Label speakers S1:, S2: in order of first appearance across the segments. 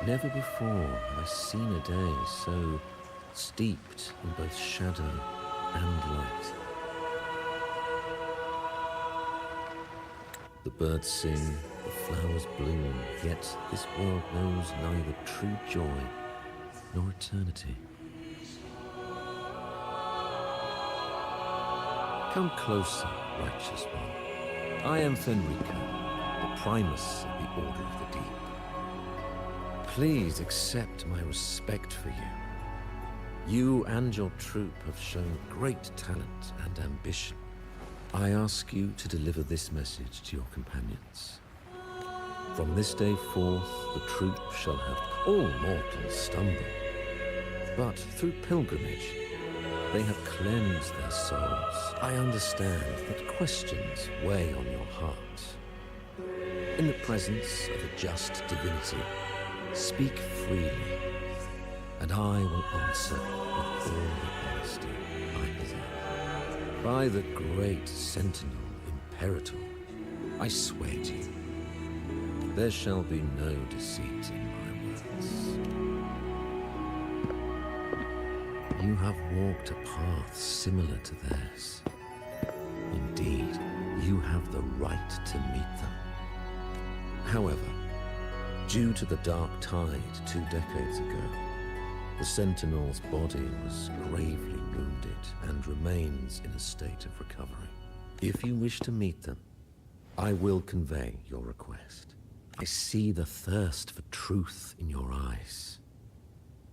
S1: Never before have I seen a day so steeped in both shadow and light. The birds sing, the flowers bloom, yet this world knows neither true joy nor eternity. Come closer, righteous one. I am Fenrico, the primus of the Order of the Deep. Please accept my respect for you. You and your troop have shown great talent and ambition. I ask you to deliver this message to your companions. From this day forth, the troop shall have all mortals stumble. But through pilgrimage, they have cleansed their souls. I understand that questions weigh on your heart. In the presence of a just divinity, speak freely, and I will answer with all the honesty I possess. By the great sentinel Imperator, I swear to you, there shall be no deceit in my words. You have walked a path similar to theirs. Indeed, you have the right to meet them. However, due to the dark tide 2 decades ago, the Sentinel's body was gravely wounded and remains in a state of recovery. If you wish to meet them, I will convey your request. I see the thirst for truth in your eyes.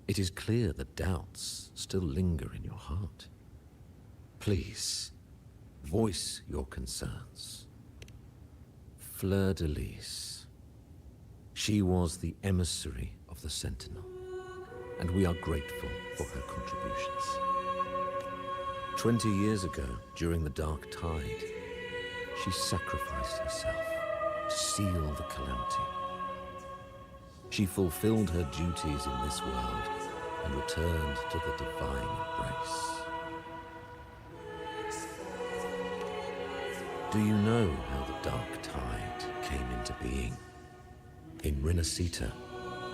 S1: It is clear that doubts still linger in your heart. Please, voice your concerns. Fleur-de-Lis. She was the emissary of the Sentinel, and we are grateful for her contributions. 20 years ago, during the Dark Tide, she sacrificed herself to seal the calamity. She fulfilled her duties in this world and returned to the divine embrace. Do you know how the Dark Tide came into being? In Rinascita,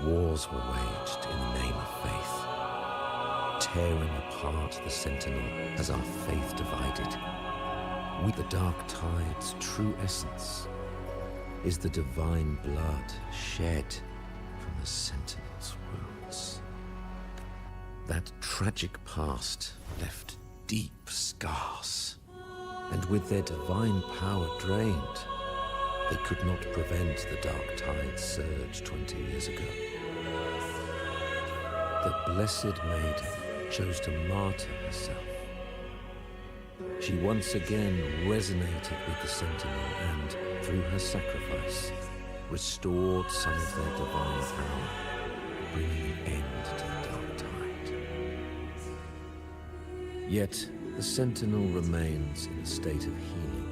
S1: wars were waged in the name of faith, tearing apart the Sentinel as our faith divided. With the Dark Tide's true essence is the divine blood shed from the Sentinel's wounds. That tragic past left deep scars, and with their divine power drained, they could not prevent the Dark Tide's surge 20 years ago. The Blessed Maiden chose to martyr herself. She once again resonated with the Sentinel and, through her sacrifice, restored some of their divine power, bringing an end to the Dark Tide. Yet, the Sentinel remains in a state of healing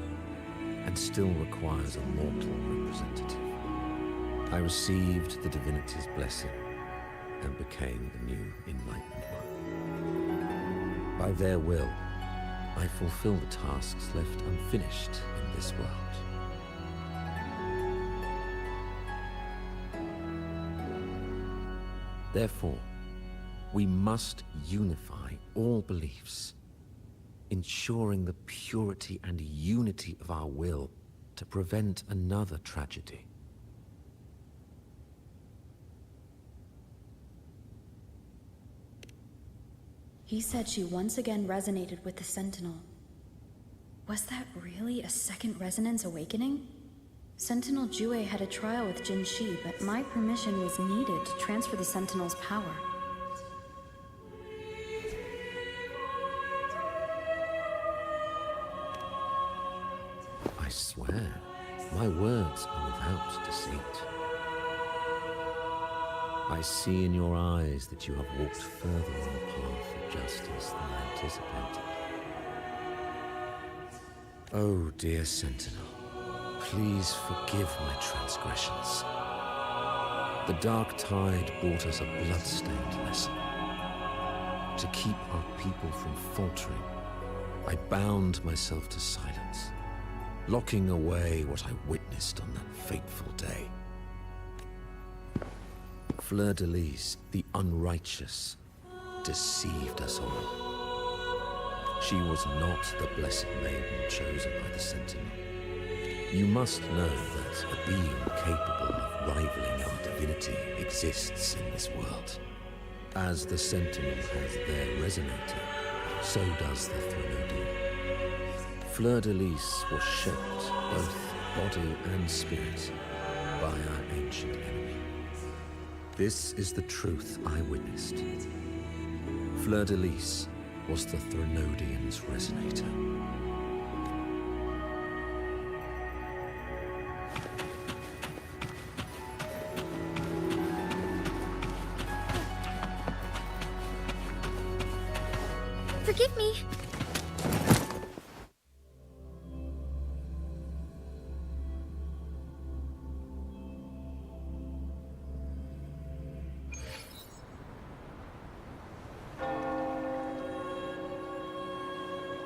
S1: and still requires a mortal representative. I received the divinity's blessing and became the new Enlightened One. By their will, I fulfill the tasks left unfinished in this world. Therefore, we must unify all beliefs, ensuring the purity and unity of our will to prevent another tragedy.
S2: He said she once again resonated with the Sentinel. Was that really a second resonance awakening? Sentinel Jue had a trial with Jin Shi, but my permission was needed to transfer the Sentinel's power.
S1: I swear, my words are without deceit. I see in your eyes that you have walked further on the path of justice than I anticipated. Oh, dear Sentinel, please forgive my transgressions. The Dark Tide brought us a blood-stained lesson. To keep our people from faltering, I bound myself to silence, locking away what I witnessed on that fateful day. Fleur-de-Lis, the unrighteous, deceived us all. She was not the blessed maiden chosen by the Sentinel. You must know that a being capable of rivaling our divinity exists in this world. As the Sentinel has their resonator, so does the Threnodian. Fleur-de-Lis was shaped, both body and spirit, by our ancient enemy. This is the truth I witnessed. Fleur-de-Lis was the Threnodian's resonator.
S2: Forgive me.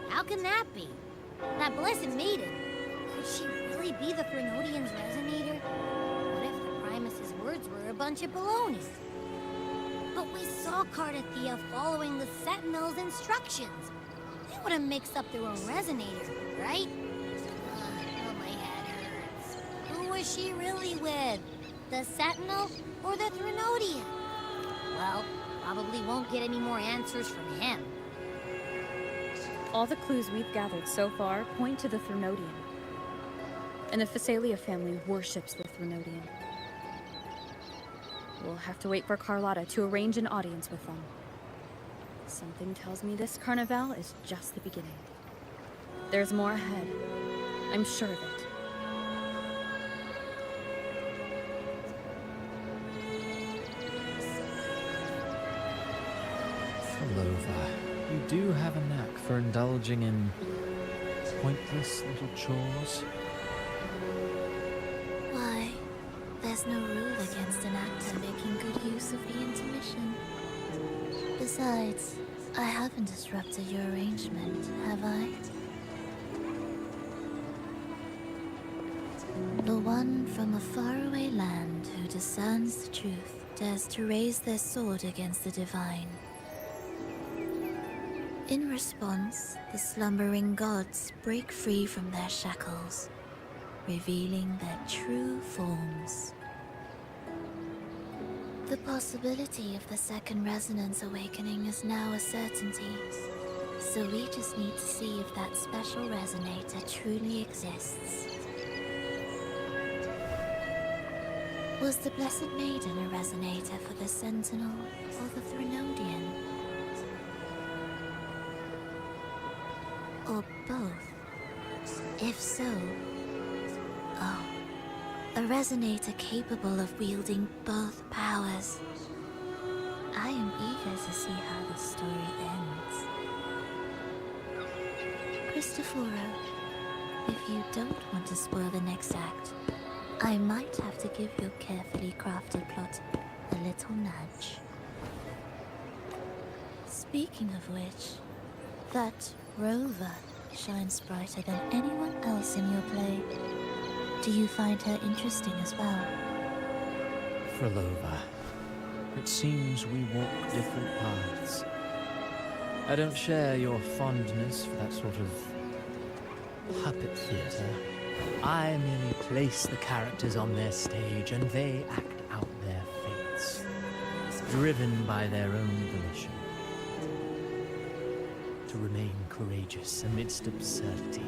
S3: How can that be? That blessed maiden. Could she really be the Threnodian's resonator? What if the Primus's words were a bunch of baloney? But we saw Cardathea following the Sentinel's instructions. They would have mixed up their own resonator, right? Oh, my head hurts. Who was she really with? The Sentinel or the Threnodian? Well, probably won't get any more answers from him.
S2: All the clues we've gathered so far point to the Threnodian. And the Phasalia family worships the Threnodian. We'll have to wait for Carlotta to arrange an audience with them. Something tells me this carnival is just the beginning. There's more ahead. I'm sure of it.
S4: Flova, you do have a knack for indulging in pointless little chores.
S3: Why? There's no rule against an actor making good use of the intermission. Besides, I haven't disrupted your arrangement, have I? The one from a faraway land who discerns the truth dares to raise their sword against the divine. In response, the slumbering gods break free from their shackles, revealing their true forms. The possibility of the second resonance awakening is now a certainty, so we just need to see if that special resonator truly exists. Was the Blessed Maiden a resonator for the Sentinel or the Threnodian? Or both? If so, oh, a resonator capable of wielding both powers. I am eager to see how the story ends. Cristoforo, if you don't want to spoil the next act, I might have to give your carefully crafted plot a little nudge. Speaking of which, that rover shines brighter than anyone else in your play. Do you find her interesting as well?
S4: Frolova, it seems we walk different paths. I don't share your fondness for that sort of puppet theater. I merely place the characters on their stage and they act out their fates, driven by their own volition. To remain courageous amidst absurdity.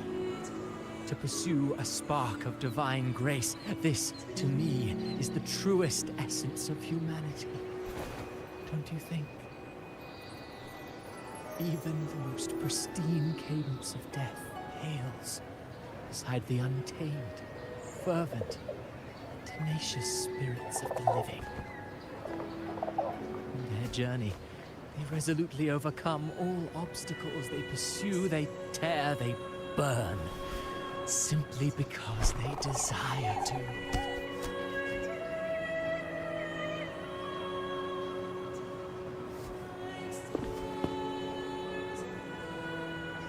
S4: To pursue a spark of divine grace. This, to me, is the truest essence of humanity. Don't you think? Even the most pristine cadence of death pales beside the untamed, fervent, tenacious spirits of the living. In their journey, they resolutely overcome all obstacles. They pursue, they tear, they burn. Simply because they desire to.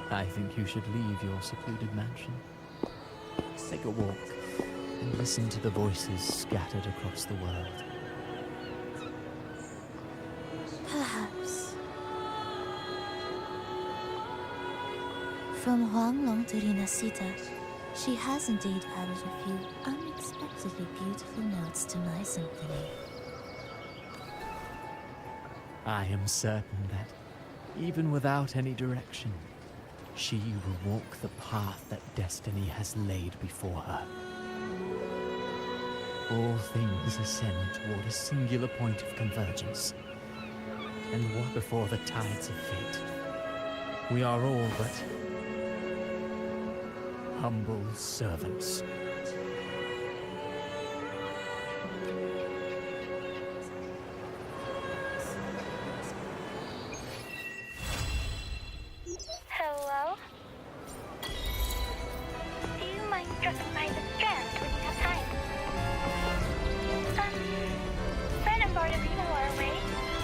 S4: I think you should leave your secluded mansion. Take a walk and listen to the voices scattered across the world.
S5: From Huanglong to Rinasita, she has indeed added a few unexpectedly beautiful notes to my symphony.
S4: I am certain that, even without any direction, she will walk the path that destiny has laid before her. All things ascend toward a singular point of convergence, and walk before the tides of fate. We are all but humble servants.
S6: Hello? Do you mind dropping by the Strand when you have time? Fred and Bartolino are away,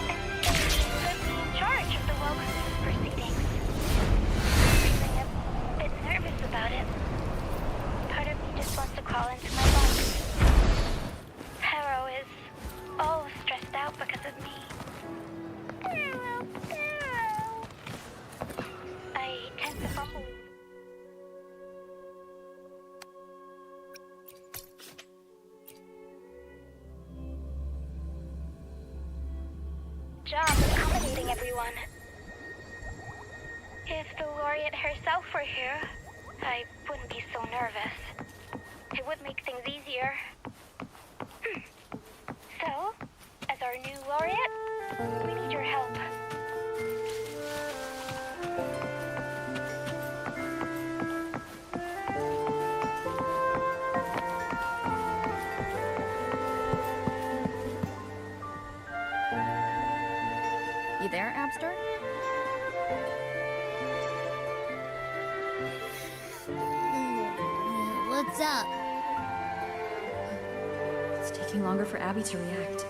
S6: and they put me in charge of the welcoming proceedings. I'm feeling a bit nervous about it. Part of me just wants to crawl into my box. Harrow is all stressed out because of me. Harrow. I tend to fumble. Job accommodating everyone. If the laureate herself were here, I wouldn't be so nervous. It would make things easier. So, as our new laureate, we need your help.
S2: You there, Abster?
S3: What's up?
S2: It's taking longer for Abby to react.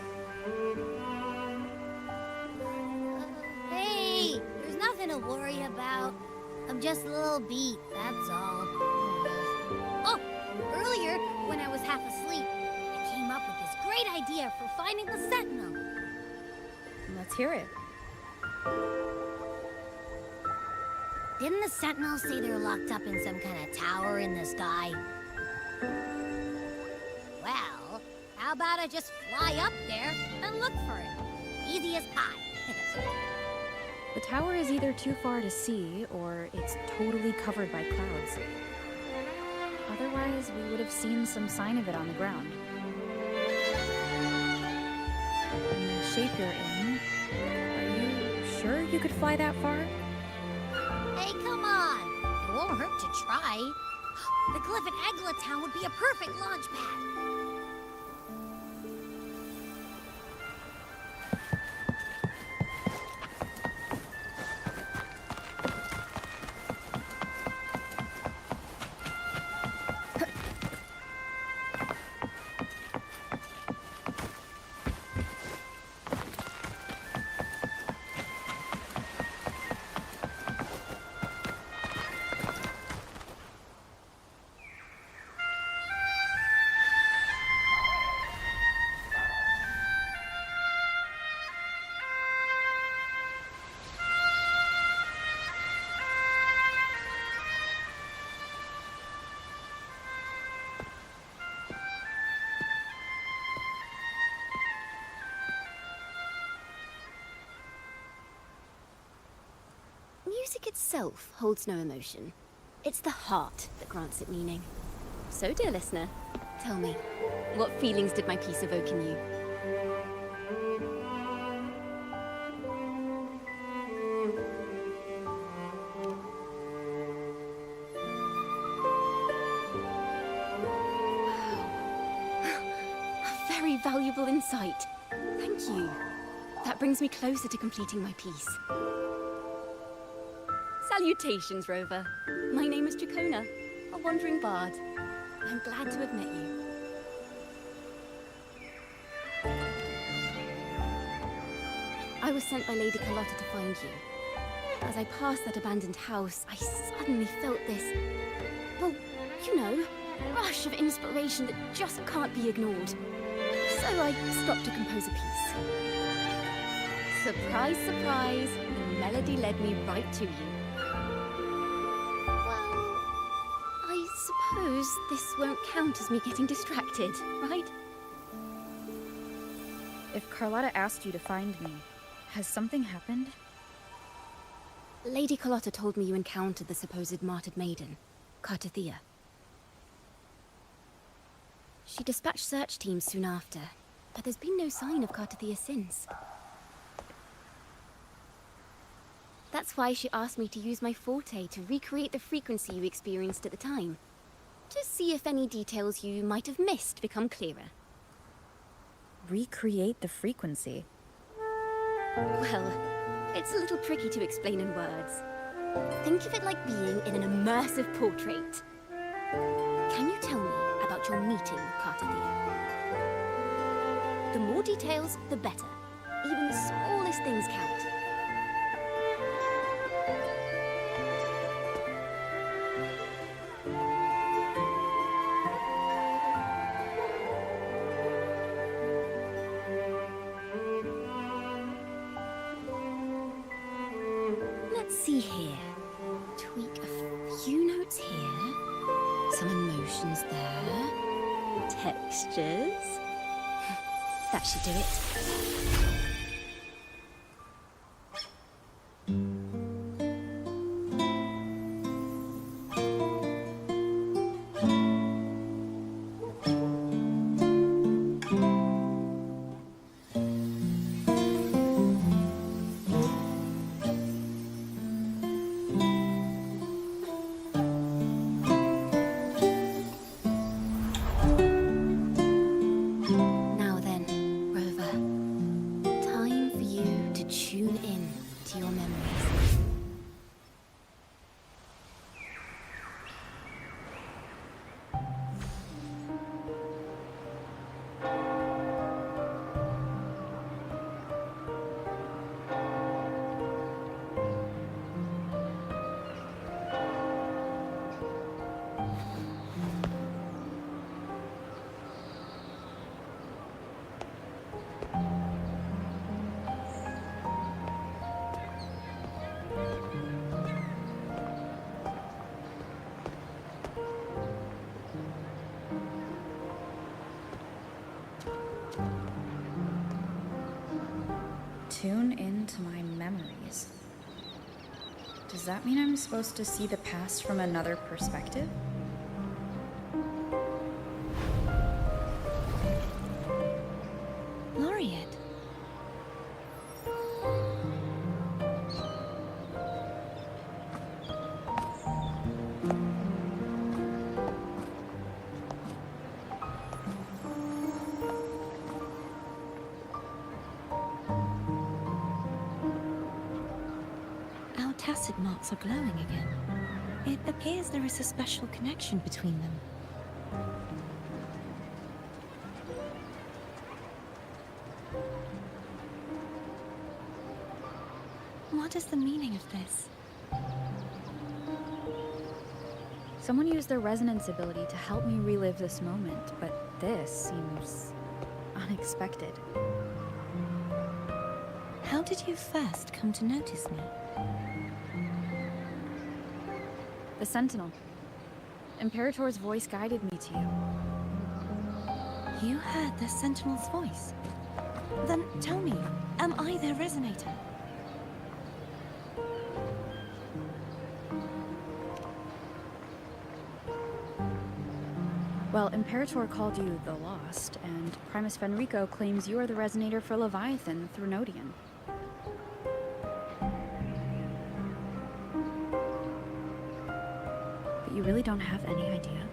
S3: Hey, there's nothing to worry about. I'm just a little beat, that's all. Oh, earlier, when I was half asleep, I came up with this great idea for finding the Sentinel.
S2: Let's hear it.
S3: Didn't the Sentinel say they're locked up in some kind of tower in the sky? Well, how about I just fly up there and look for it? Easy as pie.
S2: The tower is either too far to see, or it's totally covered by clouds. Otherwise, we would have seen some sign of it on the ground. In the shape you're in, are you sure you could fly that far?
S3: Hey, come on! It won't hurt to try. The cliff at Egla Town would be a perfect launch pad.
S7: Music itself holds no emotion. It's the heart that grants it meaning. So, dear listener, tell me, what feelings did my piece evoke in you? Wow. Very valuable insight. Thank you. That brings me closer to completing my piece. Salutations, Rover. My name is Dracona, a wandering bard. I'm glad to have met you. I was sent by Lady Carlotta to find you. As I passed that abandoned house, I suddenly felt this, well, you know, rush of inspiration that just can't be ignored. So I stopped to compose a piece. Surprise, surprise, the melody led me right to you. suppose this won't count as me getting distracted, right?
S2: If Carlotta asked you to find me, has something happened?
S7: Lady Carlotta told me you encountered the supposed martyred maiden, Cartathea. She dispatched search teams soon after, but there's been no sign of Cartathea since. That's why she asked me to use my forte to recreate the frequency you experienced at the time, to see if any details you might have missed become clearer.
S2: Recreate the frequency?
S7: Well, it's a little tricky to explain in words. Think of it like being in an immersive portrait. Can you tell me about your meeting with Cartathea? The more details, the better. Even the smallest things count. Let's see here. Tweak a few notes here. Some emotions there. Textures. That should do it. Now then, Rover. Time for you to tune in to your memories.
S2: Tune into my memories. Does that mean I'm supposed to see the past from another perspective?
S5: Laureate. Our tacit marks are glowing again. It appears there is a special connection between them. What is the meaning of this?
S2: Someone used their resonance ability to help me relive this moment, but this seems unexpected.
S5: How did you first come to notice me?
S2: The Sentinel. Imperator's voice guided me to you.
S5: You heard the Sentinel's voice? Then tell me, am I their resonator?
S2: Well, Imperator called you the Lost, and Primus Fenrico claims you are the resonator for Leviathan through Nodian. But you really don't have any idea?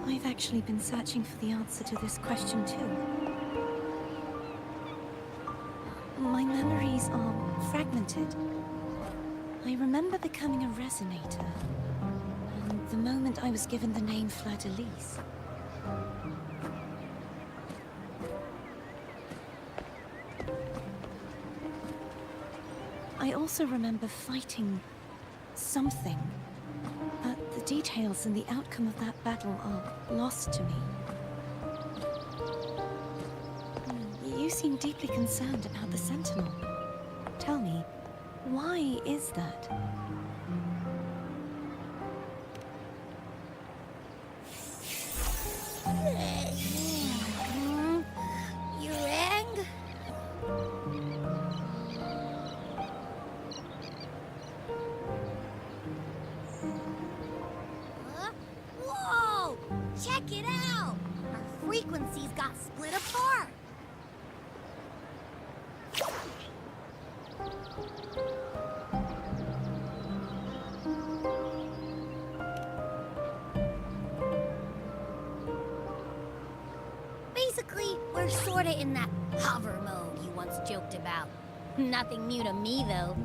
S5: I've actually been searching for the answer to this question too. My memories are fragmented. I remember becoming a resonator, and the moment I was given the name Fleur-de-Lis. I also remember fighting something, but the details and the outcome of that battle are lost to me. You seem seem deeply concerned about the Sentinel. Tell me, why is that?
S3: You rang? Whoa! Check it out! Our frequencies got split apart. Basically, we're sorta in that hover mode you once joked about. Nothing new to me, though.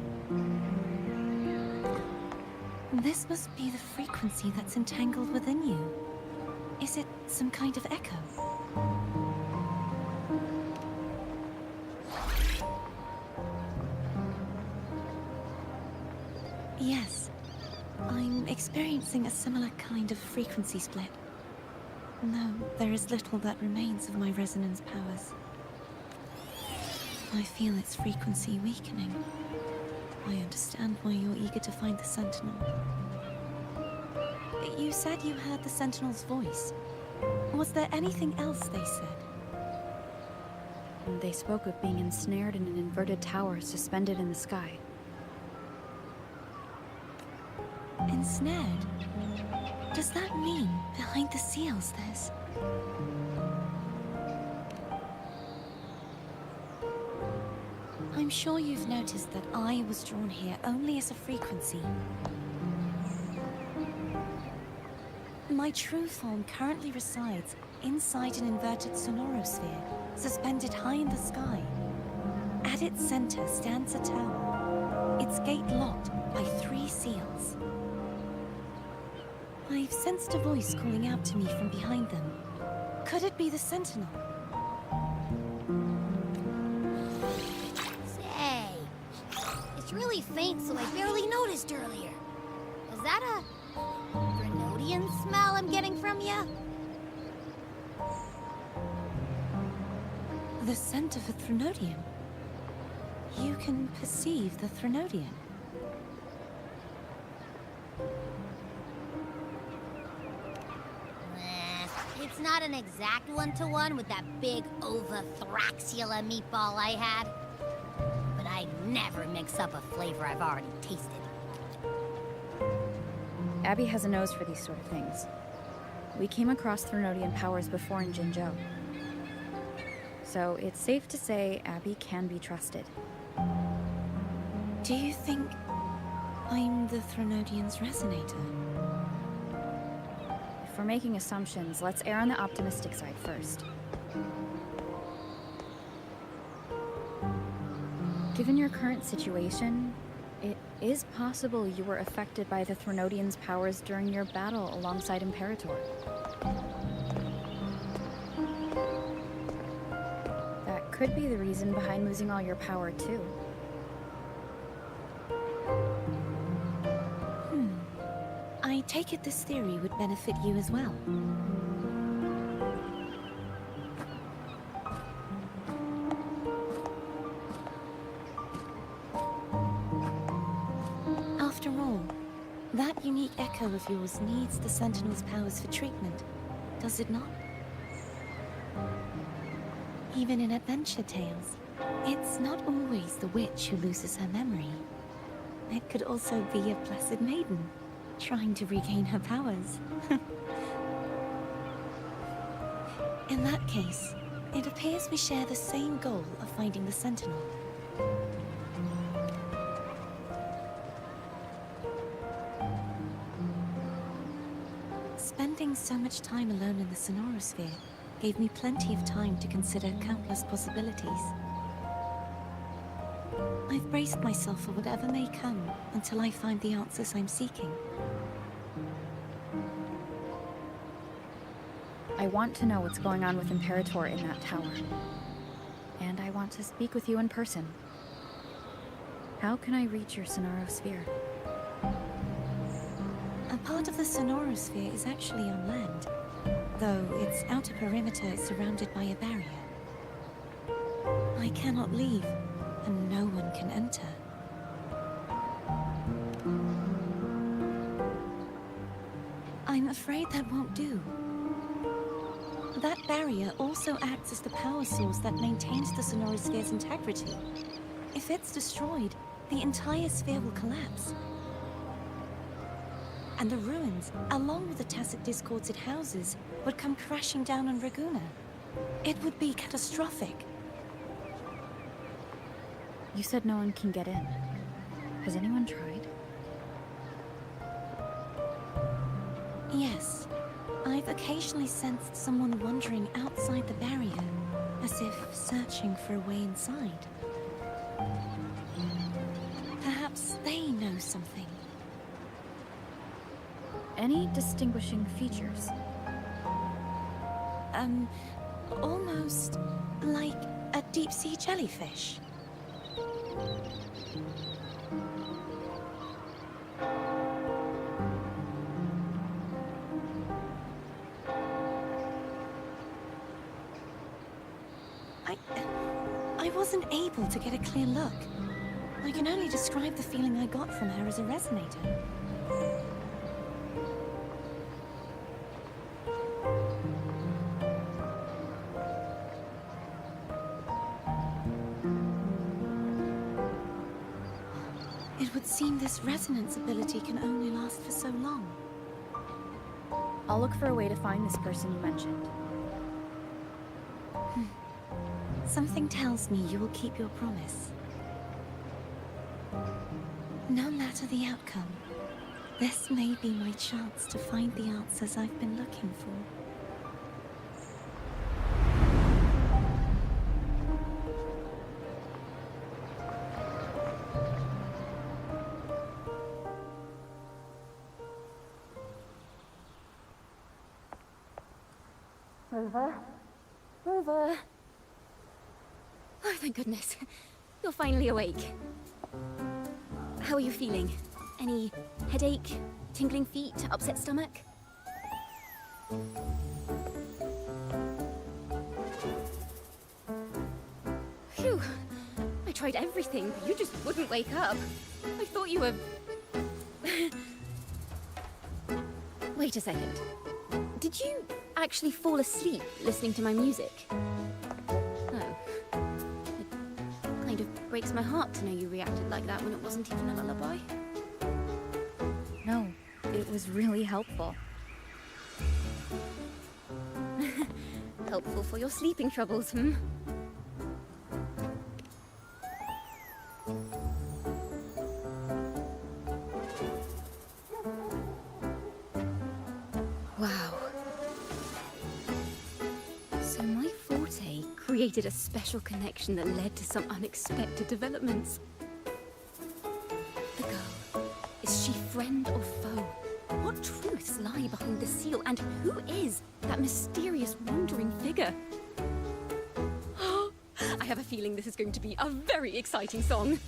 S5: This must be the frequency that's entangled within you. Is it some kind of echo? Yes. I'm experiencing a similar kind of frequency split. No, there is little that remains of my resonance powers. I feel its frequency weakening. I understand why you're eager to find the Sentinel. You said you heard the Sentinel's voice. Was there anything else they said?
S2: They spoke of being ensnared in an inverted tower suspended in the sky.
S5: Ensnared? Does that mean behind the seals there's... I'm sure you've noticed that I was drawn here only as a frequency. My true form currently resides inside an inverted sonorosphere, suspended high in the sky. At its center stands a tower, its gate locked by 3 seals. I've sensed a voice calling out to me from behind them. Could it be the Sentinel?
S3: Say, it's really faint, so I barely noticed earlier. Is that a Grenodian smell I'm getting from you?
S5: The scent of a Threnodian. You can perceive the Threnodian.
S3: It's not an exact one-to-one with that big Ovathraxula meatball I had. But I'd never mix up a flavor I've already tasted.
S2: Abby has a nose for these sort of things. We came across Threnodian powers before in Jinzhou. So it's safe to say Abby can be trusted.
S5: Do you think I'm the Threnodian's resonator?
S2: If we're making assumptions, let's err on the optimistic side first. Given your current situation, it is possible you were affected by the Threnodian's powers during your battle alongside Imperator. That could be the reason behind losing all your power, too.
S5: I take it this theory would benefit you as well. After all, that unique echo of yours needs the Sentinel's powers for treatment, does it not? Even in adventure tales, it's not always the witch who loses her memory. It could also be a blessed maiden, trying to regain her powers. In that case, it appears we share the same goal of finding the Sentinel. Spending so much time alone in the sonorosphere gave me plenty of time to consider countless possibilities. I've braced myself for whatever may come until I find the answers I'm seeking.
S2: I want to know what's going on with Imperator in that tower. And I want to speak with you in person. How can I reach your sonorosphere?
S5: A part of the sonorosphere is actually on land, though its outer perimeter is surrounded by a barrier. I cannot leave, and no one can enter. I'm afraid that won't do. That barrier also acts as the power source that maintains the Sonorosphere's integrity. If it's destroyed, the entire sphere will collapse. And the ruins, along with the tacit discords it houses, would come crashing down on Raguna. It would be catastrophic.
S2: You said no one can get in. Has anyone tried?
S5: Yes. I've occasionally sensed someone wandering outside the barrier, as if searching for a way inside. Perhaps they know something.
S2: Any distinguishing features?
S5: Almost like a deep-sea jellyfish. I wasn't able to get a clear look. I can only describe the feeling I got from her as a resonator. It would seem this resonance ability can only last for so long.
S2: I'll look for a way to find this person you mentioned.
S5: Something tells me you will keep your promise. No matter the outcome, this may be my chance to find the answers I've been looking for.
S7: Rover? Rover? Oh, thank goodness. You're finally awake. How are you feeling? Any headache, tingling feet, upset stomach? Phew. I tried everything, but you just wouldn't wake up. I thought you were... Wait a second. Did you actually fall asleep listening to my music? No. It kind of breaks my heart to know you reacted like that when it wasn't even a lullaby.
S2: No, it was really helpful.
S7: Helpful for your sleeping troubles, hmm? Wow. So my forte created a special connection that led to some unexpected developments. The girl, is she friend or foe? What truths lie behind the seal, and who is that mysterious wandering figure? I have a feeling this is going to be a very exciting song.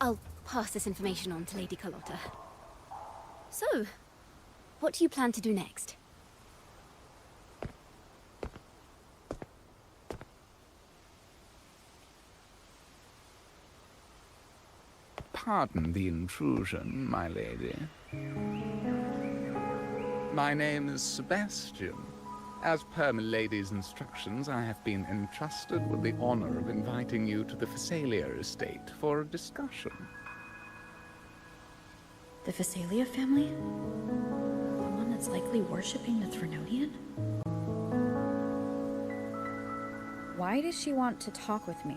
S7: I'll pass this information on to Lady Carlotta. So, what do you plan to do next?
S8: Pardon the intrusion, my lady. My name is Sebastian. As per my lady's instructions, I have been entrusted with the honor of inviting you to the Phasalia estate for a discussion.
S2: The Phasalia family? The one that's likely worshipping the Threnodian? Why does she want to talk with me?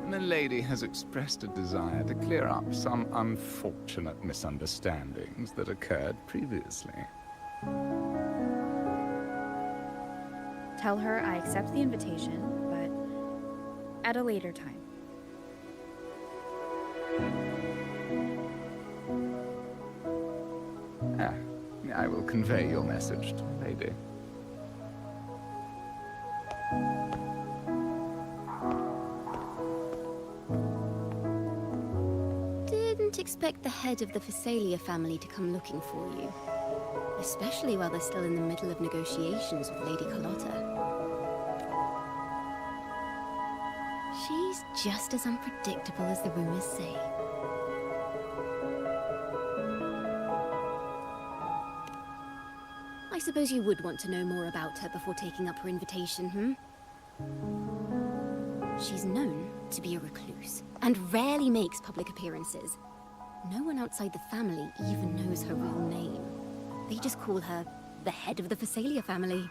S8: My lady has expressed a desire to clear up some unfortunate misunderstandings that occurred previously.
S2: Tell her I accept the invitation, but at a later time.
S8: I will convey your message to the lady.
S7: Didn't expect the head of the Phasalia family to come looking for you. Especially while they're still in the middle of negotiations with Lady Carlotta. She's just as unpredictable as the rumors say. I suppose you would want to know more about her before taking up her invitation, hmm? She's known to be a recluse, and rarely makes public appearances. No one outside the family even knows her real name. They just call her the head of the Phasalia family.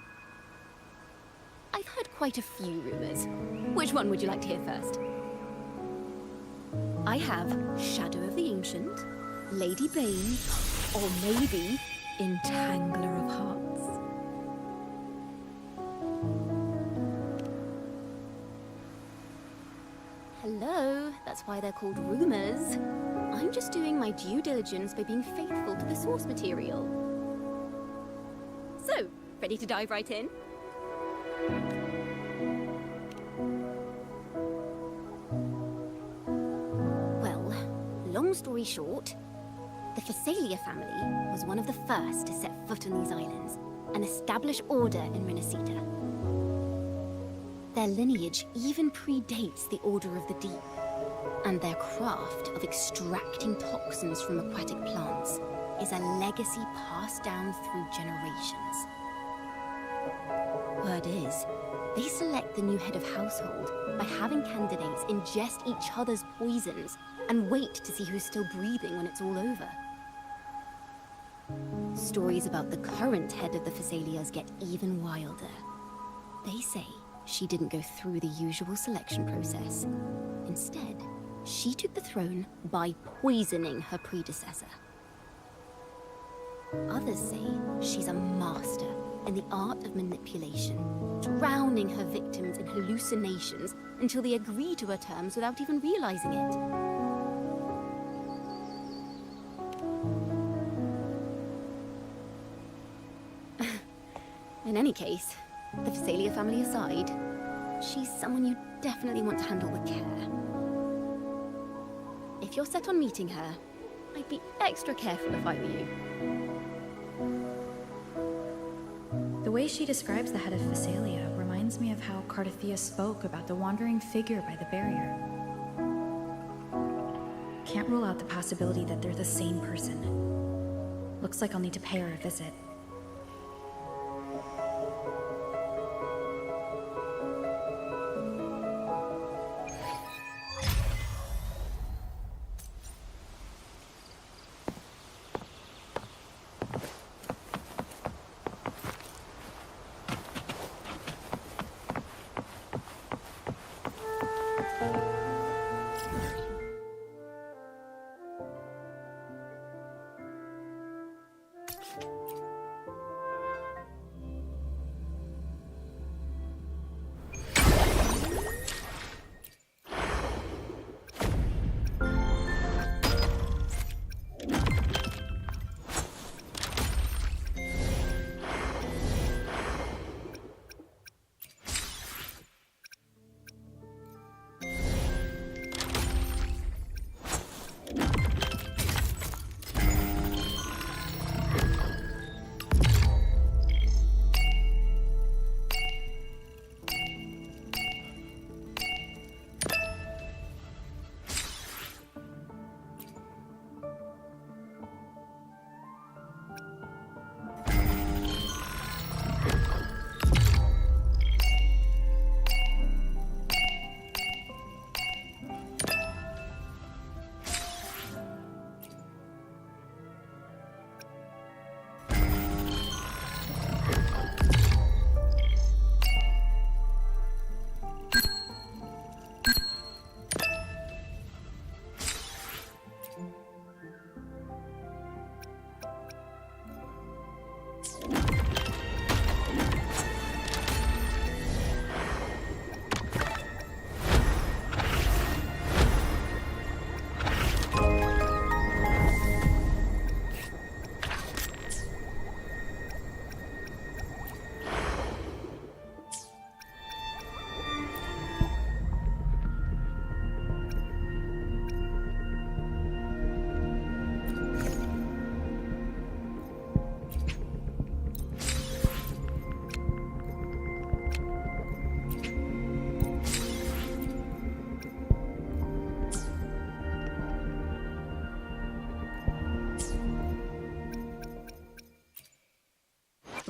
S7: I've heard quite a few rumors. Which one would you like to hear first? I have Shadow of the Ancient, Lady Bane, or maybe Entangler of Hearts. Hello, that's why they're called rumors. I'm just doing my due diligence by being faithful to the source material. So, ready to dive right in? Well, long story short, the Phasalia family was one of the first to set foot on these islands and establish order in Renacita. Their lineage even predates the Order of the Deep, and their craft of extracting toxins from aquatic plants is a legacy passed down through generations. Word is, they select the new head of household by having candidates ingest each other's poisons and wait to see who's still breathing when it's all over. Stories about the current head of the Phasalias get even wilder. They say she didn't go through the usual selection process. Instead, she took the throne by poisoning her predecessor. Others say she's a master in the art of manipulation, drowning her victims in hallucinations until they agree to her terms without even realizing it. In any case, the Phasalia family aside, she's someone you definitely want to handle with care. If you're set on meeting her, I'd be extra careful if I were you.
S2: The way she describes the head of Phasalia reminds me of how Cardothea spoke about the wandering figure by the barrier. Can't rule out the possibility that they're the same person. Looks like I'll need to pay her a visit.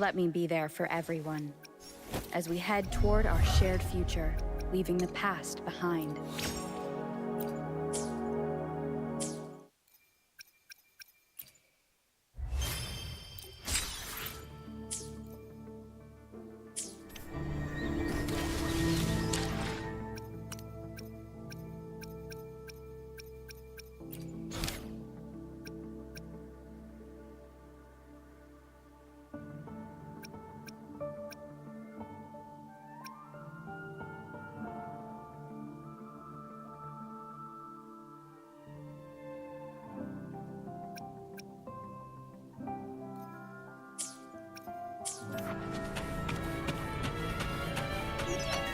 S2: let me be there for everyone, as we head toward our shared future, leaving the past behind.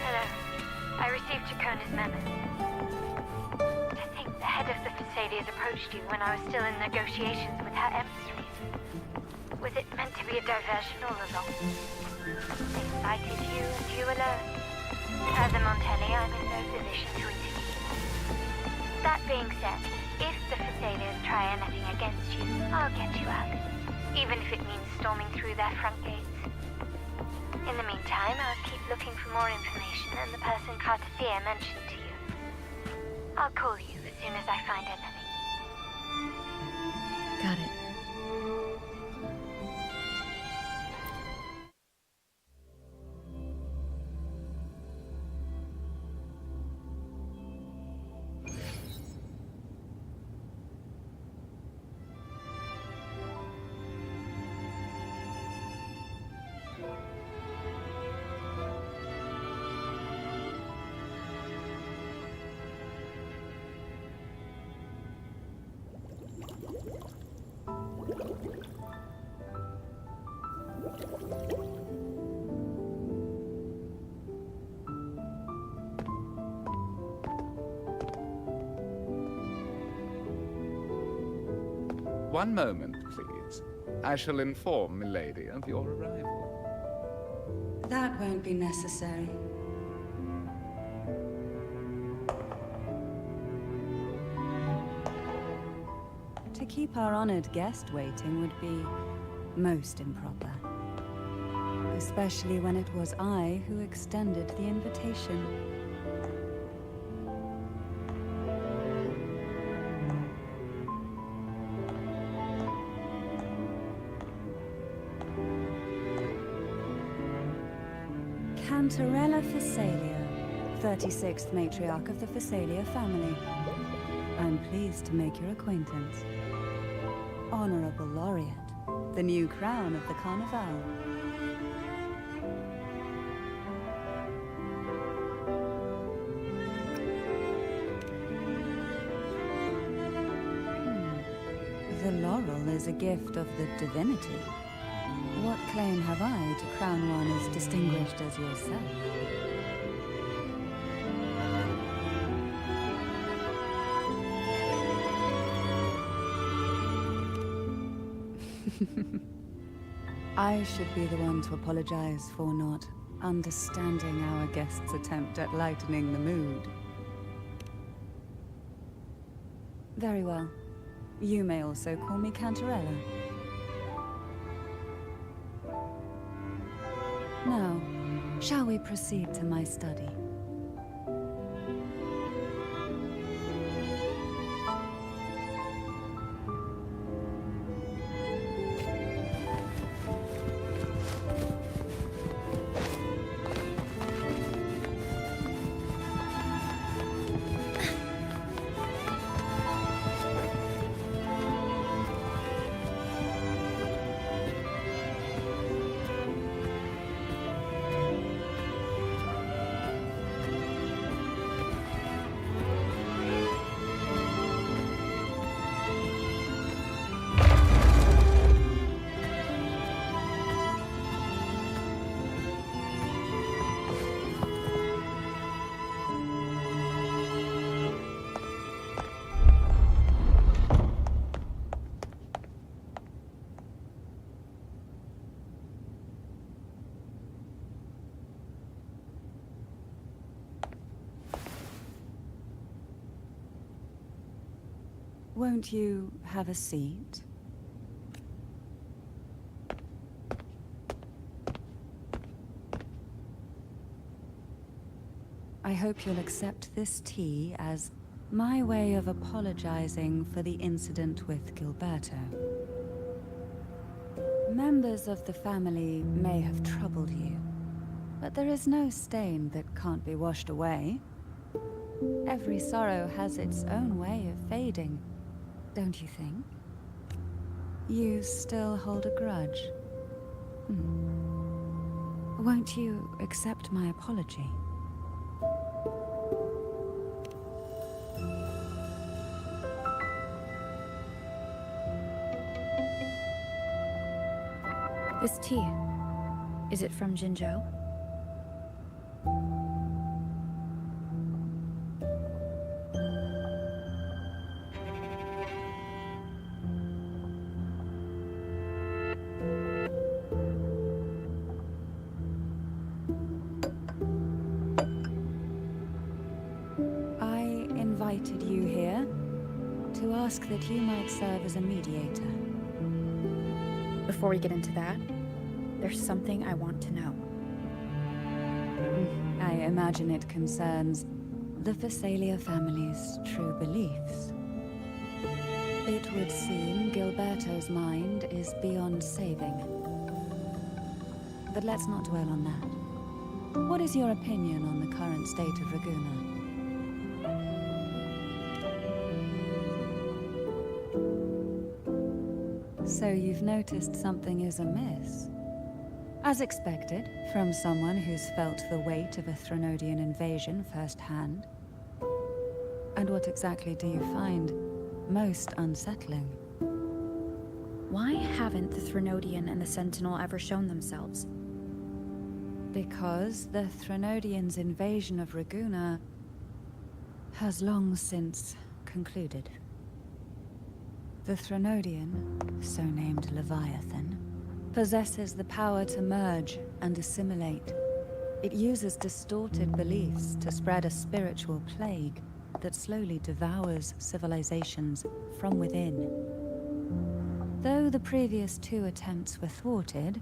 S6: Hello. I received Chacona's memo. I think the head of the Thessalians approached you when I was still in negotiations with her emissaries. Was it meant to be a diversion all along? They cited you and you alone. As a Montelli, I'm in no position to intervene. That being said, if the Thessalians try anything against you, I'll get you out. Even if it means storming through their front gates. In the meantime, I'll keep looking for more information and the person Cartesier mentioned to you. I'll call you as soon as I find anything.
S2: Got it.
S8: One moment, please. I shall inform Milady of your arrival.
S9: That won't be necessary. To keep our honored guest waiting would be most improper. Especially when it was I who extended the invitation. Cantarella Thessalia, 36th matriarch of the Thessalia family. I'm pleased to make your acquaintance. Honorable Laureate, the new crown of the Carnival. The laurel is a gift of the divinity. What claim have I to crown one as distinguished as yourself? I should be the one to apologize for not understanding our guest's attempt at lightening the mood. Very well. You may also call me Cantarella. Now, shall we proceed to my study? Won't you have a seat? I hope you'll accept this tea as my way of apologizing for the incident with Gilberto. Members of the family may have troubled you, but there is no stain that can't be washed away. Every sorrow has its own way of fading, don't you think? You still hold a grudge. Won't you accept my apology?
S2: This tea, is it from Jinzhou?
S9: I invited you here to ask that you might serve as a mediator.
S2: Before we get into that, there's something I want to know.
S9: I imagine it concerns the Phasalia family's true beliefs. It would seem Gilberto's mind is beyond saving. But let's not dwell on that. What is your opinion on the current state of Raguna? So you've noticed something is amiss? As expected, from someone who's felt the weight of a Threnodian invasion firsthand. And what exactly do you find most unsettling?
S2: Why haven't the Threnodian and the Sentinel ever shown themselves?
S9: Because the Threnodians' invasion of Raguna has long since concluded. The Threnodian, so named Leviathan, possesses the power to merge and assimilate. It uses distorted beliefs to spread a spiritual plague that slowly devours civilizations from within. Though the previous two attempts were thwarted,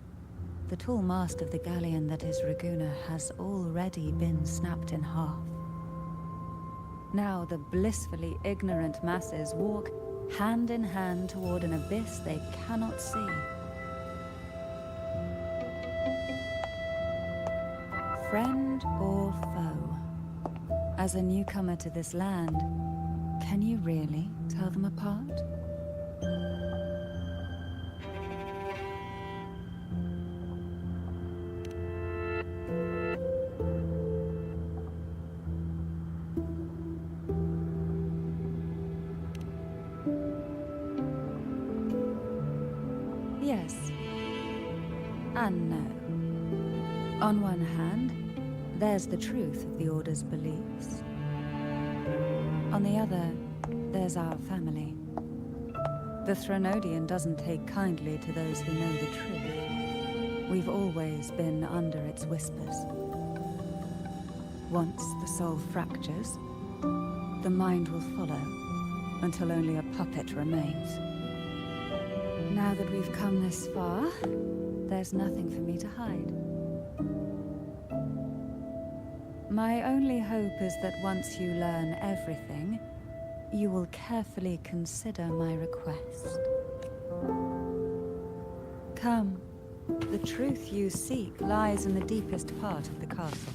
S9: the tall mast of the galleon that is Raguna has already been snapped in half. Now the blissfully ignorant masses walk hand in hand toward an abyss they cannot see. Friend or foe? As a newcomer to this land, can you really tell them apart? Yes. And no. On one hand, there's the truth of the Order's beliefs. On the other, there's our family. The Threnodian doesn't take kindly to those who know the truth. We've always been under its whispers. Once the soul fractures, the mind will follow, until only a puppet remains. Now that we've come this far, there's nothing for me to hide. My only hope is that once you learn everything, you will carefully consider my request. Come. The truth you seek lies in the deepest part of the castle.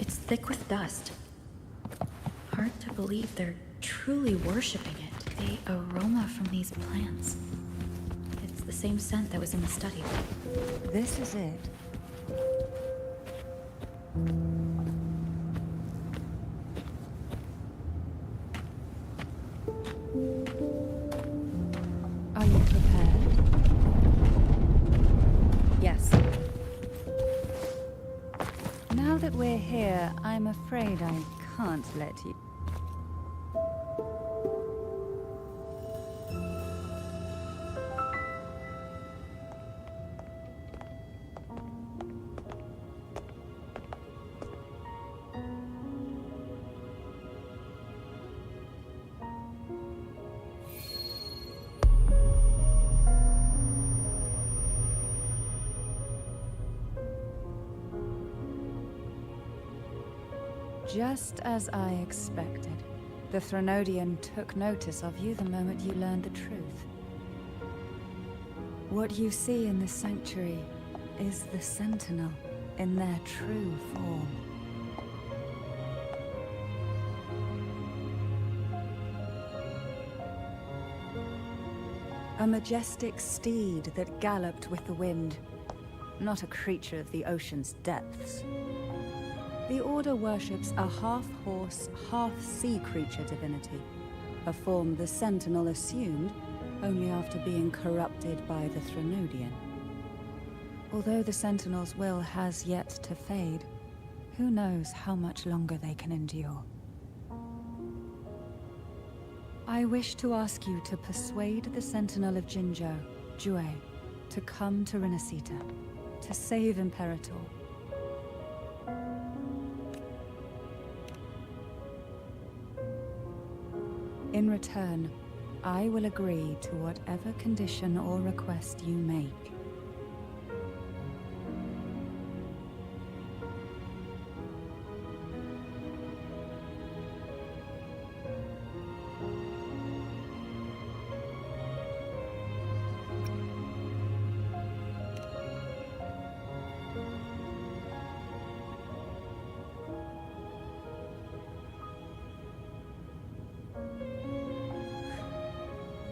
S2: It's thick with dust. Hard to believe they're truly worshipping it. The aroma from these plants. It's the same scent that was in the study.
S9: This is it. Are you prepared?
S2: Yes.
S9: Now that we're here, I'm afraid I can't let you. Just as I expected. The Threnodian took notice of you the moment you learned the truth. What you see in the sanctuary is the Sentinel in their true form. A majestic steed that galloped with the wind, not a creature of the ocean's depths. The Order worships a half-horse, half-sea creature divinity, a form the Sentinel assumed only after being corrupted by the Threnodian. Although the Sentinel's will has yet to fade, who knows how much longer they can endure. I wish to ask you to persuade the Sentinel of Jinzhou, Jue, to come to Renacita, to save Imperator. In return, I will agree to whatever condition or request you make.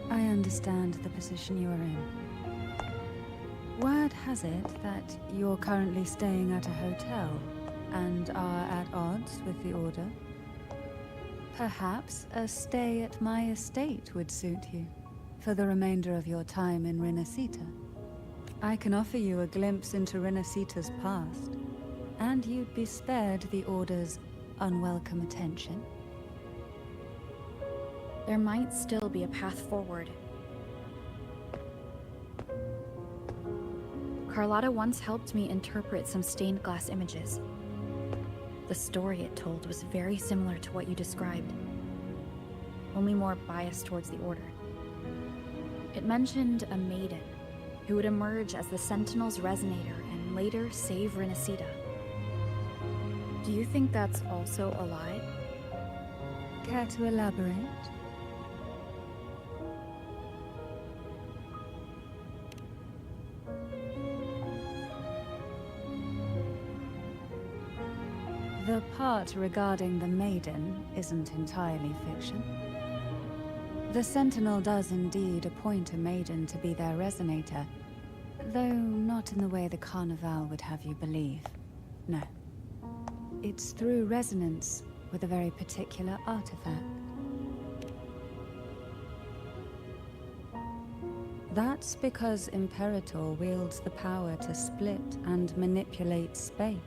S9: I understand the position you are in. Word has it that you're currently staying at a hotel and are at odds with the Order. Perhaps a stay at my estate would suit you for the remainder of your time in Renacita. I can offer you a glimpse into Renacita's past, and you'd be spared the Order's unwelcome attention.
S2: There might still be a path forward. Carlotta once helped me interpret some stained glass images. The story it told was very similar to what you described, only more biased towards the Order. It mentioned a maiden who would emerge as the Sentinel's resonator and later save Renacita. Do you think that's also a lie?
S9: Care to elaborate? The part regarding the maiden isn't entirely fiction. The Sentinel does indeed appoint a maiden to be their resonator, though not in the way the Carnival would have you believe. No. It's through resonance with a very particular artifact. That's because Imperator wields the power to split and manipulate space.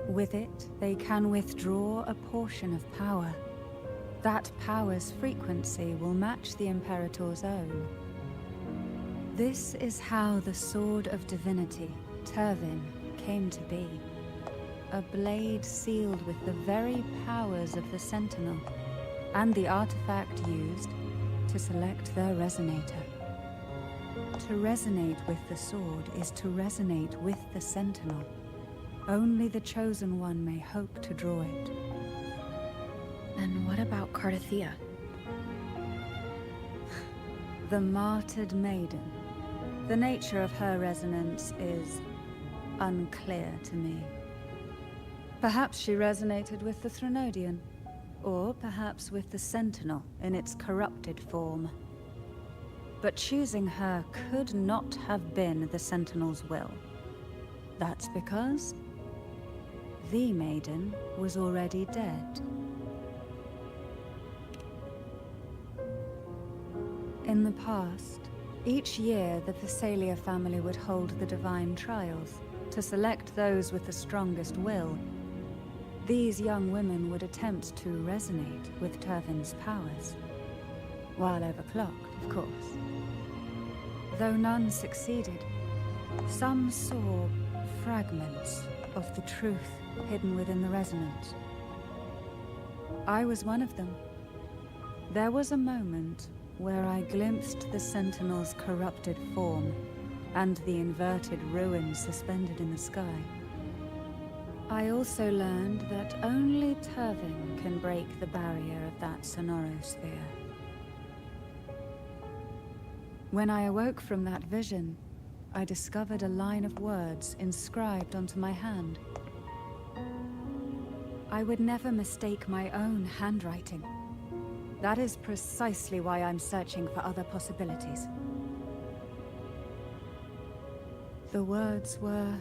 S9: With it, they can withdraw a portion of power. That power's frequency will match the Imperator's own. This is how the Sword of Divinity, Turvin, came to be. A blade sealed with the very powers of the Sentinel, and the artifact used to select their resonator. To resonate with the sword is to resonate with the Sentinel. Only the Chosen One may hope to draw it.
S2: And what about Cardothea?
S9: The martyred maiden. The nature of her resonance is unclear to me. Perhaps she resonated with the Threnodian, or perhaps with the Sentinel in its corrupted form. But choosing her could not have been the Sentinel's will. That's because the maiden was already dead. In the past, each year the Phasalia family would hold the divine trials to select those with the strongest will. These young women would attempt to resonate with Turvin's powers, while overclocked, of course. Though none succeeded, some saw fragments of the truth hidden within the resonance. I was one of them. There was a moment where I glimpsed the Sentinel's corrupted form and the inverted ruins suspended in the sky. I also learned that only Turvin can break the barrier of that sonorosphere. When I awoke from that vision, I discovered a line of words inscribed onto my hand. I would never mistake my own handwriting. That is precisely why I'm searching for other possibilities. The words were,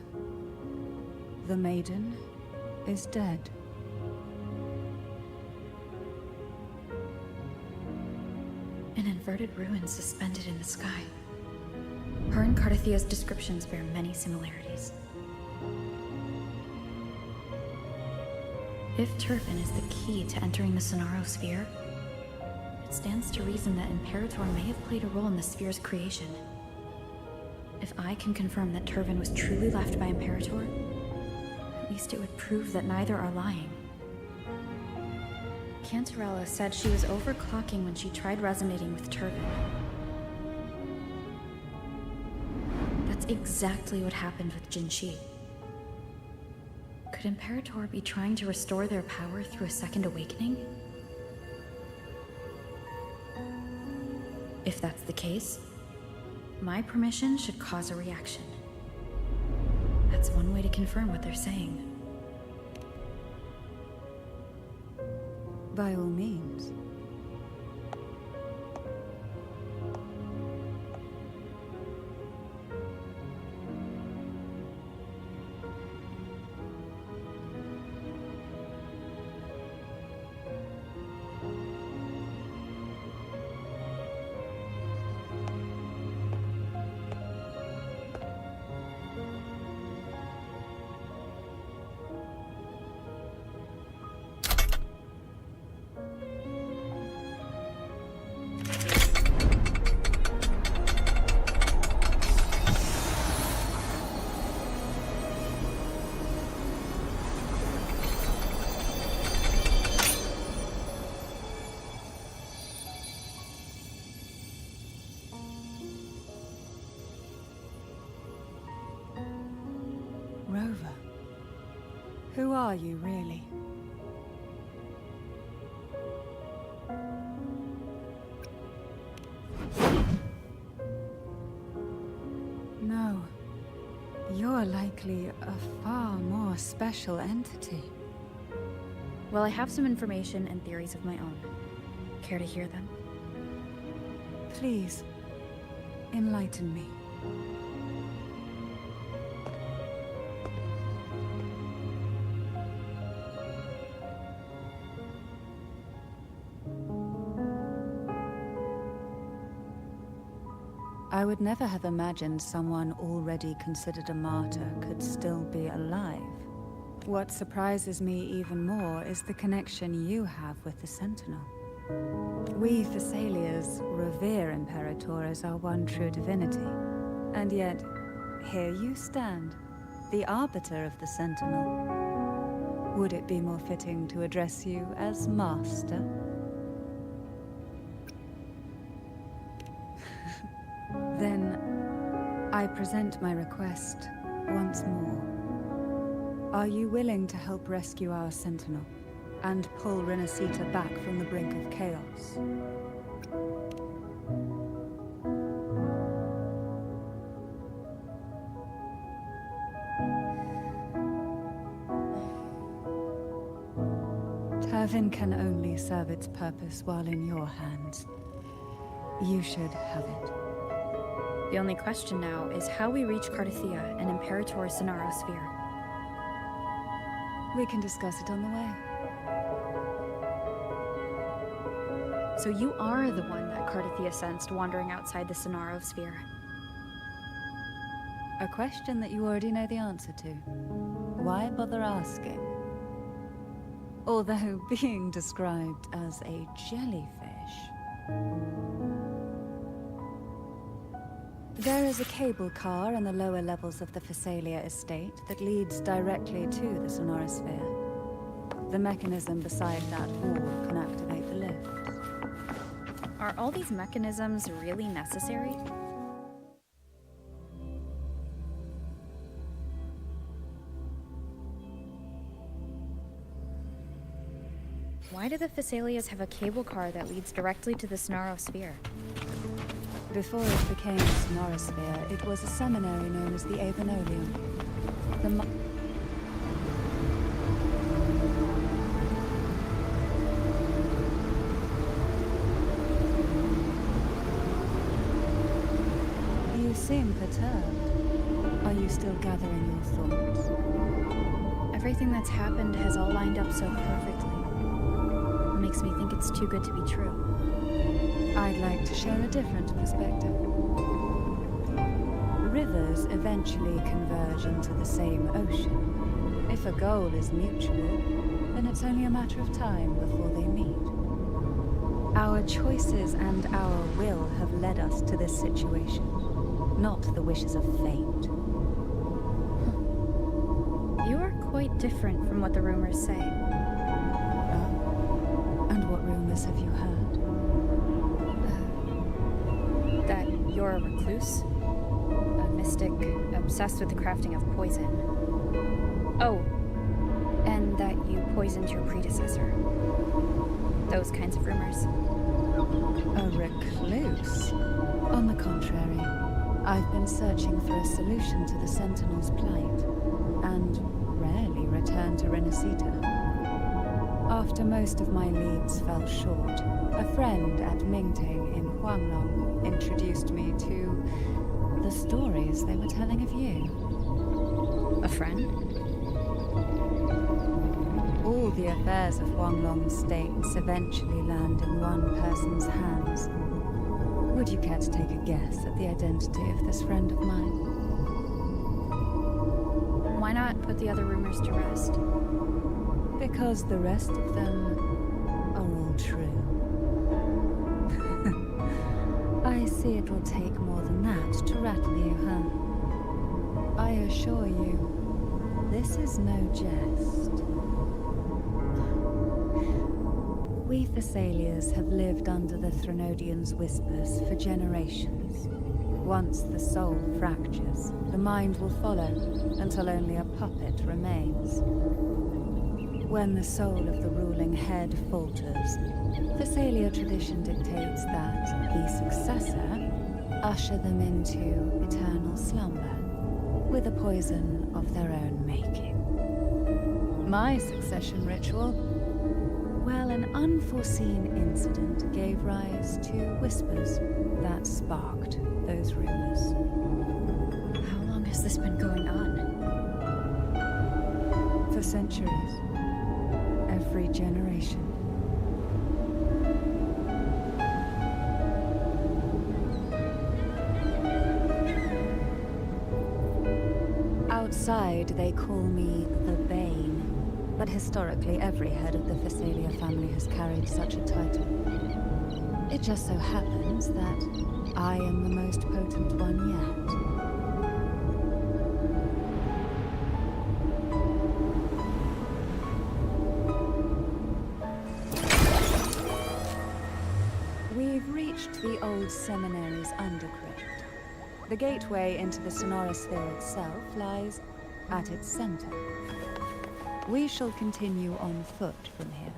S9: "The maiden is dead."
S2: An inverted ruin suspended in the sky. Her and Cardathia's descriptions bear many similarities. If Turvin is the key to entering the Sonorosphere, it stands to reason that Imperator may have played a role in the sphere's creation. If I can confirm that Turvin was truly left by Imperator, at least it would prove that neither are lying. Cantarella said she was overclocking when she tried resonating with Turvin. That's exactly what happened with Jinshi. Could Imperator be trying to restore their power through a second awakening? If that's the case, my permission should cause a reaction. That's one way to confirm what they're saying.
S9: By all means. Rover, who are you really? No, you're likely a far more special entity.
S2: Well, I have some information and theories of my own. Care to hear them?
S9: Please, enlighten me. I would never have imagined someone already considered a martyr could still be alive. What surprises me even more is the connection you have with the Sentinel. We Thessalians revere Imperator as our one true divinity. And yet, here you stand, the arbiter of the Sentinel. Would it be more fitting to address you as Master? Then, I present my request once more. Are you willing to help rescue our Sentinel and pull Renacita back from the brink of chaos? Turvin can only serve its purpose while in your hands. You should have it.
S2: The only question now is how we reach Cardathia and Imperator's Sonorosphere.
S9: We can discuss it on the way.
S2: So you are the one that Cardathia sensed wandering outside the Sonorosphere.
S9: A question that you already know the answer to. Why bother asking? Although being described as a jellyfish. There is a cable car in the lower levels of the Phasalia estate that leads directly to the Sonorosphere. The mechanism beside that wall can activate the lift.
S2: Are all these mechanisms really necessary? Why do the Phasalias have a cable car that leads directly to the Sonorosphere?
S9: Before it became the Sonorosphere, it was a seminary known as the Avenolium. You seem perturbed. Are you still gathering your thoughts?
S2: Everything that's happened has all lined up so perfectly. It makes me think it's too good to be true.
S9: I'd like to share a different perspective. Rivers eventually converge into the same ocean. If a goal is mutual, then it's only a matter of time before they meet. Our choices and our will have led us to this situation, not the wishes of fate.
S2: You are quite different from what the rumors say.
S9: Oh? And what rumors have you heard?
S2: That you're a recluse? A mystic obsessed with the crafting of poison. Oh, and that you poisoned your predecessor. Those kinds of rumors.
S9: A recluse? On the contrary, I've been searching for a solution to the Sentinel's plight, and rarely return to Renacita. After most of my leads fell short, a friend at Mingting in Huanglong introduced me to the stories they were telling of you.
S2: A friend?
S9: All the affairs of Huanglong states eventually land in one person's hands. Would you care to take a guess at the identity of this friend of mine?
S2: Why not put the other rumors to rest?
S9: Because the rest of them are all true. I see it will take more than that to rattle you, huh? I assure you, this is no jest. We Thessalians have lived under the Threnodians' whispers for generations. Once the soul fractures, the mind will follow until only a puppet remains. When the soul of the ruling head falters, Thessalia tradition dictates that the successor usher them into eternal slumber, with a poison of their own making. My succession ritual? Well, an unforeseen incident gave rise to whispers that sparked those rumors.
S2: How long has this been going on?
S9: For centuries. Every generation. Outside, they call me the Bane, but historically every head of the Phasalia family has carried such a title. It just so happens that I am the most potent one yet. We've reached the old seminary's undercrypt. The gateway into the Sonorosphere itself lies at its center. We shall continue on foot from here.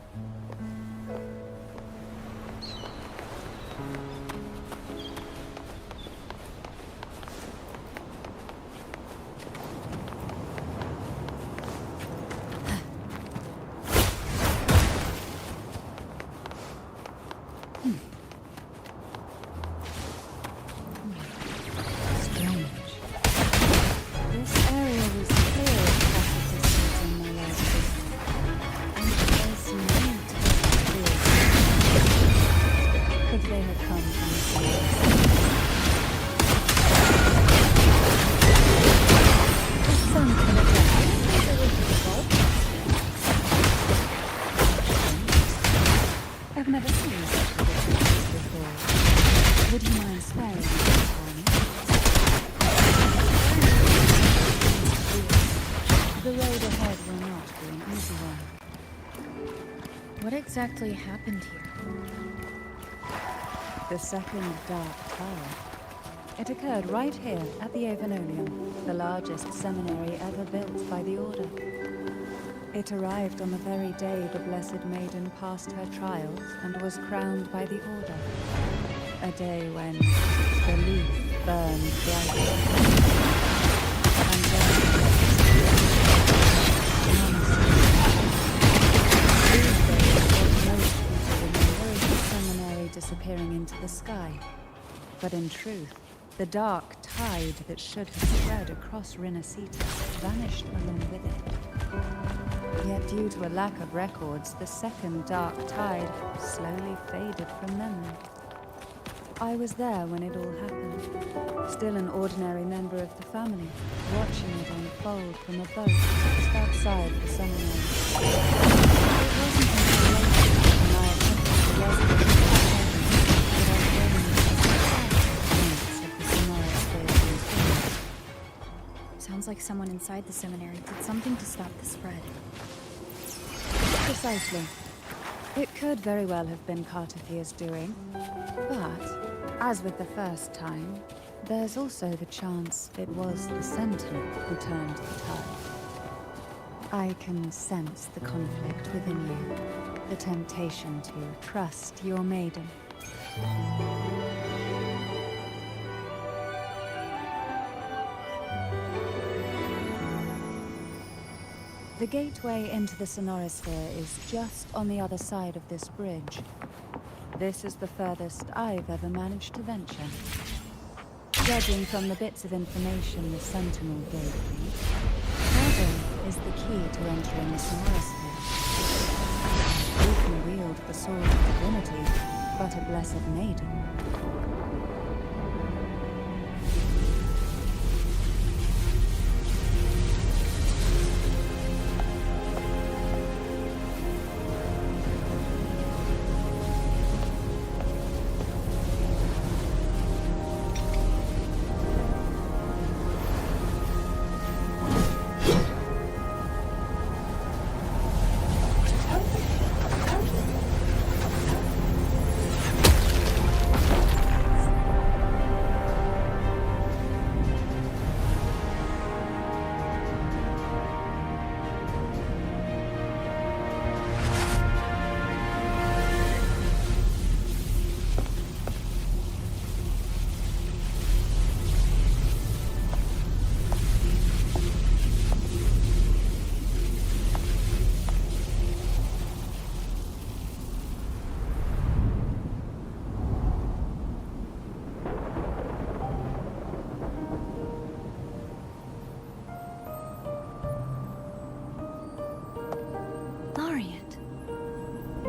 S2: What exactly happened here?
S9: The second Dark Tower. It occurred right here at the Avenolium, the largest seminary ever built by the Order. It arrived on the very day the Blessed Maiden passed her trials and was crowned by the Order. A day when the leaf burned brightly. And then these days, what most people remember is the seminary disappearing into the sky. But in truth, the dark tide that should have spread across Rinasita vanished along with it. Yet due to a lack of records, the second dark tide slowly faded from memory. I was there when it all happened, still an ordinary member of the family, watching it unfold from a boat just outside the seminary. It wasn't until later, when I attempted to resurrect the
S2: Sounds like someone inside the seminary did something to stop the spread.
S9: Precisely. It could very well have been Cartothia's doing, but, as with the first time, there's also the chance it was the Sentinel who turned the tide. I can sense the conflict within you, the temptation to trust your maiden. The gateway into the Sonorosphere is just on the other side of this bridge. This is the furthest I've ever managed to venture. Judging from the bits of information the Sentinel gave me, Baad is the key to entering the Sonorosphere. Who can wield the sword of divinity but a blessed maiden?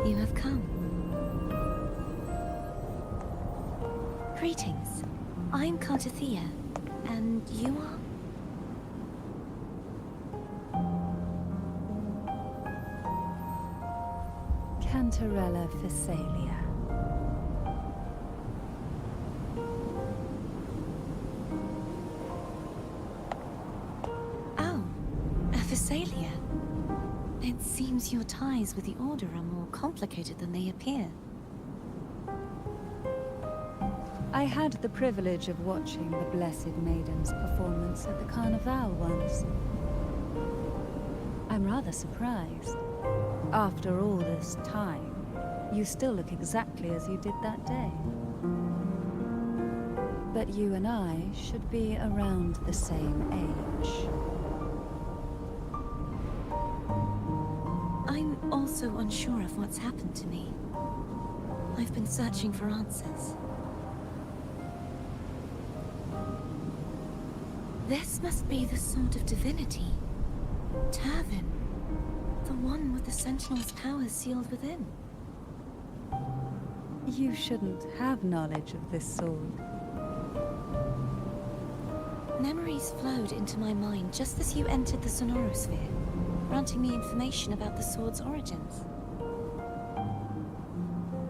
S5: You have come. Greetings. I'm Cartothea, and you are?
S9: Cantarella Phasalia.
S5: Oh, a Phasalia. It seems your ties with the Order are more complicated than they appear.
S9: I had the privilege of watching the Blessed Maiden's performance at the Carnival once. I'm rather surprised. After all this time, you still look exactly as you did that day. But you and I should be around the same age.
S5: I'm also unsure of what's happened to me. I've been searching for answers. This must be the Sword of Divinity. Turvin. The one with the Sentinel's powers sealed within.
S9: You shouldn't have knowledge of this sword.
S5: Memories flowed into my mind just as you entered the Sonorosphere, granting me information about the sword's origins.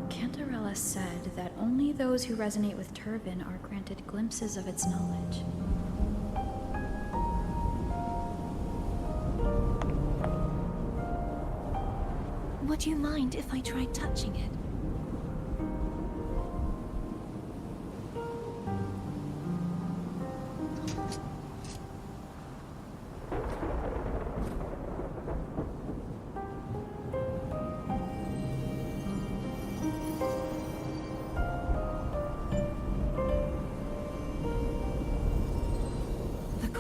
S2: Cantarella said that only those who resonate with Turvin are granted glimpses of its knowledge.
S5: Would you mind if I tried touching it?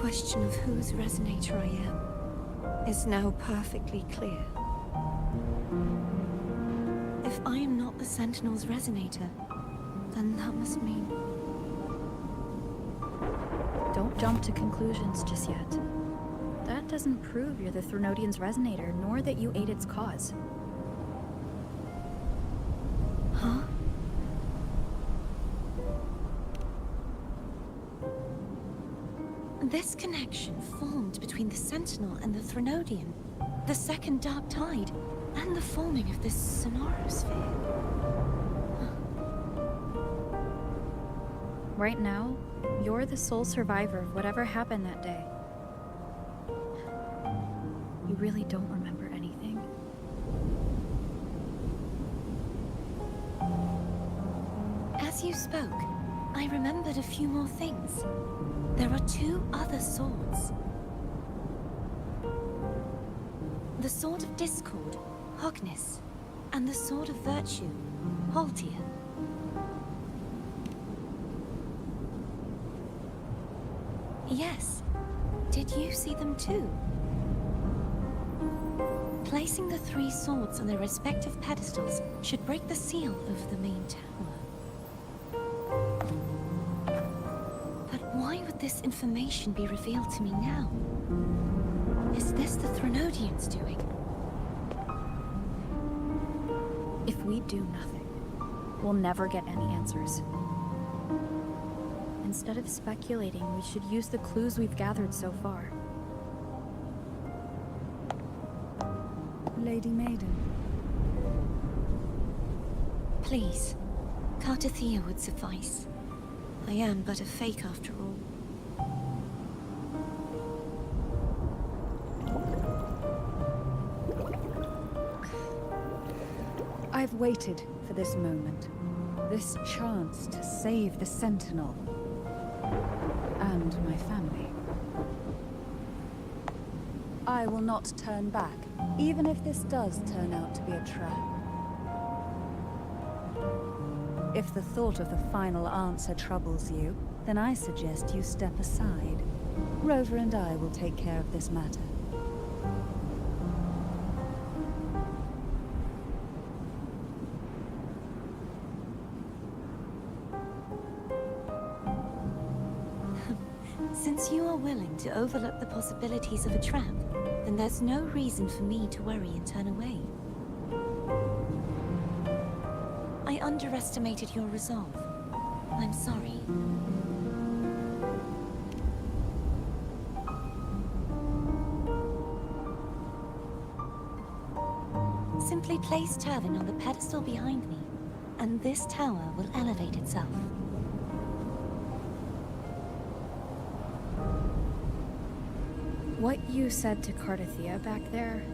S5: question of whose resonator I am is now perfectly clear. If I am not the Sentinel's resonator, then that must mean...
S2: Don't jump to conclusions just yet. That doesn't prove you're the Threnodian's resonator, nor that you ate its cause.
S5: Huh? This connection formed between the Sentinel and the Threnodian, the second Dark Tide, and the forming of this sonorosphere.
S2: Right now, you're the sole survivor of whatever happened that day. You really don't remember anything.
S5: As you spoke, I remembered a few more things. There are 2 other swords. The Sword of Discord, Hogness, and the Sword of Virtue, Haltia. Yes. Did you see them too? Placing the 3 swords on their respective pedestals should break the seal over the main tower. But why would this information be revealed to me now? Is this the Threnodians' doing?
S2: If we do nothing, we'll never get any answers. Instead of speculating, we should use the clues we've gathered so far.
S9: Lady Maiden.
S5: Please, Cartathea would suffice. I am but a fake after all.
S9: I've waited for this moment. This chance to save the Sentinel. And my family. I will not turn back, even if this does turn out to be a trap. If the thought of the final answer troubles you, then I suggest you step aside. Rover and I will take care of this matter.
S5: Since you are willing to overlook the possibilities of a trap, then there's no reason for me to worry and turn away. I underestimated your resolve. I'm sorry. Simply place Turvin on the pedestal behind me, and this tower will elevate itself.
S2: What you said to Cartathea back there...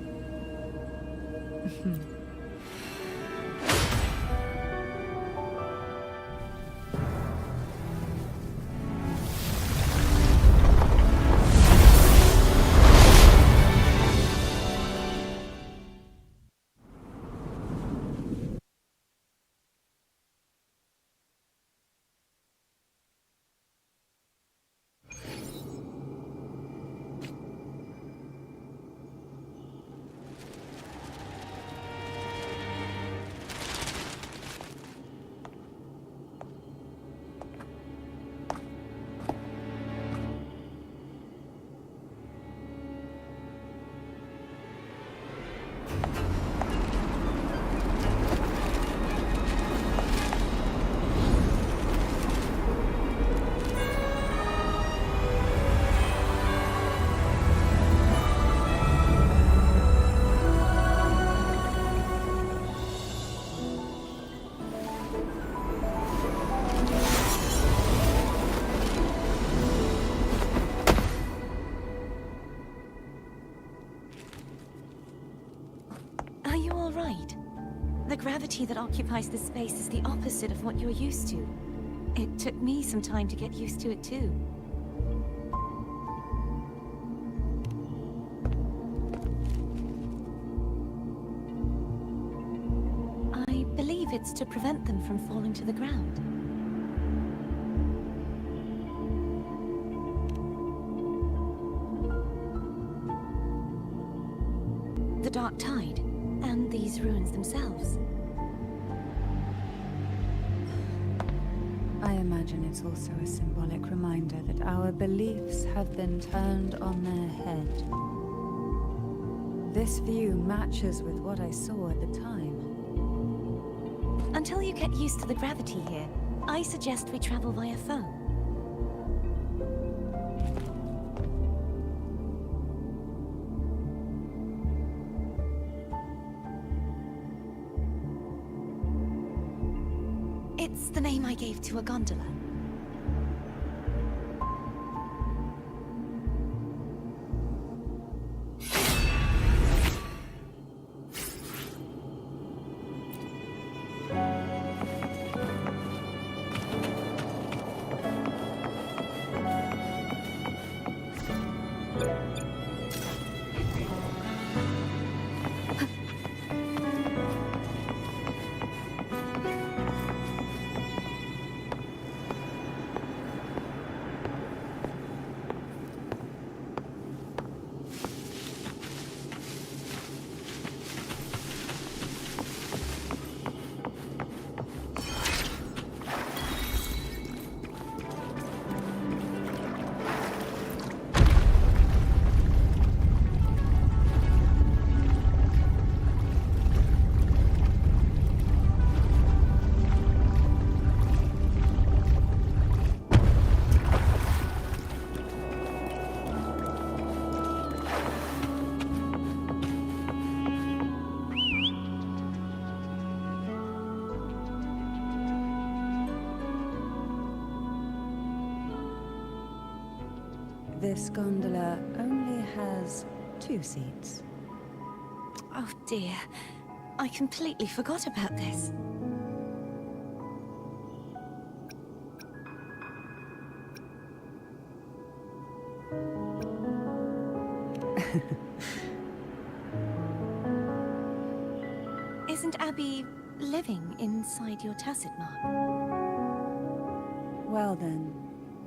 S5: The gravity that occupies this space is the opposite of what you're used to. It took me some time to get used to it too. I believe it's to prevent them from falling to the ground. the dark tide, and these ruins themselves.
S9: I imagine it's also a symbolic reminder that our beliefs have been turned on their head. This view matches with what I saw at the time.
S5: Until you get used to the gravity here, I suggest we travel via phone. It's the name I gave to a gondola.
S9: This gondola only has 2 seats.
S5: Oh dear, I completely forgot about this. Isn't Abby living inside your tacit mark?
S9: Well then,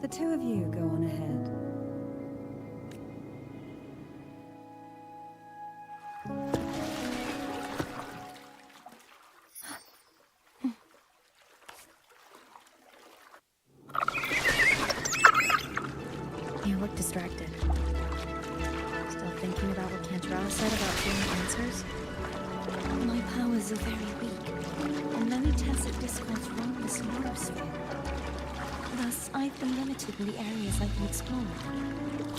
S9: the 2 of you go on ahead.
S2: You look distracted. Still thinking about what Cantarella said about feeling answers?
S5: My powers are very weak, and many tacit discords roam the Sonorosphere. Thus, I've been limited in the areas I can explore.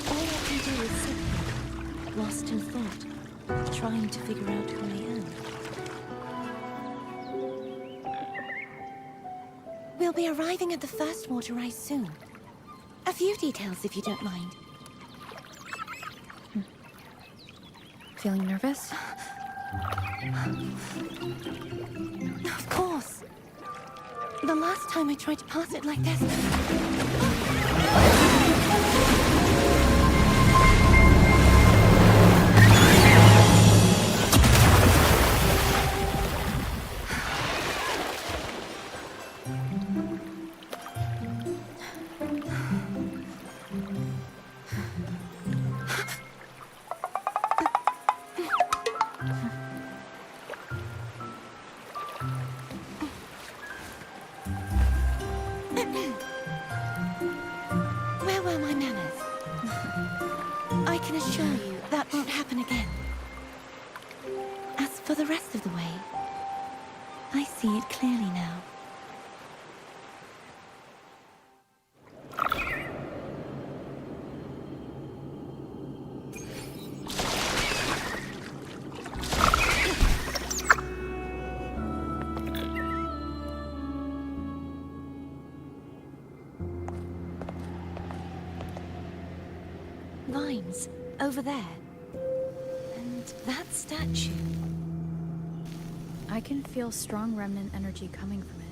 S5: All I can do is sit here, lost in thought, trying to figure out who I am. We'll be arriving at the first water rise soon. A few details, if you don't mind.
S2: Feeling nervous?
S5: Of course. The last time I tried to pass it like this... Where were my manners? I can assure you that won't happen again. As for the rest of the way, I see it clearly now. Vines, over there. And that statue.
S2: I can feel strong remnant energy coming from it.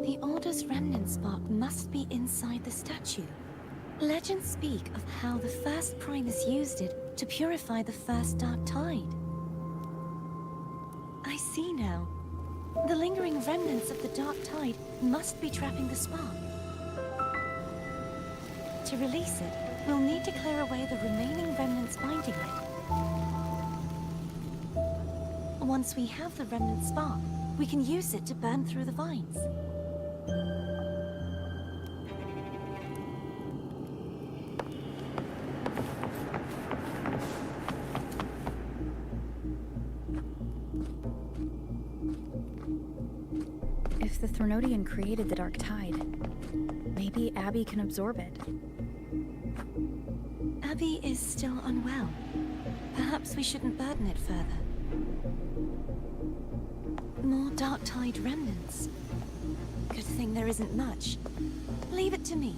S5: The Order's remnant spark must be inside the statue. Legends speak of how the first Primus used it to purify the first dark tide. I see now. The lingering remnants of the dark tide must be trapping the spark. To release it, we'll need to clear away the remaining remnants binding it. Once we have the remnant spark, we can use it to burn through the vines.
S2: If the Threnodian created the Dark Tide, maybe Abby can absorb it.
S5: Abby is still unwell. Perhaps we shouldn't burden it further. More Dark Tide remnants. Good thing there isn't much. Leave it to me.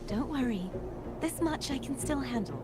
S5: Don't worry. This much I can still handle.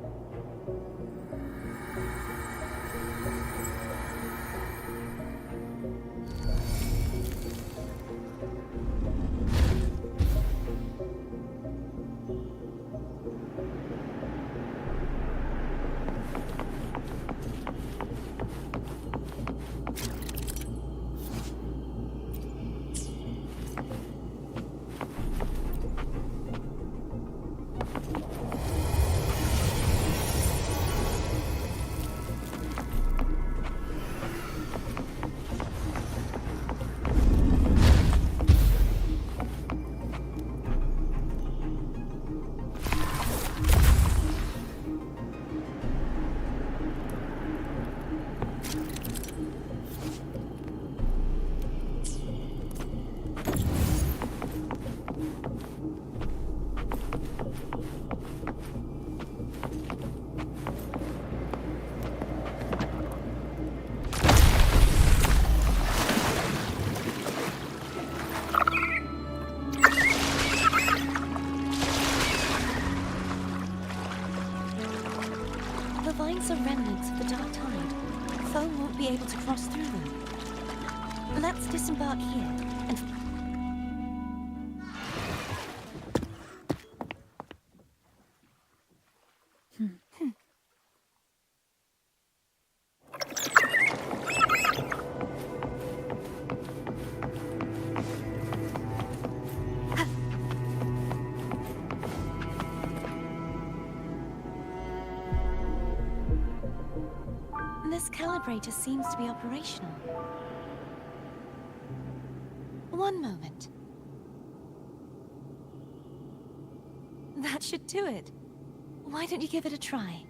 S5: The vines are remnants of the Dark Tide. Foe won't be able to cross through them. Let's disembark here and... This calibrator seems to be operational. One moment. That should do it. Why don't you give it a try?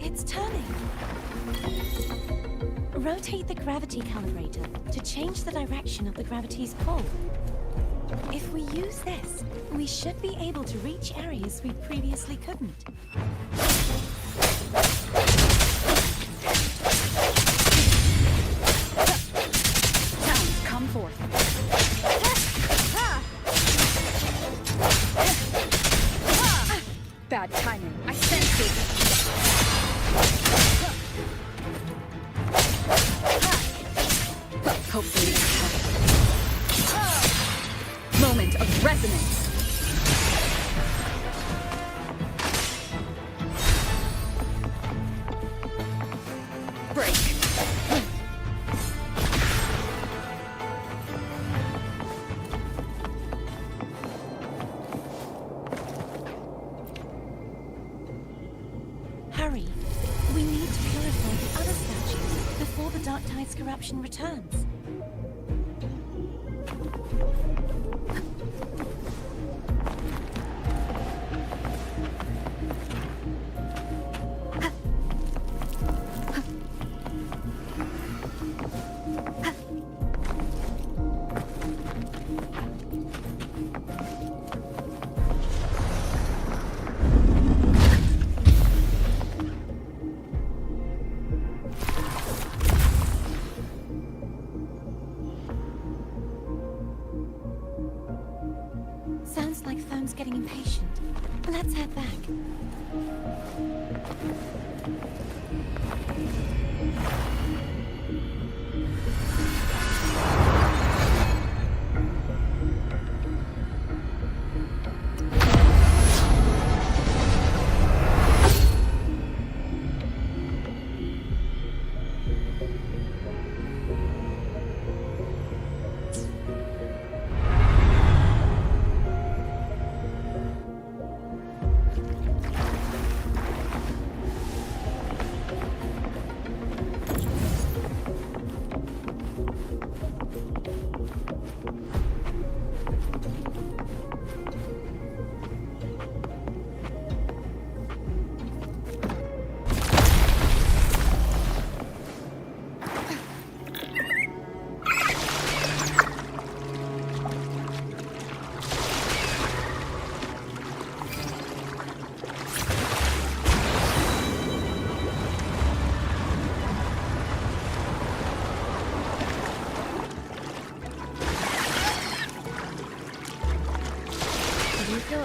S5: It's turning. Rotate the gravity calibrator to change the direction of the gravity's pull. If we use this, we should be able to reach areas we previously couldn't.
S2: Sounds come forth. Bad timing. I sense it. Hopefully that's helpful. Moment of resonance. Break.
S5: Hurry. We need to purify the other statues before the Dark Tide's corruption returns. like Thone's getting impatient. Let's head back.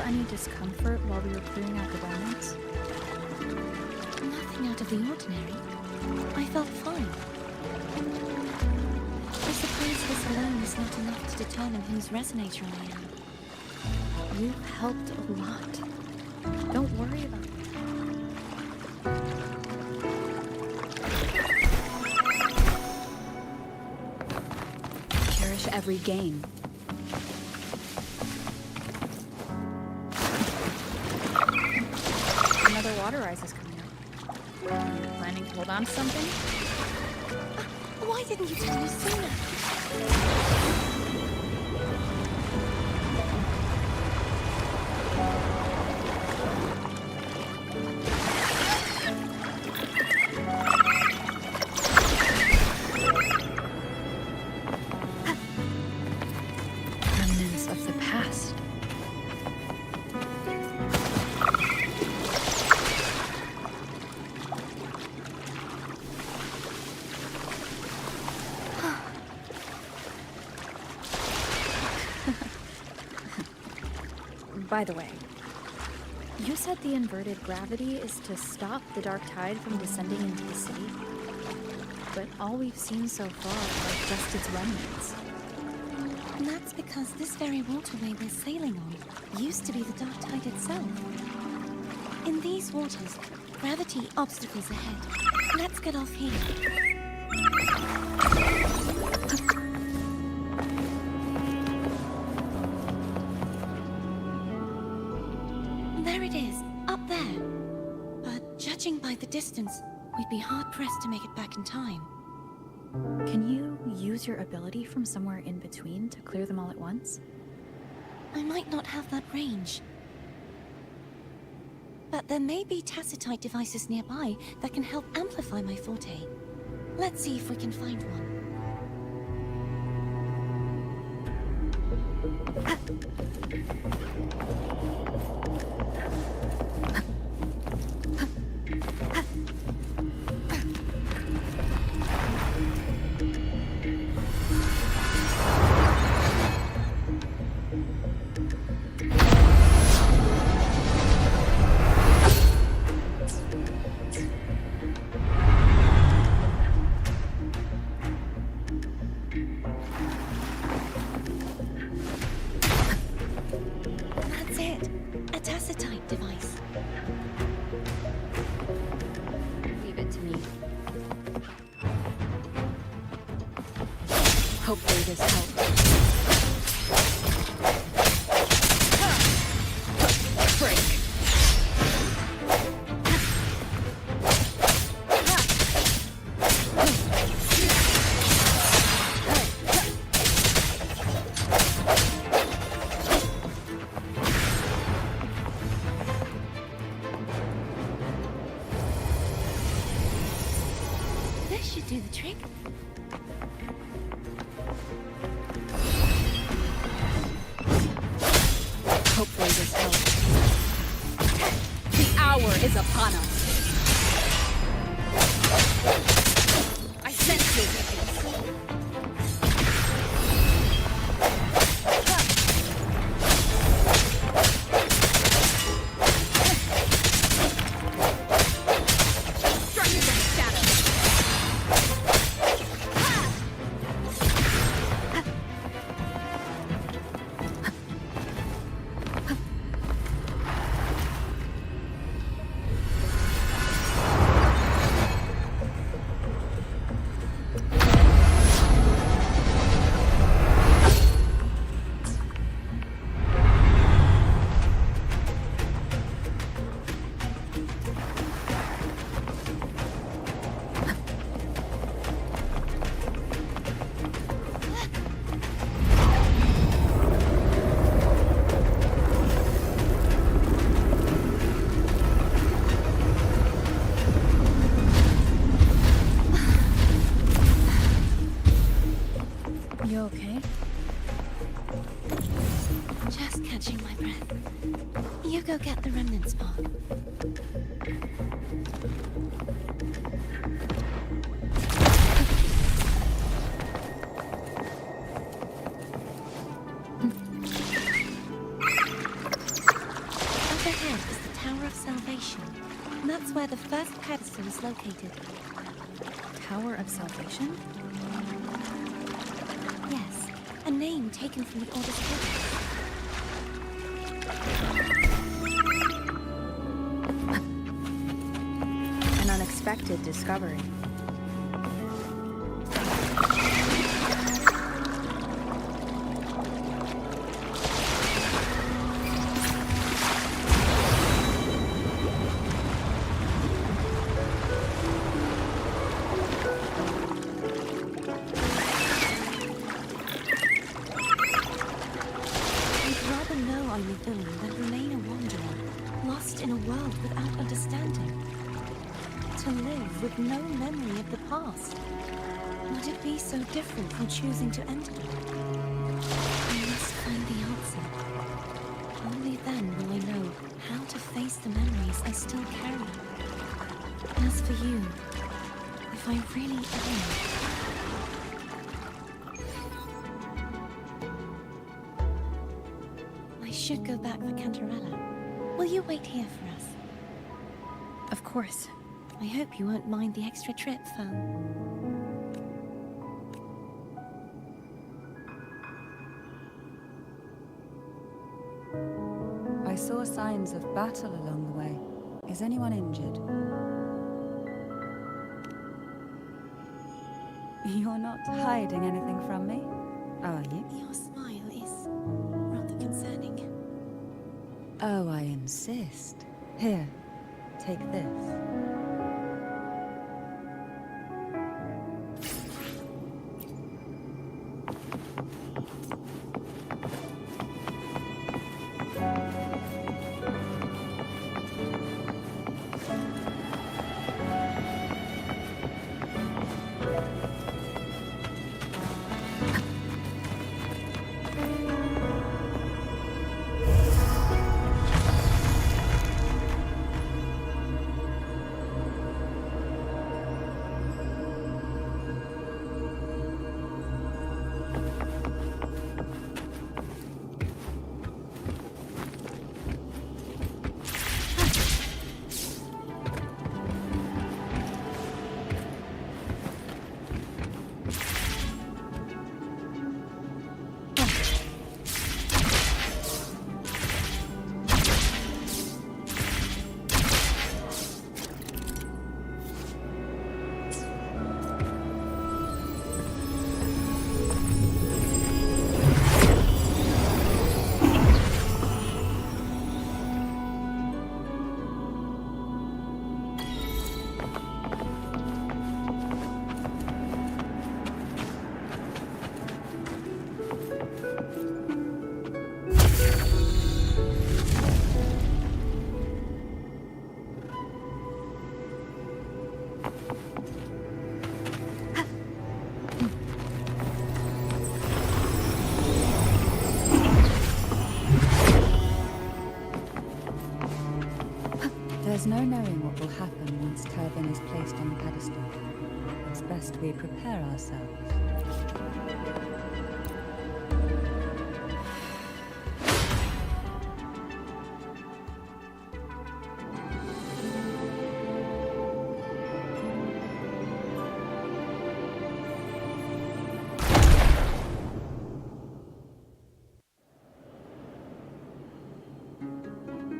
S2: Any discomfort while we were clearing out the garments?
S5: Nothing out of the ordinary. I felt fine. I suppose this alone is not enough to determine whose resonator I am.
S2: You've helped a lot. Don't worry about it. Cherish every gain. Water rise is coming up. Planning to hold on to something?
S5: Why didn't you tell me sooner?
S2: Remnants of the past. By the way, you said the inverted gravity is to stop the dark tide from descending into the city. But all we've seen so far are just its remnants.
S5: And that's because this very waterway we're sailing on used to be the dark tide itself. In these waters, gravity obstacles ahead. Let's get off here. There it is, up there. But judging by the distance, we'd be hard-pressed to make it back in time.
S2: Can you use your ability from somewhere in between to clear them all at once?
S5: I might not have that range. But there may be tacitite devices nearby that can help amplify my forte. Let's see if we can find one.
S2: Hopefully this helps.
S5: This should do the trick.
S2: Hopefully this helps. The hour is upon us. I sense your weakness. You okay?
S5: Just catching my breath. You go get the remnants, Bob. Overhead is the Tower of Salvation. And that's where the first pedestal is located.
S2: Tower of Salvation?
S5: Yes, a name taken from the Order's code.
S2: An unexpected discovery.
S5: I'm a villain than remain a wanderer, lost in a world without understanding. To live with no memory of the past. Would it be so different from choosing to enter it? I must find the answer. Only then will I know how to face the memories I still carry. As for you, if I really am... I should go back for Cantarella. Will you wait here for us?
S2: Of course.
S5: I hope you won't mind the extra trip, Phil.
S9: I saw signs of battle along the way. Is anyone injured? You're not hiding anything from me, are you?
S5: Your smile is rather concerning.
S9: Oh, I insist. Here, take this. There's no knowing what will happen once Turvin is placed on the pedestal. It's best we prepare ourselves.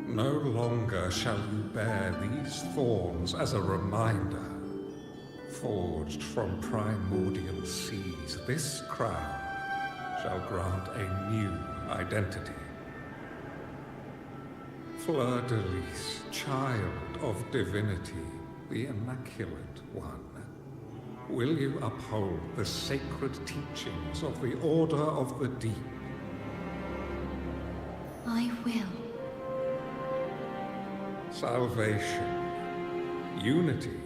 S10: No longer shall you bear these thorns as a reminder. Forged from primordial seas, this crown shall grant a new identity. Fleur-de-Lis, child of divinity, the Immaculate One, will you uphold the sacred teachings of the Order of the Deep?
S5: I will.
S10: Salvation, unity,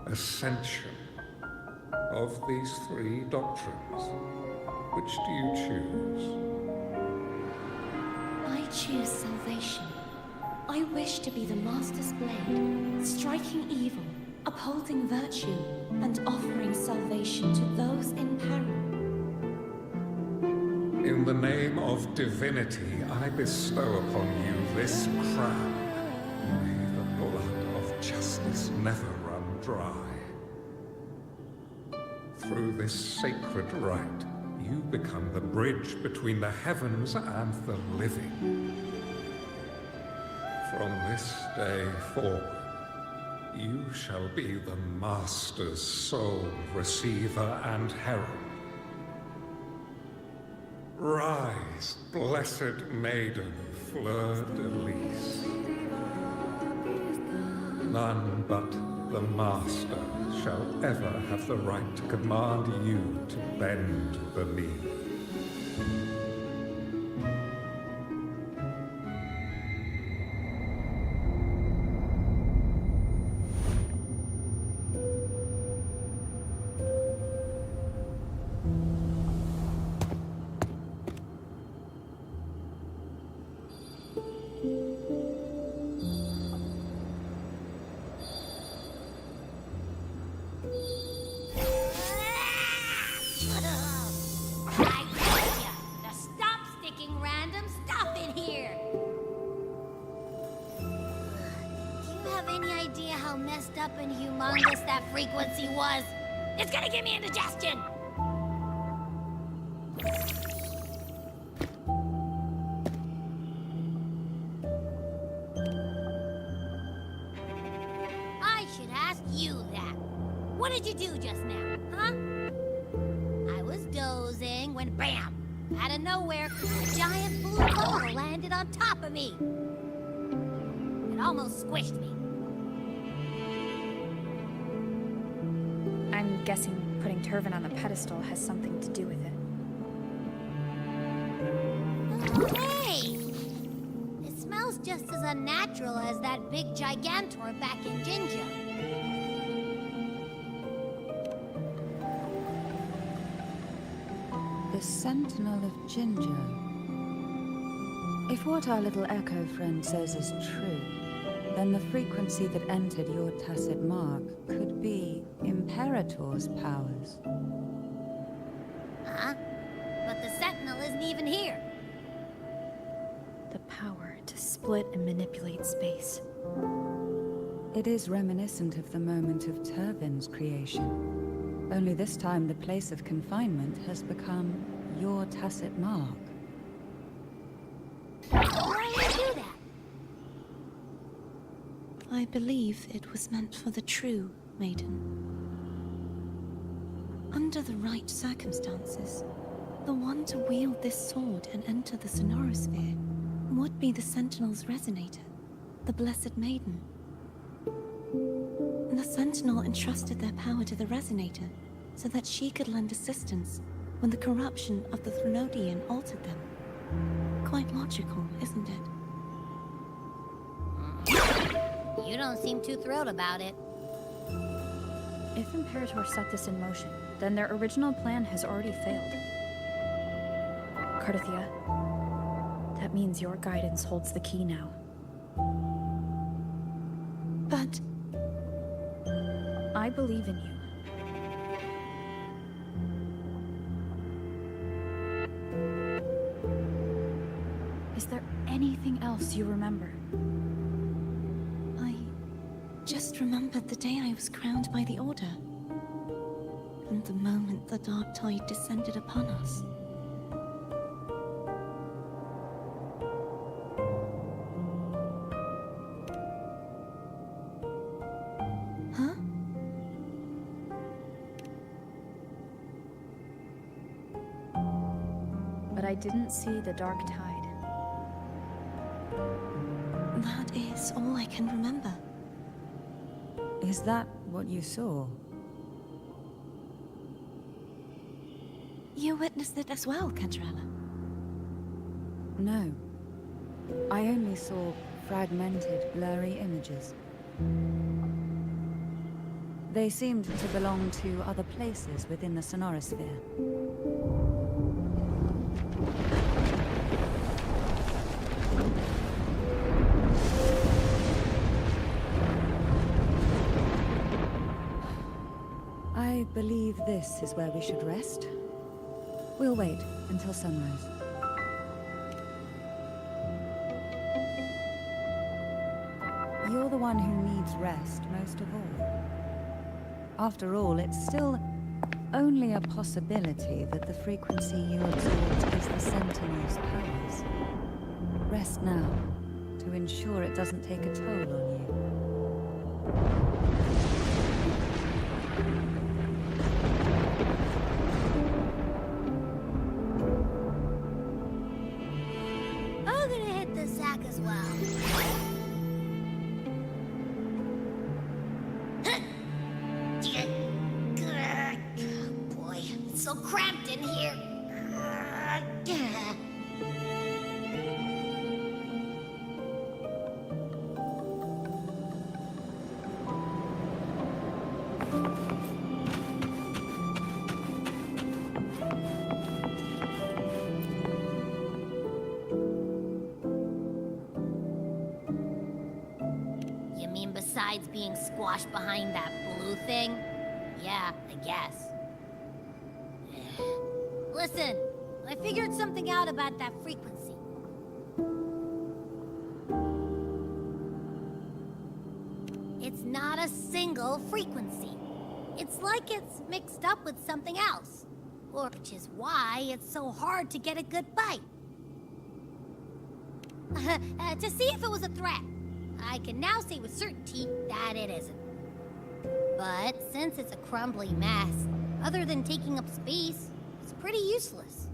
S10: ascension. Of these three doctrines, Which do you choose?
S5: I choose salvation. I wish to be the Master's blade, striking evil, upholding virtue, and offering salvation to those in peril.
S10: In the name of divinity, I bestow upon you this crown. May the blood of justice never run dry. Through this sacred rite, you become the bridge between the heavens and the living. From this day forward, you shall be the Master's sole receiver and herald. Rise, blessed maiden, fleur-de-lis. None but the Master shall ever have the right to command you to bend the knee.
S3: And humongous that frequency was. It's gonna give me indigestion! I should ask you that. What did you do just now, huh? I was dozing when bam! Out of nowhere, a giant blue ball landed on top of me. It almost squished me.
S2: I'm guessing putting Turvin on the pedestal has something to do with it.
S3: Oh, hey! It smells just as unnatural as that big gigantor back in Jinja.
S9: The Sentinel of Jinjo. If what our little echo friend says is true, then the frequency that entered your tacit mark could be Imperator's powers.
S3: Huh? But the Sentinel isn't even here.
S2: The power to split and manipulate space.
S9: It is reminiscent of the moment of Turvin's creation. Only this time the place of confinement has become your tacit mark.
S3: Why would you do that?
S5: I believe it was meant for the true maiden. Under the right circumstances, the one to wield this sword and enter the Sonorosphere would be the Sentinel's resonator, the Blessed Maiden. The Sentinel entrusted their power to the resonator so that she could lend assistance when the corruption of the Threnodian altered them. Quite logical, isn't it?
S3: You don't seem too thrilled about it.
S2: If Imperator set this in motion, then their original plan has already failed. Cardathia, that means your guidance holds the key now.
S5: But
S2: I believe in you. Is there anything else you remember?
S5: I just remembered the day I was crowned by the Order. And the moment the dark tide descended upon us. Huh?
S2: But I didn't see the dark tide.
S5: That is all I can remember.
S9: Is that what you saw?
S5: You witnessed it as well, Cantarella.
S9: No. I only saw fragmented, blurry images. They seemed to belong to other places within the Sonorosphere. believe this is where we should rest. We'll wait until sunrise. You're the one who needs rest most of all. After all, it's still only a possibility that the frequency you absorbed is the Sentinel's powers. Rest now, to ensure it doesn't take a toll on you.
S3: I'm gonna hit the sack as well. Boy, it's so cramped in here. You mean besides being squashed behind that blue thing? Yeah, I guess. Listen, I figured something out about that frequency. It's not a single frequency. It's like it's mixed up with something else. Which is why it's so hard to get a good bite. To see if it was a threat, I can now say with certainty that it isn't. But since it's a crumbly mess, other than taking up space, it's pretty useless.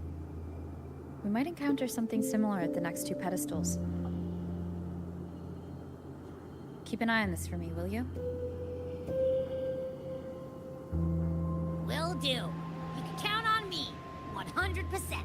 S2: We might encounter something similar at the next two pedestals. Keep an eye on this for me, will you?
S3: Will do. You can count on me, 100%.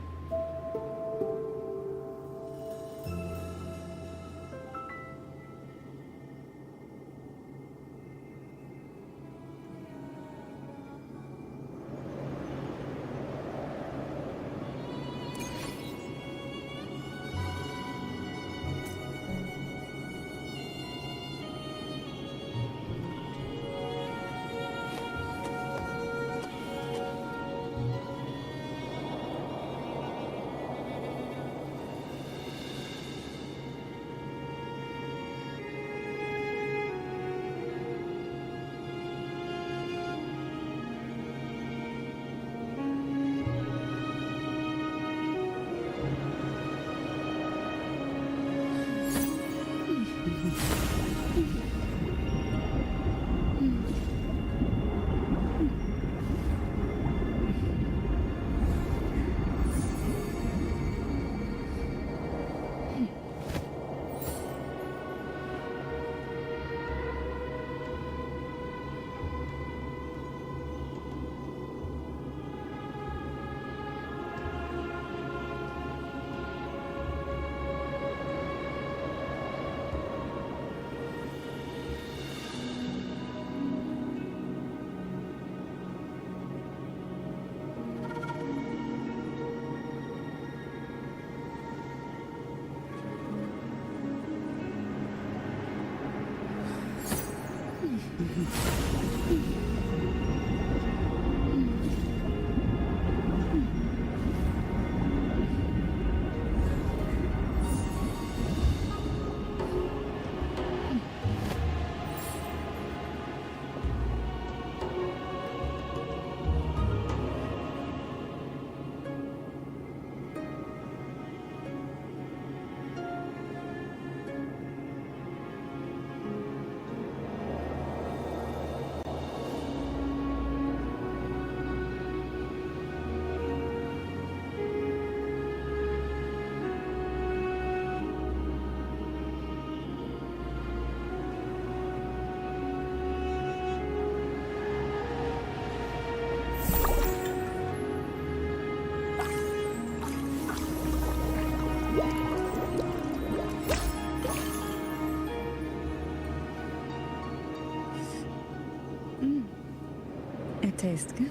S9: It tastes good.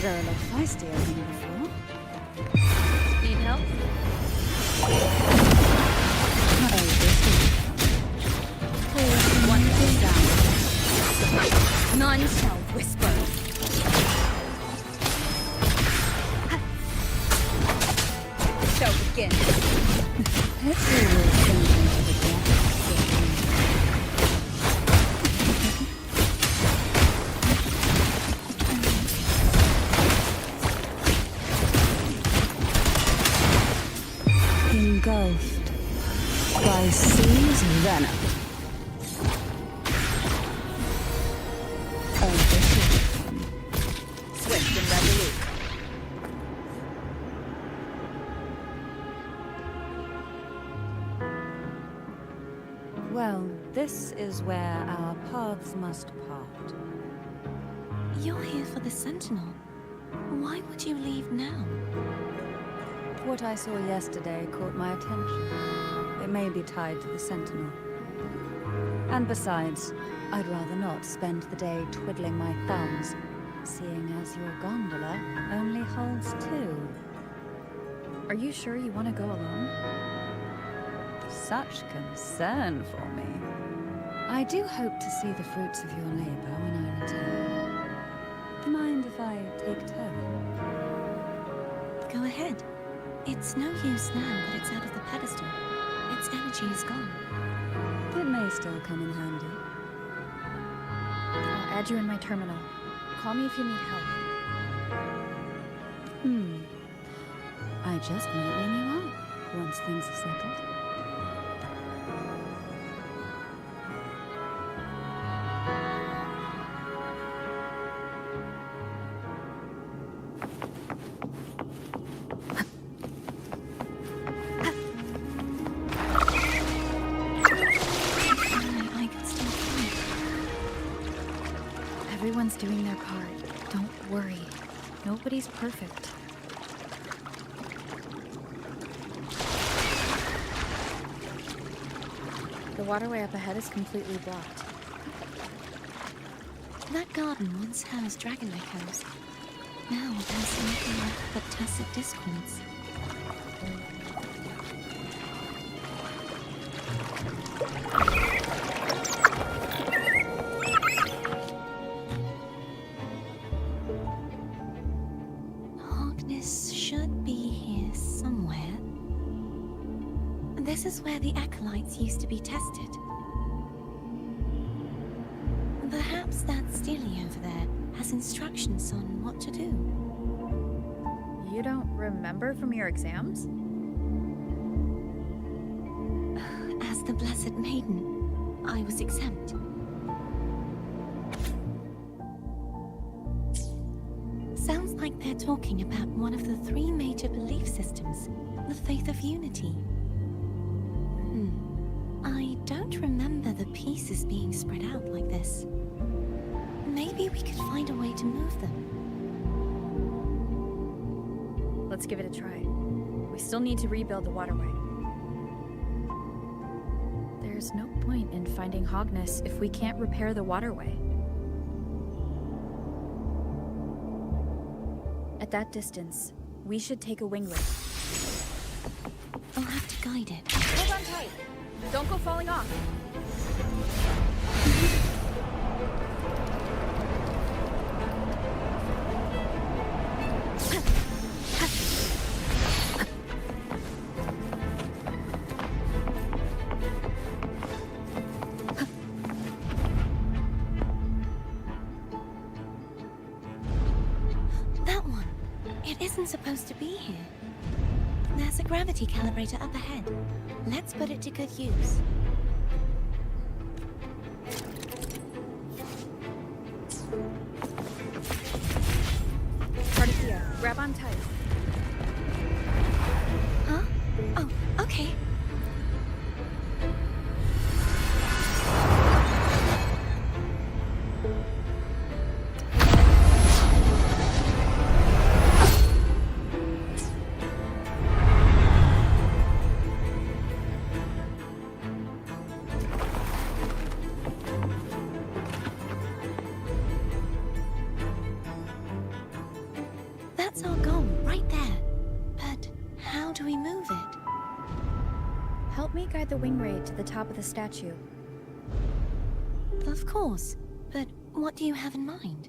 S9: They're a lot feistier than before.
S2: Need help?
S9: One down.
S2: None shall whisper.
S9: Shall begin. Let's see what's going to the engulfed by sea's venom.
S2: Swift and resolute.
S9: Well, this is where our paths must part.
S5: You're here for the Sentinel. Why would you leave now?
S9: What I saw yesterday caught my attention. It may be tied to the Sentinel. And besides, I'd rather not spend the day twiddling my thumbs, seeing as your gondola only holds 2.
S2: Are you sure you want to go alone?
S9: Such concern for me. I do hope to see the fruits of your labor when I return. Mind if I take turn?
S5: Go ahead. It's no use now that it's out of the pedestal. Its energy is gone.
S9: It may still come in handy.
S2: I'll add you in my terminal. Call me if you need help.
S9: I just might ring you up once things are settled.
S5: I can still fly.
S2: Everyone's doing their part. Don't worry. Nobody's perfect. The waterway up ahead is completely blocked.
S5: That garden once housed dragon echoes. Now there's nothing left but tacit discords. Harkness should be here somewhere. This is where the acolytes used to be tested. Perhaps that Steely over there has instructions on what to do.
S2: You don't remember from your exams?
S5: As the Blessed Maiden, I was exempt. Sounds like they're talking about one of the 3 major belief systems, the faith of unity. I don't remember the pieces being spread out like this. Maybe we could find a way to move them.
S2: Let's give it a try. We still need to rebuild the waterway. There's no point in finding Harkness if we can't repair the waterway. At that distance, we should take a winglet.
S5: I'll have to guide it.
S2: Hold on tight. Don't go falling off.
S5: That one. It isn't supposed to be here. There's a gravity calibrator up ahead. Let's put it to good use.
S2: Cardathea, grab on tight.
S5: Huh? Oh, okay.
S2: ride the wing raid to the top of the statue.
S5: Of course. But what do you have in mind?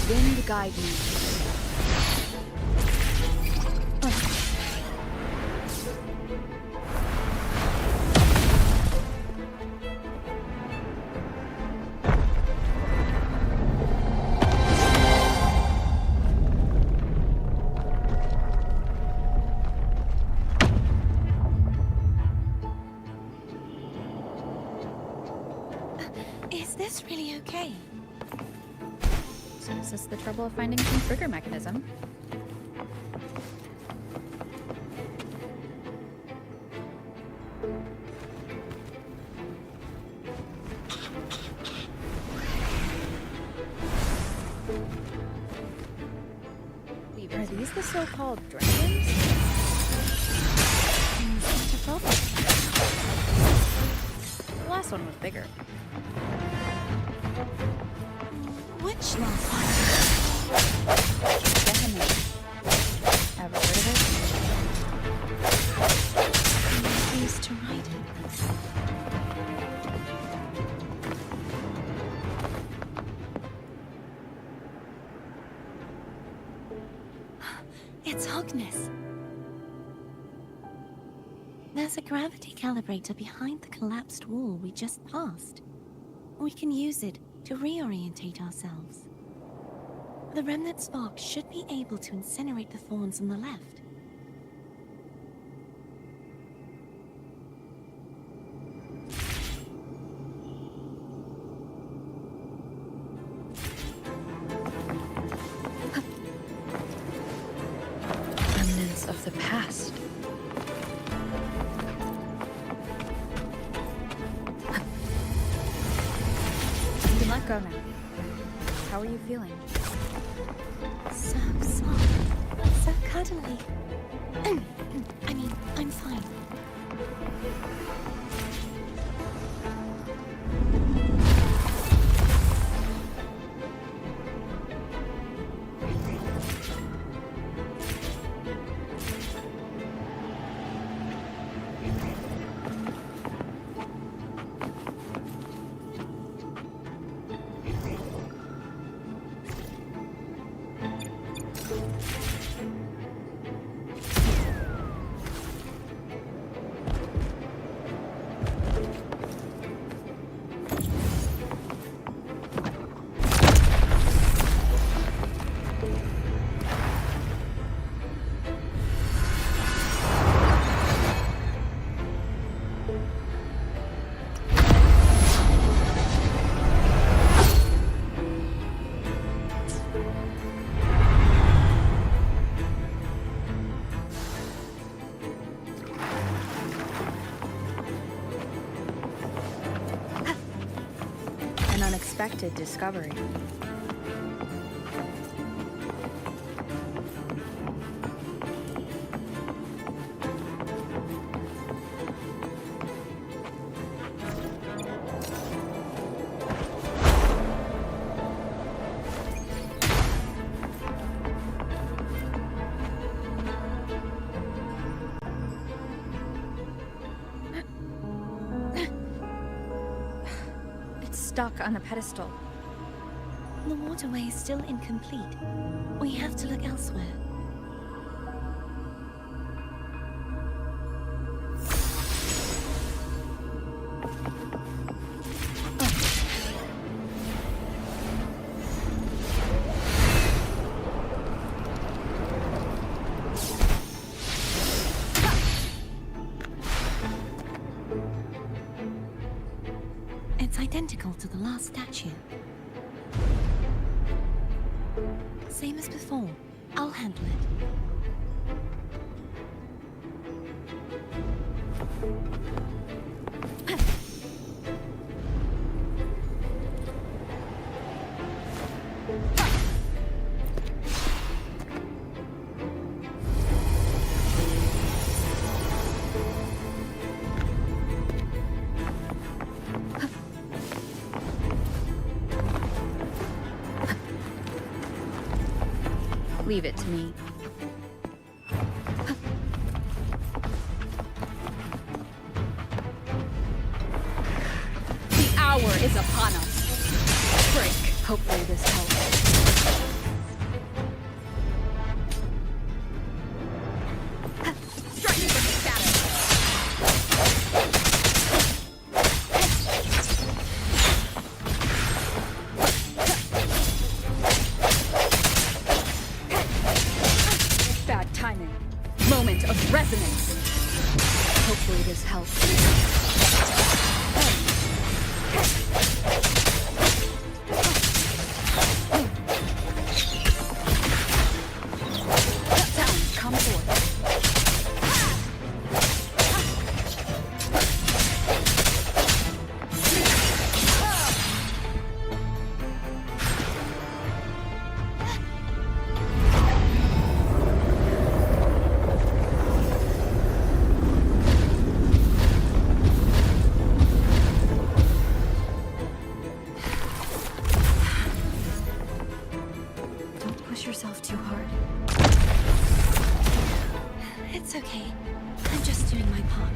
S2: Wind guide me.
S5: Is this really okay?
S2: So is this the trouble of finding some trigger mechanism? Are these the so-called dragons?
S5: Is that a problem?
S2: The last one was bigger.
S5: Which last one?
S2: Ever heard of
S5: I used to ride it. It's Agnes. There's a gravity calibrator behind the collapsed wall we just passed. We can use it to reorientate ourselves. The remnant spark should be able to incinerate the thorns on the left.
S2: remnants of the past? You can let go now. How are you feeling?
S5: So soft. So cuddly. I mean, I'm fine.
S2: An unexpected discovery. Stuck on the pedestal.
S5: The waterway is still incomplete. We have to look elsewhere. It's identical to the last statue. Same as before. I'll handle it.
S2: Leave it to me.
S7: The hour is upon us.
S2: Frick. Hopefully this helps.
S7: Striking from the shadows.
S2: Bad timing. Moment of resonance. Hopefully this helps. Sound, come forth. Don't push yourself too hard.
S5: It's okay. I'm just doing my part.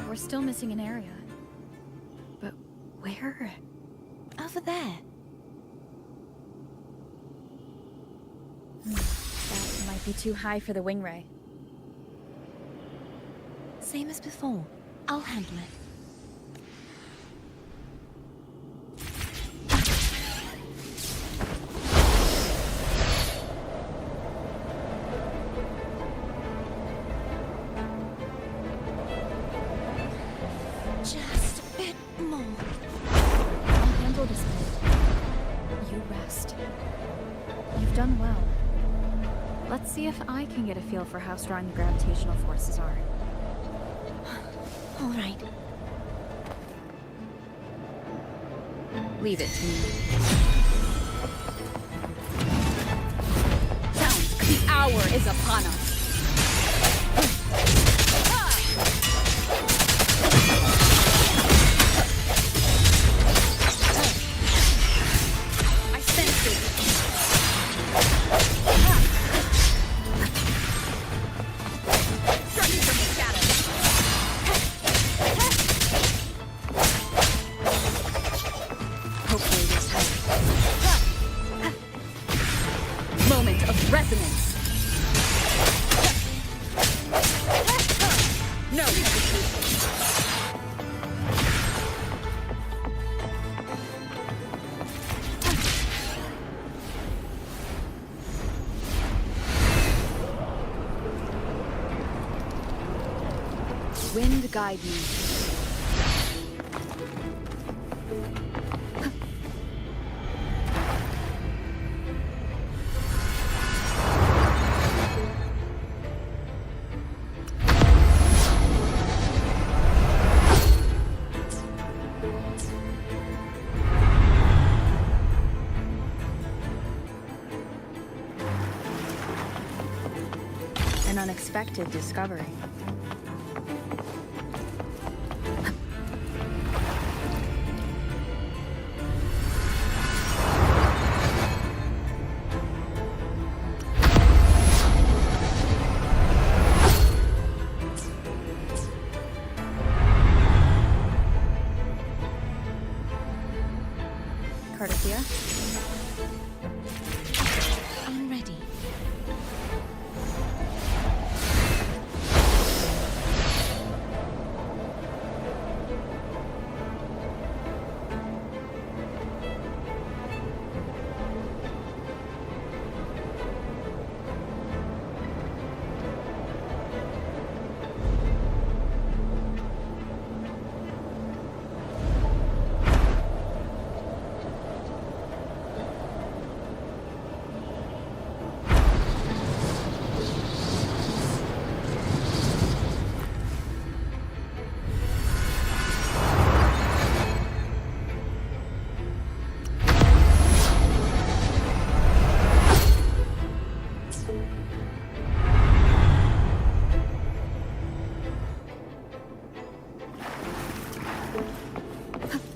S2: We're still missing an area. But where?
S5: Over there.
S2: That might be too high for the wing ray.
S5: Same as before. I'll handle it. Just a bit more.
S2: I'll handle this bit. You rest. You've done well. Let's see if I can get a feel for how strong the gravitational forces are.
S5: All right.
S2: Leave it to me. Sound, the hour is upon us. I sense it. Striking from the shadows. Hopefully this helps. Moment of resonance. No hesitation. Wind guide me. An unexpected discovery. Cardathia.
S5: I'm ready.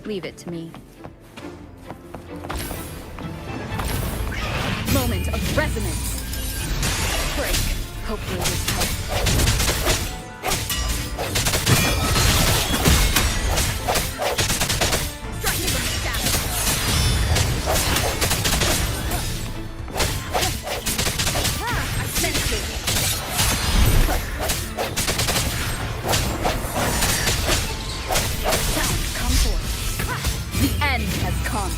S2: Leave it to me. Moment of resonance. Break. Hopefully this helps. Striking from shadow. I sense it. Sound, come forth. The end has come.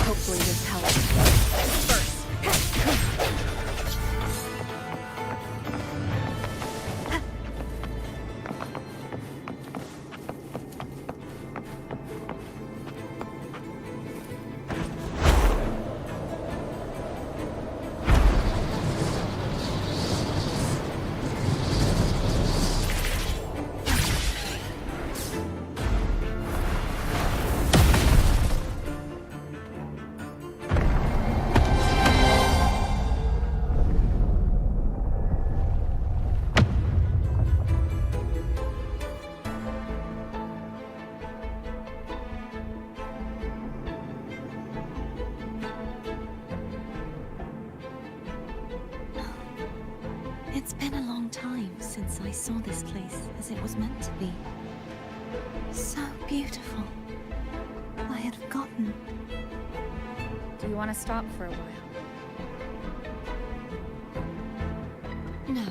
S2: Hopefully this helps. Disperse.
S5: It's been a long time since I saw this place as it was meant to be. So beautiful. I had forgotten.
S2: Do you want to stop for a while?
S5: No.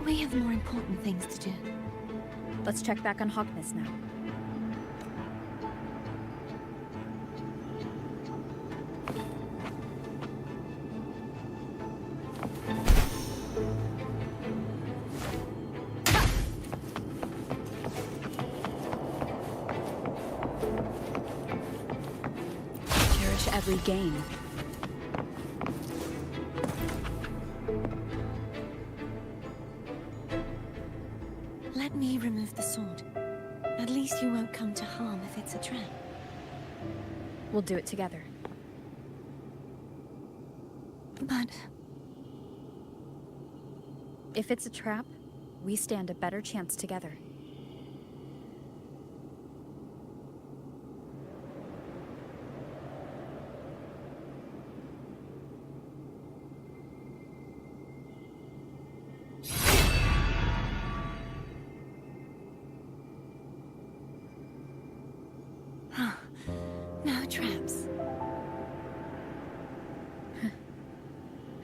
S5: We have more important things to do.
S2: Let's check back on Hawkness now. Cherish every gain.
S5: Let me remove the sword. At least you won't come to harm if it's a trap.
S2: We'll do it together.
S5: But
S2: if it's a trap, we stand a better chance together.
S5: no traps.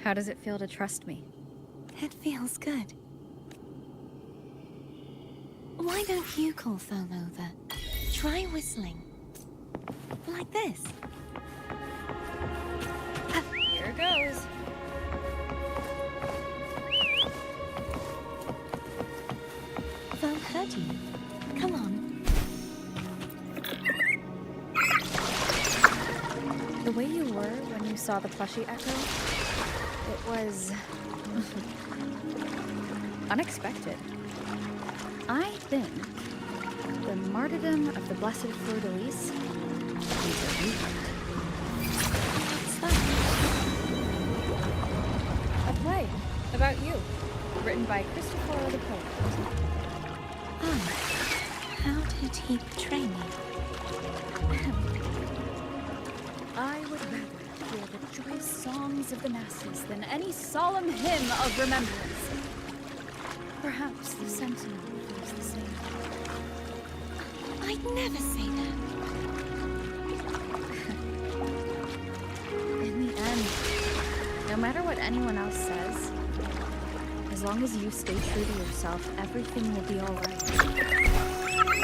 S2: How does it feel to trust me?
S5: It feels good. Why don't you call Foam over? Try whistling. Like this.
S2: Here goes.
S5: Foam heard you. Come on.
S2: The way you were when you saw the plushie echo, it was unexpected. I think the martyrdom of the Blessed Fleur-de-Lis needs a rewrite.
S5: What's that?
S2: A play about you, written by Christopher the poet.
S5: Oh, how did he betray me?
S2: I would rather hear the joyous songs of the masses than any solemn hymn of remembrance. Perhaps the Sentinel feels the same.
S5: I I'd never say that.
S2: In the end, no matter what anyone else says, as long as you stay true to yourself, everything will be alright.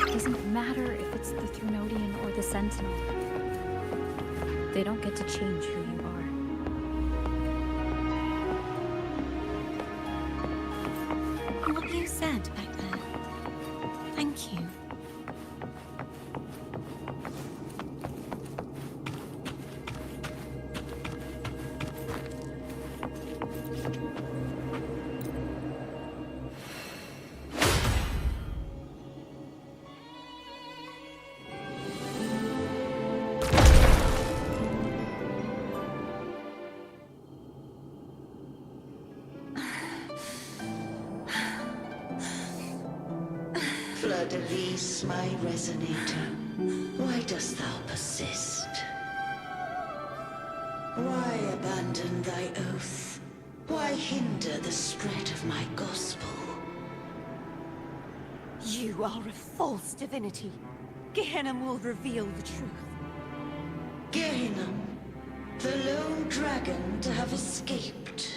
S2: It doesn't matter if it's the Threnodian or the Sentinel. They don't get to change who you are.
S5: What you said back there. Thank you.
S11: Fleur-de-Lis, my resonator, why dost thou persist? Why abandon thy oath? Why hinder the spread of my gospel?
S5: You are a false divinity. Gehenna will reveal the truth.
S11: Gehenna, the lone dragon to have escaped.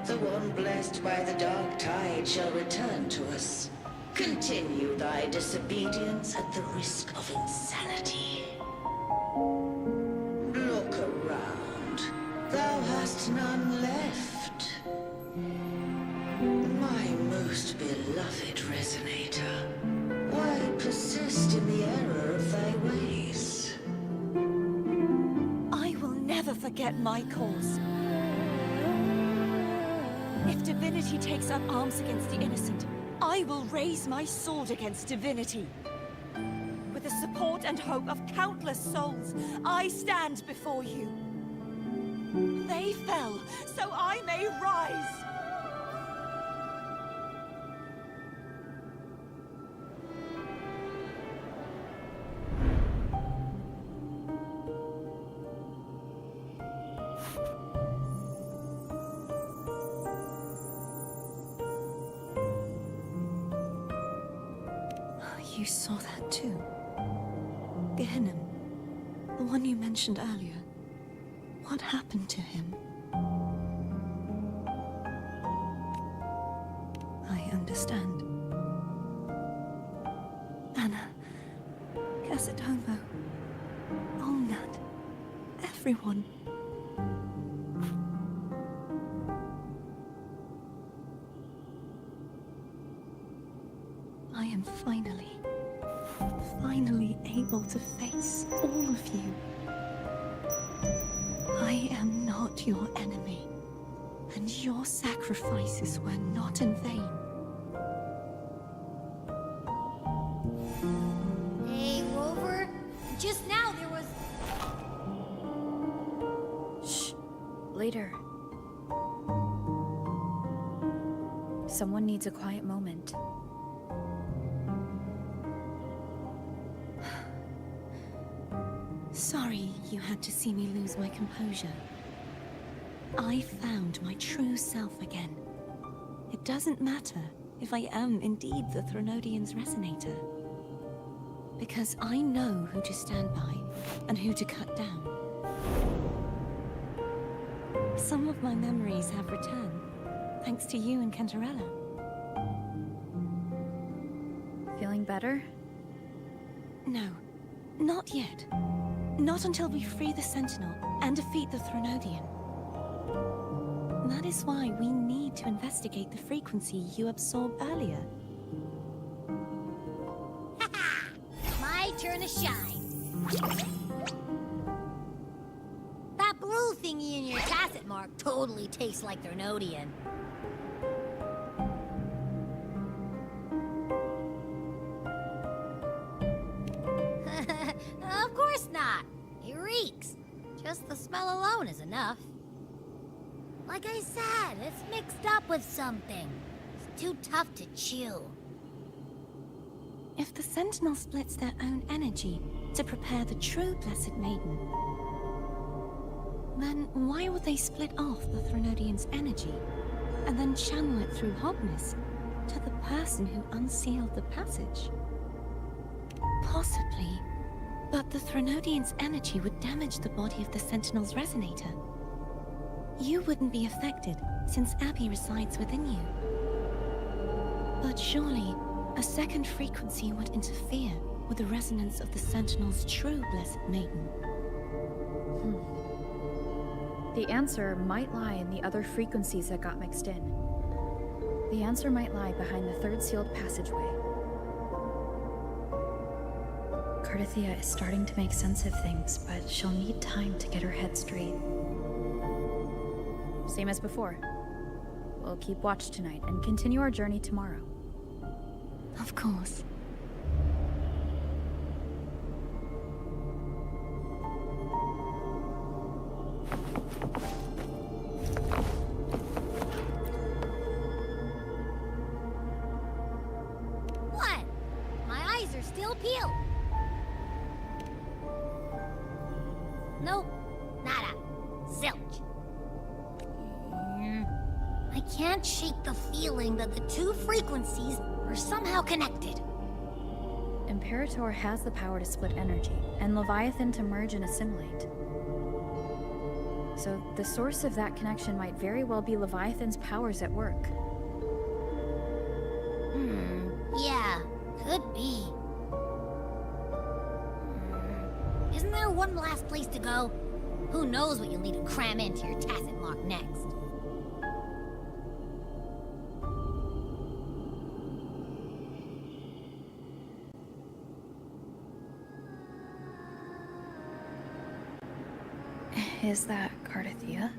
S11: The one blessed by the dark tide shall return to us. Continue thy disobedience at the risk of insanity. Look around. Thou hast none left. My most beloved resonator, why persist in the error of thy ways?
S5: I will never forget my cause. If divinity takes up arms against the innocent, I will raise my sword against divinity. With the support and hope of countless souls, I stand before you. They fell, so I may rise. You saw that too. Gehenna, the one you mentioned earlier. What happened to him? I understand. Anna, Casatomo, Olnat, everyone. I am finally able to face all of you. I am not your enemy, and your sacrifices were not in vain.
S3: Hey, Rover. Just now there was...
S2: Shh. Later. Someone needs a quiet moment.
S5: Sorry you had to see me lose my composure. I found my true self again. It doesn't matter if I am indeed the Threnodian's resonator. Because I know who to stand by and who to cut down. Some of my memories have returned, thanks to you and Cantarella.
S2: Feeling better?
S5: No, not yet. Not until we free the Sentinel and defeat the Threnodian. That is why we need to investigate the frequency you absorbed earlier.
S3: My turn to shine. That blue thingy in your tacit mark totally tastes like Threnodian. Of course not. It reeks. Just the smell alone is enough. Like I said, it's mixed up with something. It's too tough to chew.
S5: If the Sentinel splits their own energy to prepare the true Blessed Maiden, then why would they split off the Threnodian's energy and then channel it through Hobness to the person who unsealed the passage? Possibly. But the Threnodian's energy would damage the body of the Sentinel's resonator. You wouldn't be affected, since Abby resides within you. But surely, a second frequency would interfere with the resonance of the Sentinel's true Blessed Maiden.
S2: The answer might lie in the other frequencies that got mixed in. The answer might lie behind the third sealed passageway. Cardathia is starting to make sense of things, but she'll need time to get her head straight. Same as before. We'll keep watch tonight and continue our journey tomorrow.
S5: Of course.
S3: What? My eyes are still peeled. Nope. Nada. Zilch. I can't shake the feeling that the two frequencies are somehow connected.
S2: Imperator has the power to split energy, and Leviathan to merge and assimilate. So the source of that connection might very well be Leviathan's powers at work.
S3: Yeah, could be. Isn't there one last place to go? Who knows what you'll need to cram into your tacit lock next?
S2: Is that Cardathia?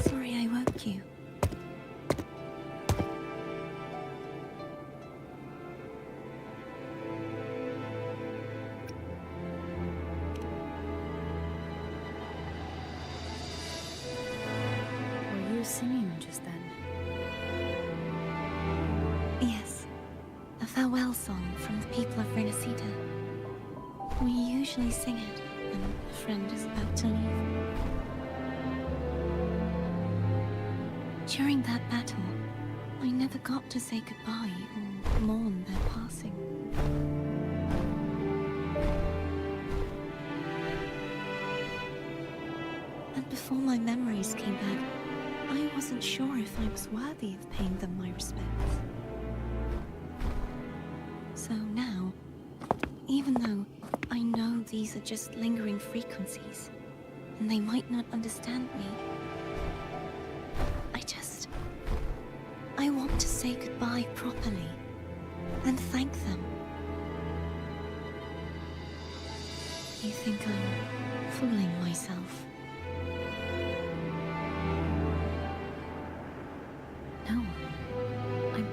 S5: Sorry I woke you.
S2: Were you singing just then?
S5: Yes. A farewell song from the people of Renacita. We usually sing it when a friend is about to leave. During that battle, I never got to say goodbye or mourn their passing. And before my memories came back, I wasn't sure if I was worthy of paying them my respects. So now, even though I know these are just lingering frequencies, and they might not understand me, I want to say goodbye properly, and thank them. You think I'm fooling myself?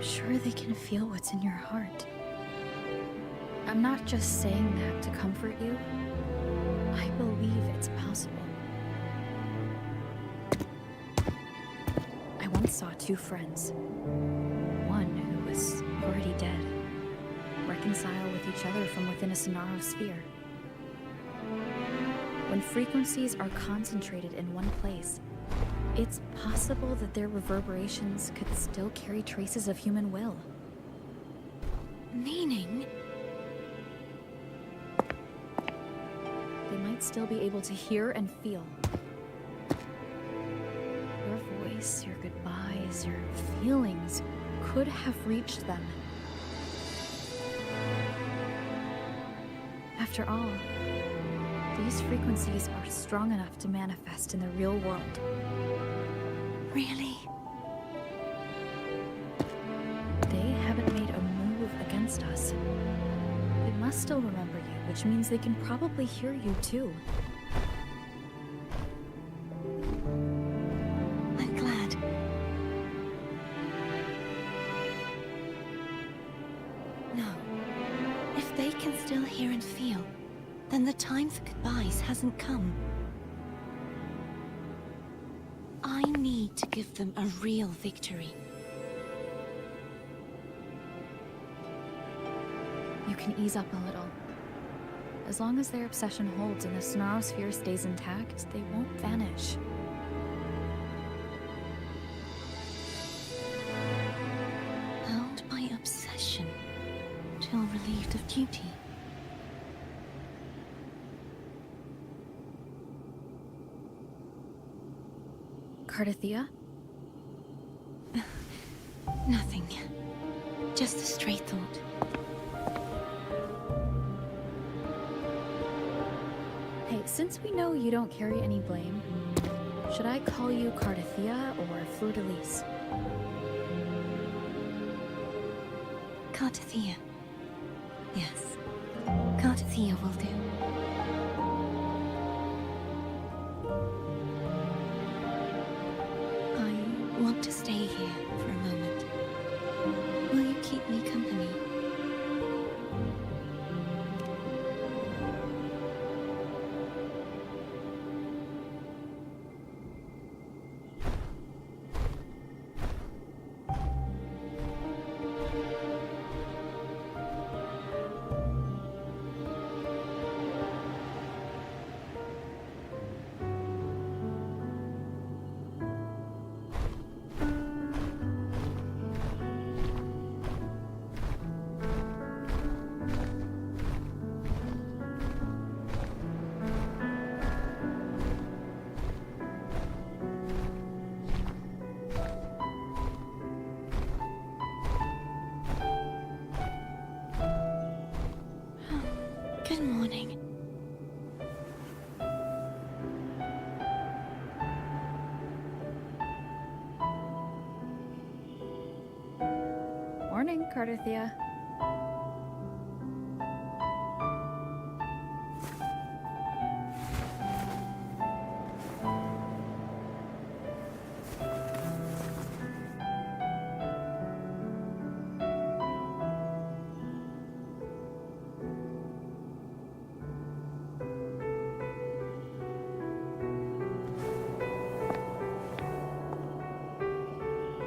S2: sure they can feel what's in your heart. I'm not just saying that to comfort you. I believe it's possible. I once saw two friends. One who was already dead reconcile with each other from within a Sonaro sphere. When frequencies are concentrated in one place, it's possible that their reverberations could still carry traces of human will.
S5: Meaning?
S2: They might still be able to hear and feel. Your voice, your goodbyes, your feelings could have reached them. After all, these frequencies are strong enough to manifest in the real world.
S5: Really?
S2: They haven't made a move against us. They must still remember you, which means they can probably hear you too.
S5: I'm glad. No. If they can still hear and feel, then the time for goodbyes hasn't come. I need to give them a real victory.
S2: You can ease up a little. As long as their obsession holds and the Sonaro sphere stays intact, they won't vanish.
S5: Held by obsession, till relieved of duty.
S2: Cardathia?
S5: Nothing. Just a stray thought.
S2: Hey, since we know you don't carry any blame, should I call you Cardathia or Fleur-de-Lis?
S5: Cardathia. Yes. Cardathia will do. I want to stay here for a moment. Will you keep me company? Good morning.
S2: Morning, Cardathia.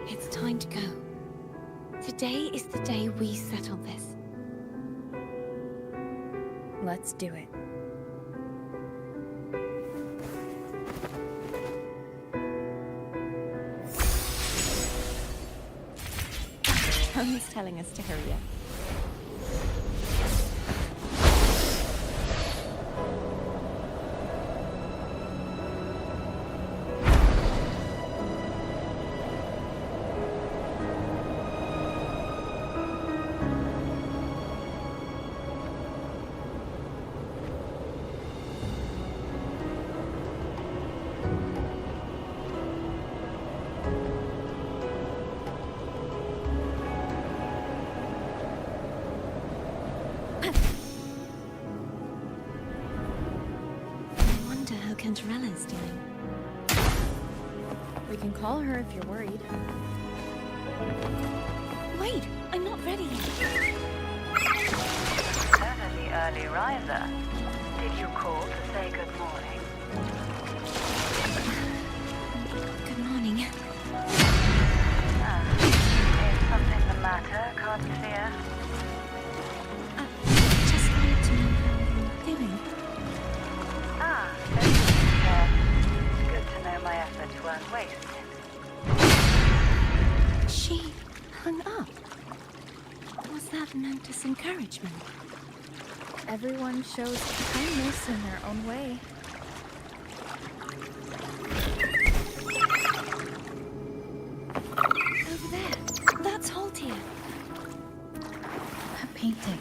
S5: It's time to go. Today is the day we settle this.
S2: Let's do it.
S5: Someone's telling us to hurry up. Cantarella's doing.
S2: We can call her if you're worried.
S5: Wait, I'm not ready yet.
S12: Certainly early riser. Did you call to say good morning?
S5: Good morning.
S12: Is something the matter, Cardinsphere?
S5: Just wanted to know how you're doing.
S12: Good to know my efforts weren't wasted.
S5: She hung up. Was that meant as encouragement?
S2: Everyone shows kindness in their own way.
S5: Over there. That's Haltia.
S2: A painting.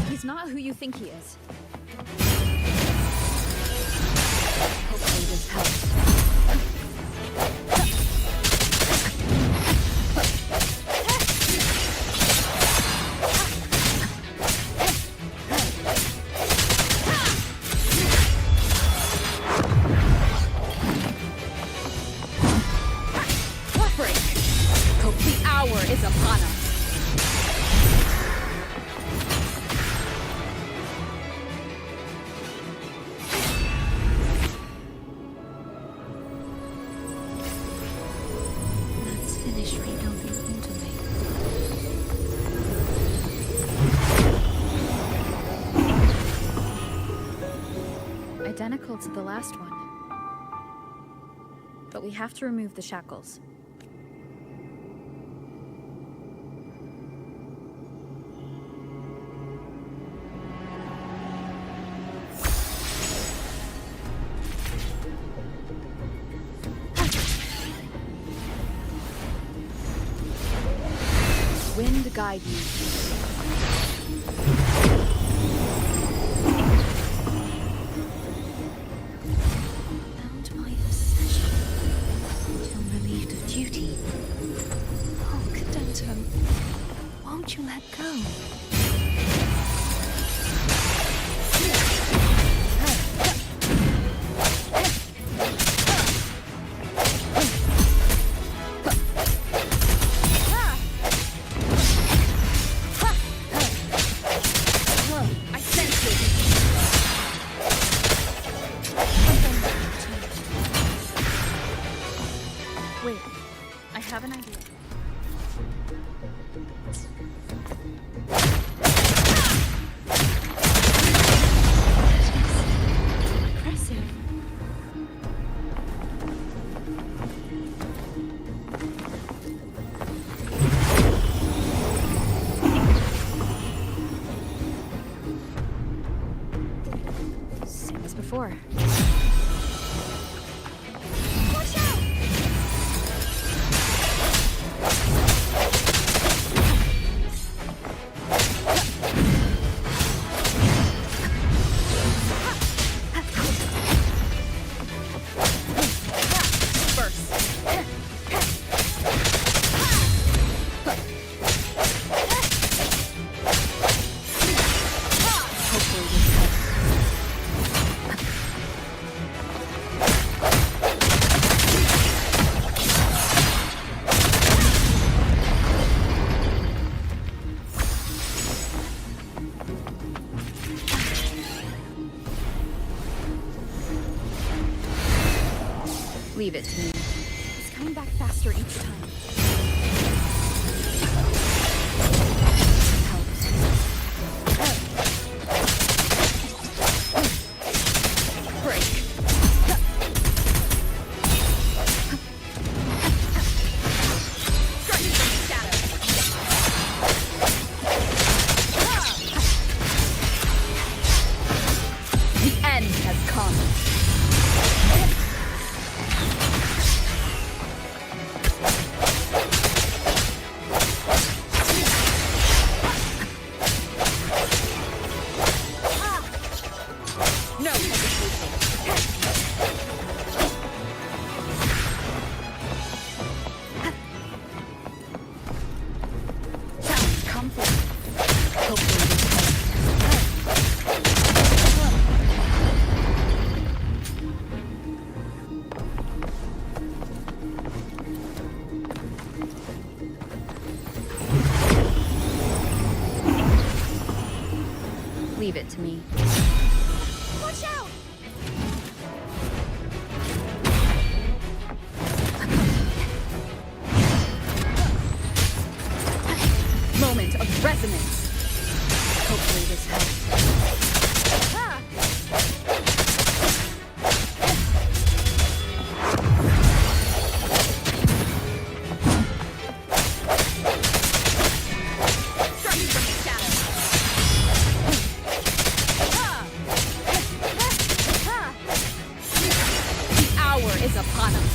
S7: He's not who you think he is.
S2: Hopefully this helps.
S7: Wuthering! Hope the hour is upon us.
S2: Let's finish rebuilding Wuthering. Identical to the last one. But we have to remove the shackles. Wind guide you.
S5: Bound by possession. Until relieved of duty. Oh, Cadentum. Won't you let go?
S7: I sense it.
S2: Wait, I have an idea.
S5: Impressive.
S2: Same as before. Hopefully this helps. Leave it to me.
S7: It's coming back faster each time.
S2: Helps.
S7: Break. Strike from shadow. The end has come.
S2: No hesitation. Sounds comfort. Hopefully this leave it to me.
S7: Watch out!
S2: Moment of resonance. Hopefully this helps.
S7: Strike from the shadows.
S2: The hour is upon us.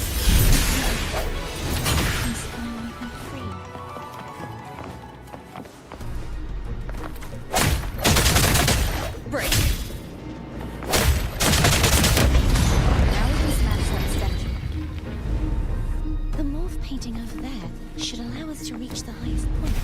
S5: He's finally been free.
S2: Break. Now we can smash that statue.
S5: The morph painting over there should allow us to reach the highest point.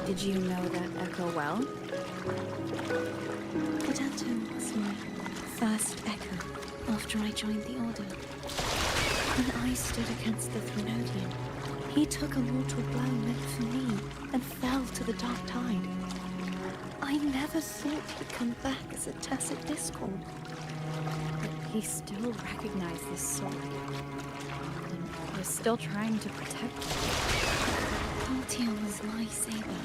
S2: Did you know that echo well?
S5: Gadanto was my first echo after I joined the Order. When I stood against the Threnodian, he took a mortal blow meant for me and fell to the dark tide. I never thought he'd come back as a tacit discord.
S2: But he still recognized this sword. And was still trying to protect it.
S5: Altia was my saber.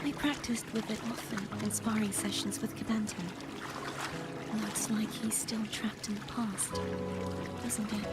S5: I practiced with it often in sparring sessions with Gadanto. Looks like he's still trapped in the past, doesn't it?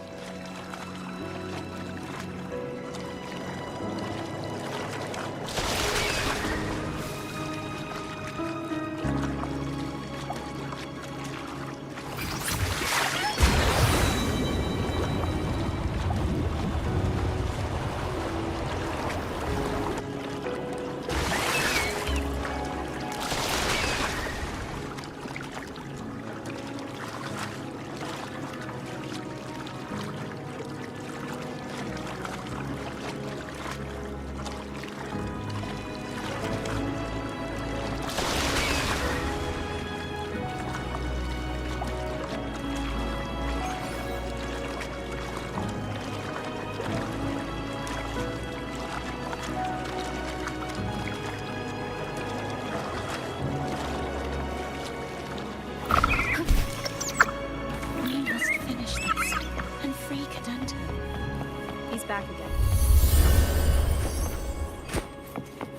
S2: back again.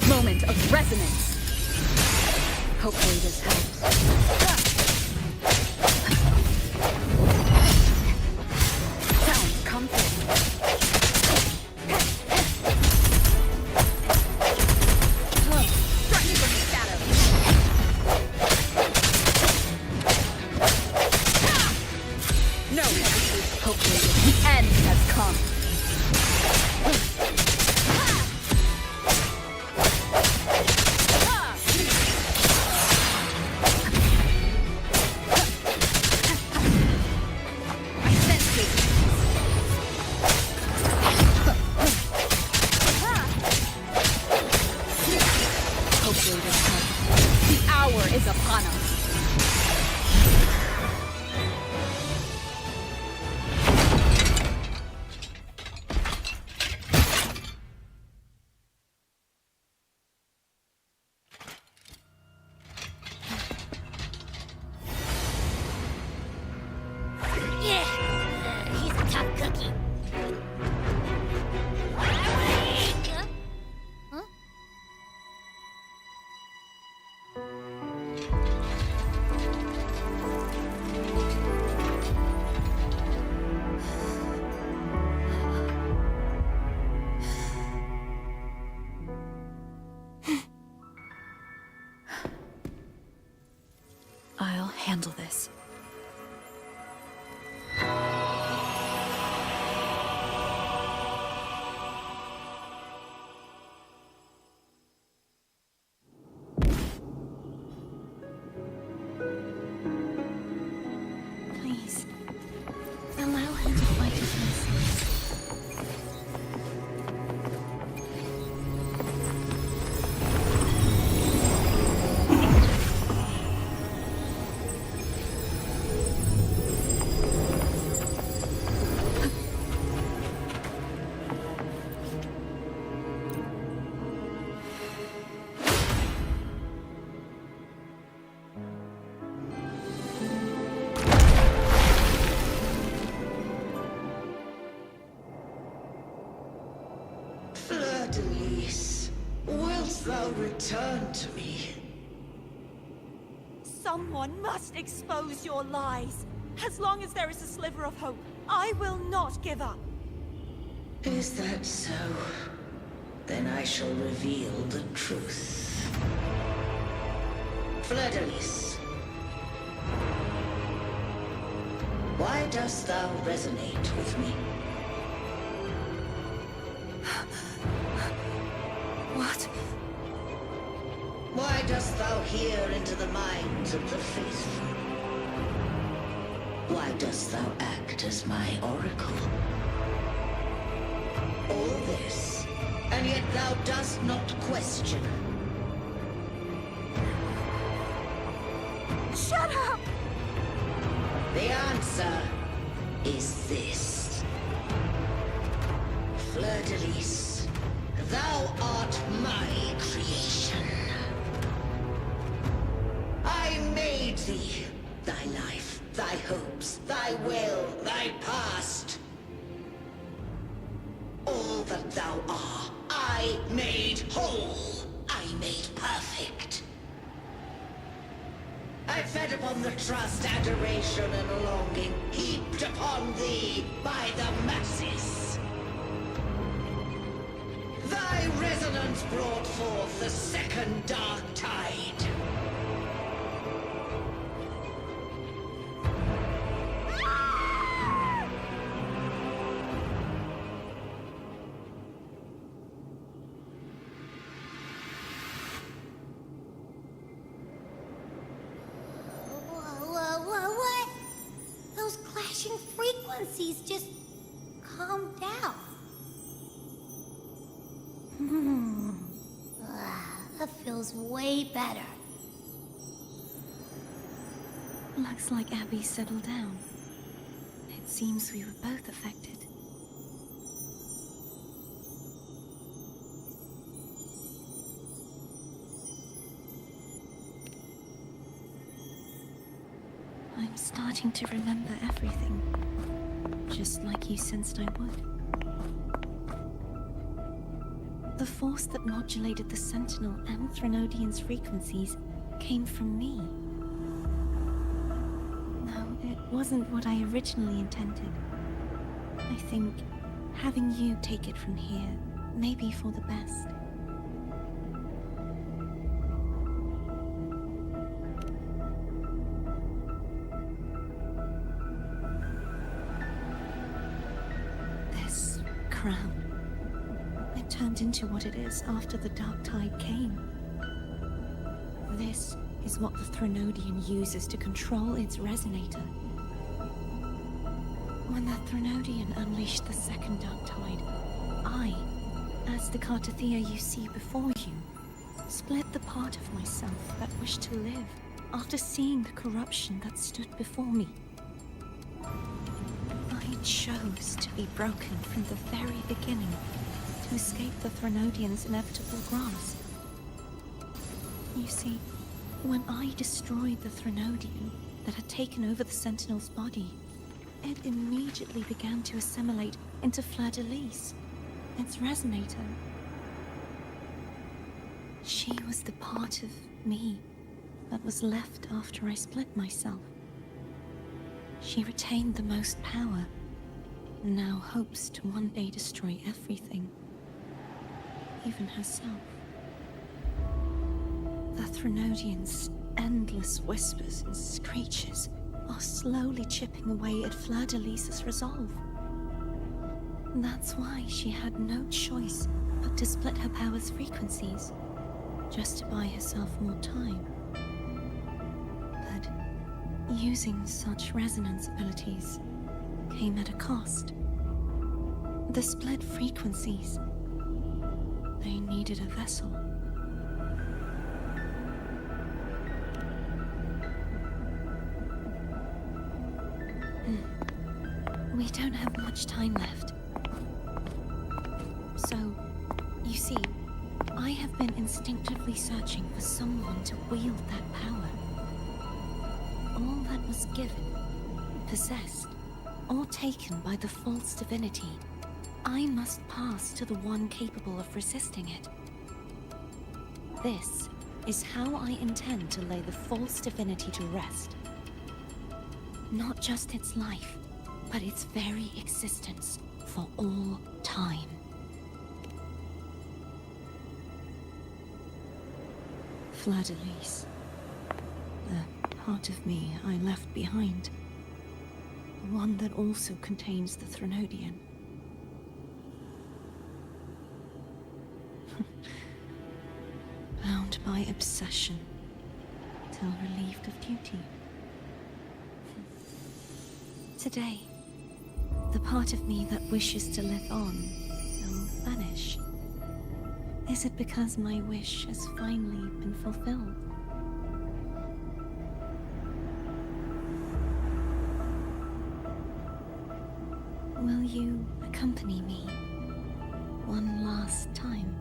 S2: Moment of resonance. Hopefully this helps. Sounds comforting. Strike from the shadows. No hesitation. Hopefully the end has come. handle this.
S5: Please, allow her to fight his innocence.
S11: Fleur-de-Lis, wilt thou return to me?
S13: Someone must expose your lies. As long as there is a sliver of hope, I will not give up.
S11: Is that so? Then I shall reveal the truth. Fleur-de-Lis, why dost thou resonate with me?
S5: What?
S11: Why dost thou hear into the minds of the faithful? Why dost thou act as my oracle? All this, and yet thou dost not question.
S13: Shut up!
S11: The answer is this. Fleur-de-Lis, thou art my creation. I made thee, thy life, thy hopes, thy will, thy past. All that thou art, I made whole. I made perfect. I fed upon the trust, adoration, and longing heaped upon thee by the masses. Thy resonance brought forth the second dark tide.
S3: What? Those clashing frequencies just calm down. That feels way better.
S5: Looks like Abby settled down. It seems we were both affected. I'm starting to remember everything, just like you sensed I would. The force that modulated the Sentinel and Threnodian's frequencies came from me. No, it wasn't what I originally intended. I think having you take it from here may be for the best. This crown. It turned into what it is after the Dark Tide came. This is what the Threnodian uses to control its resonator. When the Threnodian unleashed the second Dark Tide, I, as the Cartathea you see before you, split the part of myself that wished to live after seeing the corruption that stood before me. I chose to be broken from the very beginning, to escape the Threnodian's inevitable grasp. You see, when I destroyed the Threnodian that had taken over the Sentinel's body, it immediately began to assimilate into Fleur-de-Lis, its resonator. She was the part of me that was left after I split myself. She retained the most power, and now hopes to one day destroy everything, even herself. The Threnodians endless whispers and screeches are slowly chipping away at Fleur-de-Lis's resolve. That's why she had no choice but to split her power's frequencies, just to buy herself more time. But using such resonance abilities came at a cost. The split frequencies, they needed a vessel. We don't have much time left. So, you see, I have been instinctively searching for someone to wield that power. All that was given, possessed, or taken by the false divinity, I must pass to the one capable of resisting it. This is how I intend to lay the false divinity to rest. Not just its life, but its very existence for all time. Fleur-de-Lis. The part of me I left behind. The one that also contains the Threnodian. Bound by obsession, till relieved of duty. Today, the part of me that wishes to live on will vanish. Is it because my wish has finally been fulfilled? Will you accompany me one last time?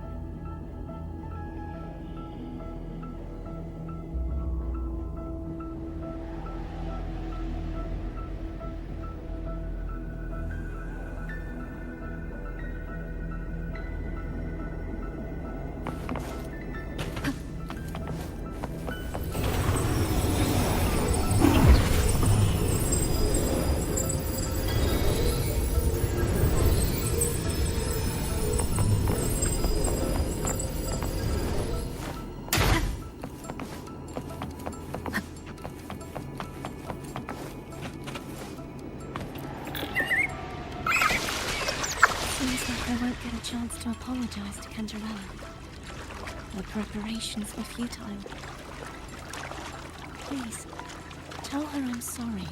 S5: Chance to apologize to Cantarella. The preparations were futile. Please, tell her I'm sorry.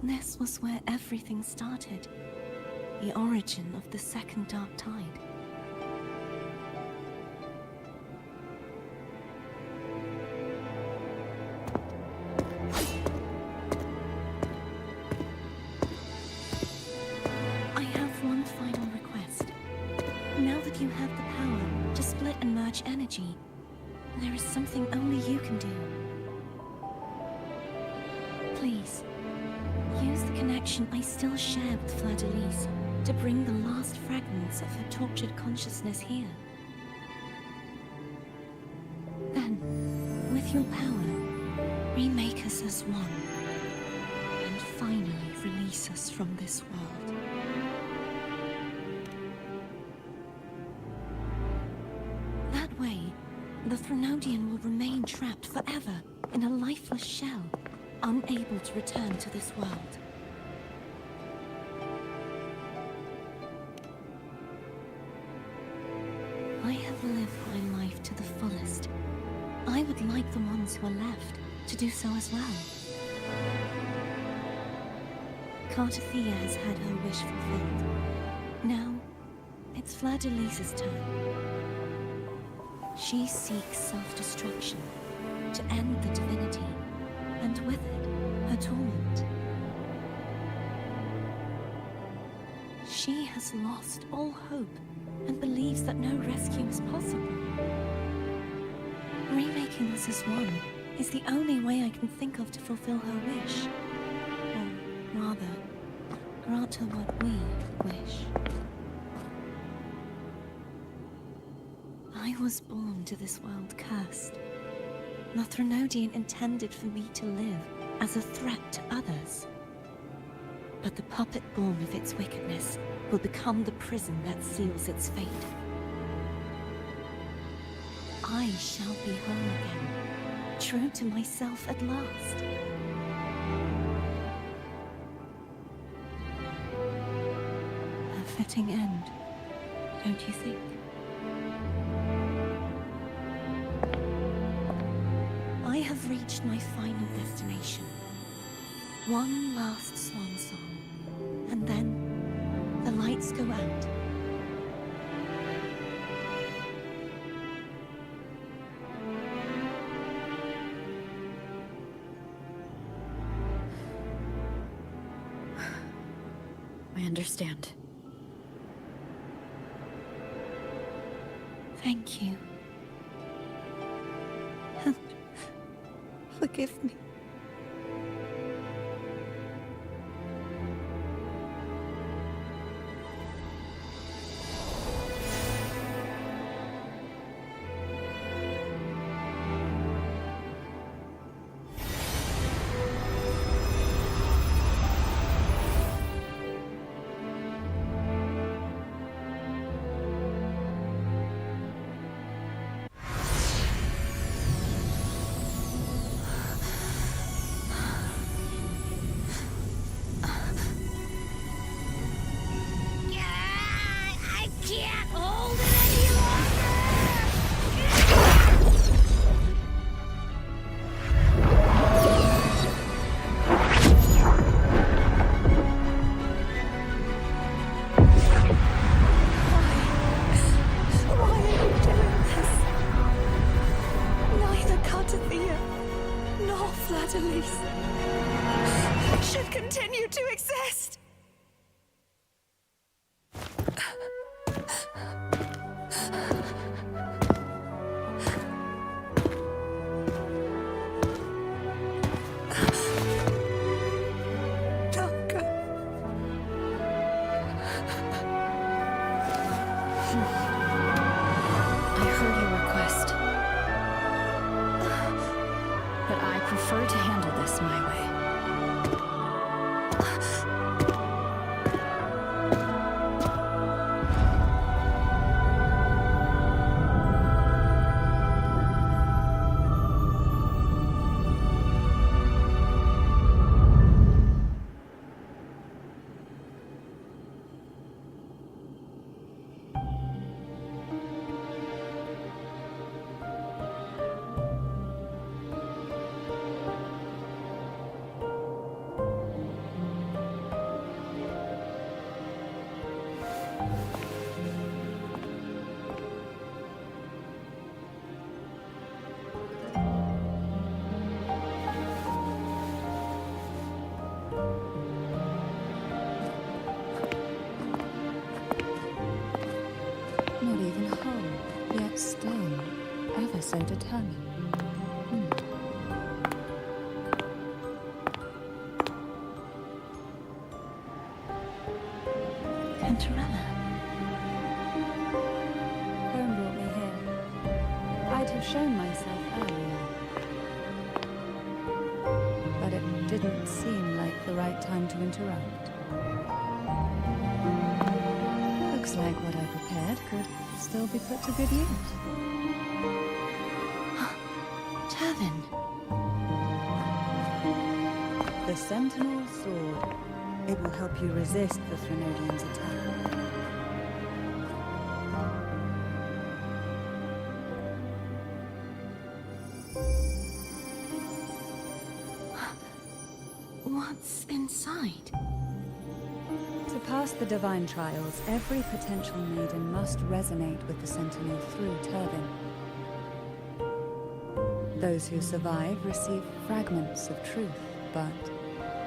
S5: This was where everything started. The origin of the second dark tide. I have one final request. Now that you have the power to split and merge energy, there is something only you can do. Please, use the connection I still share with Fleur-de-Lis to bring the last fragments of her tortured consciousness here. Then, with your power, remake us as one, and finally release us from this world. That way, the Threnodian will remain trapped forever in a lifeless shell, unable to return to this world. I have lived my life to the fullest. I would like the ones who are left to do so as well. Cartathea has had her wish fulfilled. Now, it's Fleur-de-Lis's turn. She seeks self-destruction to end the divinity, and with it, her torment. She has lost all hope and believes that no rescue is possible. Remaking us as one is the only way I can think of to fulfill her wish. Or rather, grant her what we wish. I was born to this world cursed. The Threnodian intended for me to live as a threat to others. But the puppet born of its wickedness will become the prison that seals its fate. I shall be whole again, true to myself at last. A fitting end, don't you think? I have reached my final destination. One last swan song, and then the lights go out.
S2: I understand.
S5: Thank you. And forgive me.
S13: Should continue to exist.
S2: Prefer to handle this my way.
S9: Not even whole, yet still ever so determined.
S5: Cantarella.
S9: Home brought me here. I'd have shown myself earlier. But it didn't seem like the right time to interrupt. Looks like what I prepared could still be put to good use.
S5: Turvin.
S9: The Sentinel Sword. It will help you resist the Threnodian's attack.
S5: What's inside?
S9: To pass the divine trials, every potential maiden must resonate with the Sentinel through Turvin. Those who survive receive fragments of truth, but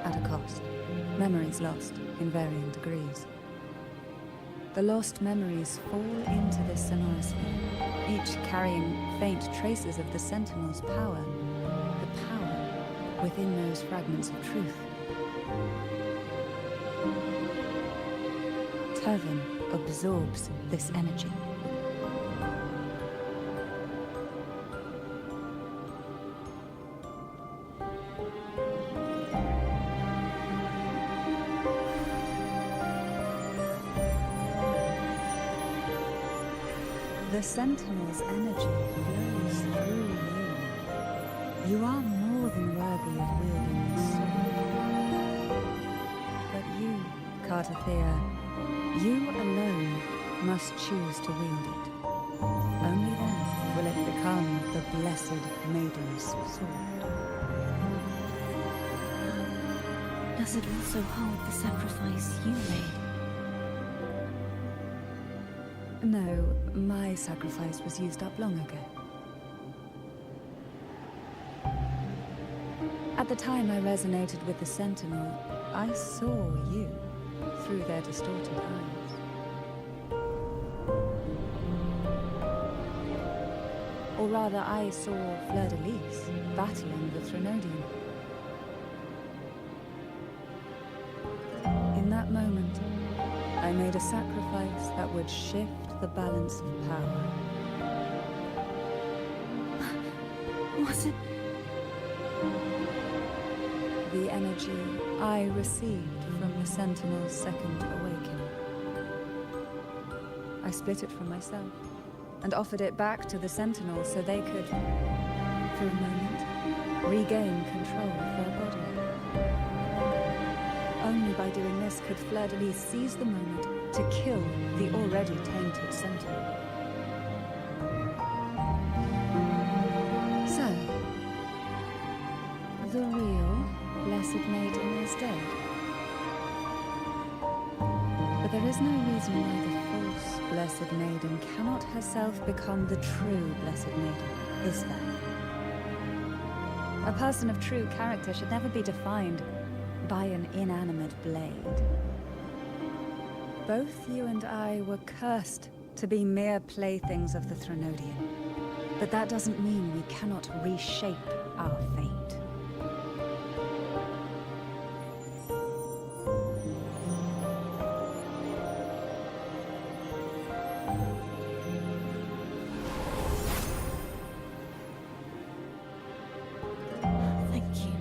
S9: at a cost. Memories lost in varying degrees. The lost memories fall into this sonorosphere, each carrying faint traces of the Sentinel's power, the power within those fragments of truth. Turvin absorbs this energy. The Sentinel's energy flows through you. You are more than worthy of wielding this sword. But you, Cartathea, you alone must choose to wield it. Only then will it become the Blessed Maiden's sword.
S5: Does it also hold the sacrifice you made?
S9: No, my sacrifice was used up long ago. At the time I resonated with the Sentinel, I saw you through their distorted eyes. Or rather, I saw Fleur-de-Lis battling the Threnodian. In that moment, I made a sacrifice that would shift the balance of power.
S5: Was it?
S9: The energy I received from the Sentinel's second awakening. I split it from myself and offered it back to the Sentinel so they could, for a moment, regain control of their body. Only by doing this could Fleur-de-Lis seize the moment to kill the already tainted Sentinel. So, the real Blessed Maiden is dead. But there is no reason why the false Blessed Maiden cannot herself become the true Blessed Maiden, is there? A person of true character should never be defined by an inanimate blade. Both you and I were cursed to be mere playthings of the Threnodian. But that doesn't mean we cannot reshape our fate.
S5: Thank you.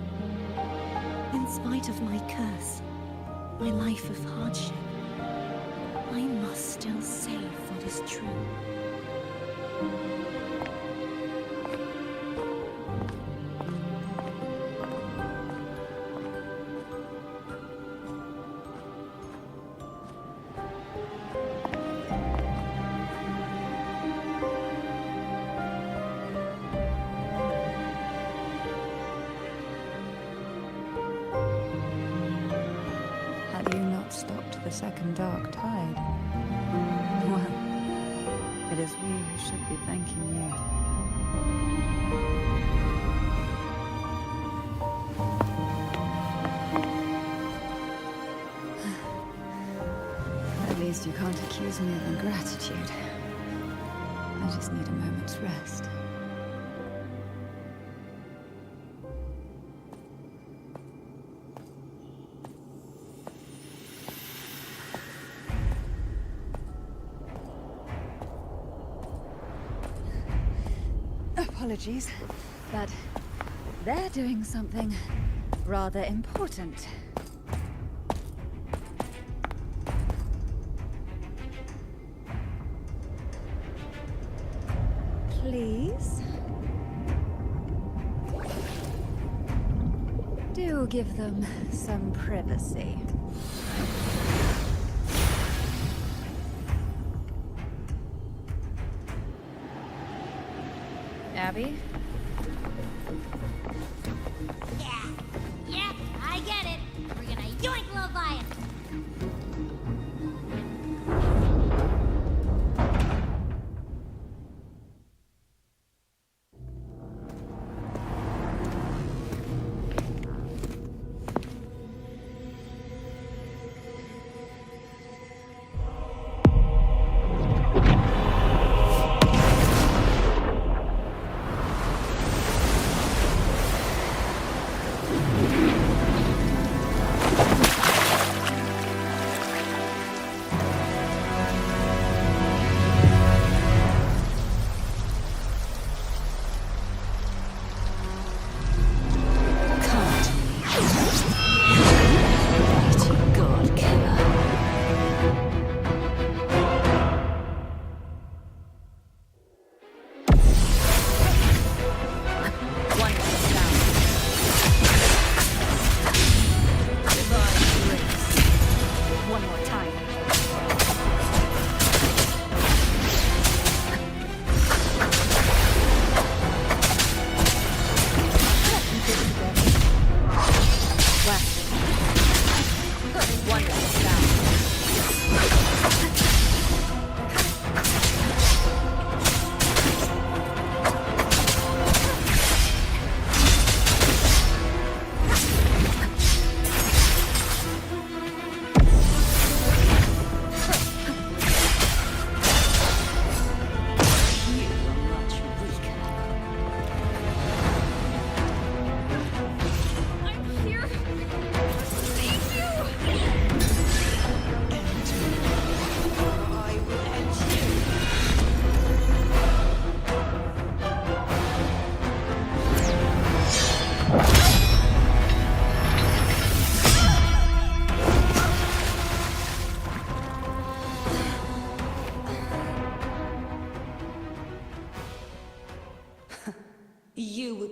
S5: In spite of my curse, my life of hardship, I must still save what is true.
S9: Had you not stopped the second dark tide? Well, it is we who should be thanking you. At least you can't accuse me of ingratitude. I just need a moment's rest. Apologies, but they're doing something rather important. Please? Do give them some privacy. Abby?
S3: Yeah, I get it. We're gonna yoink Leviathan.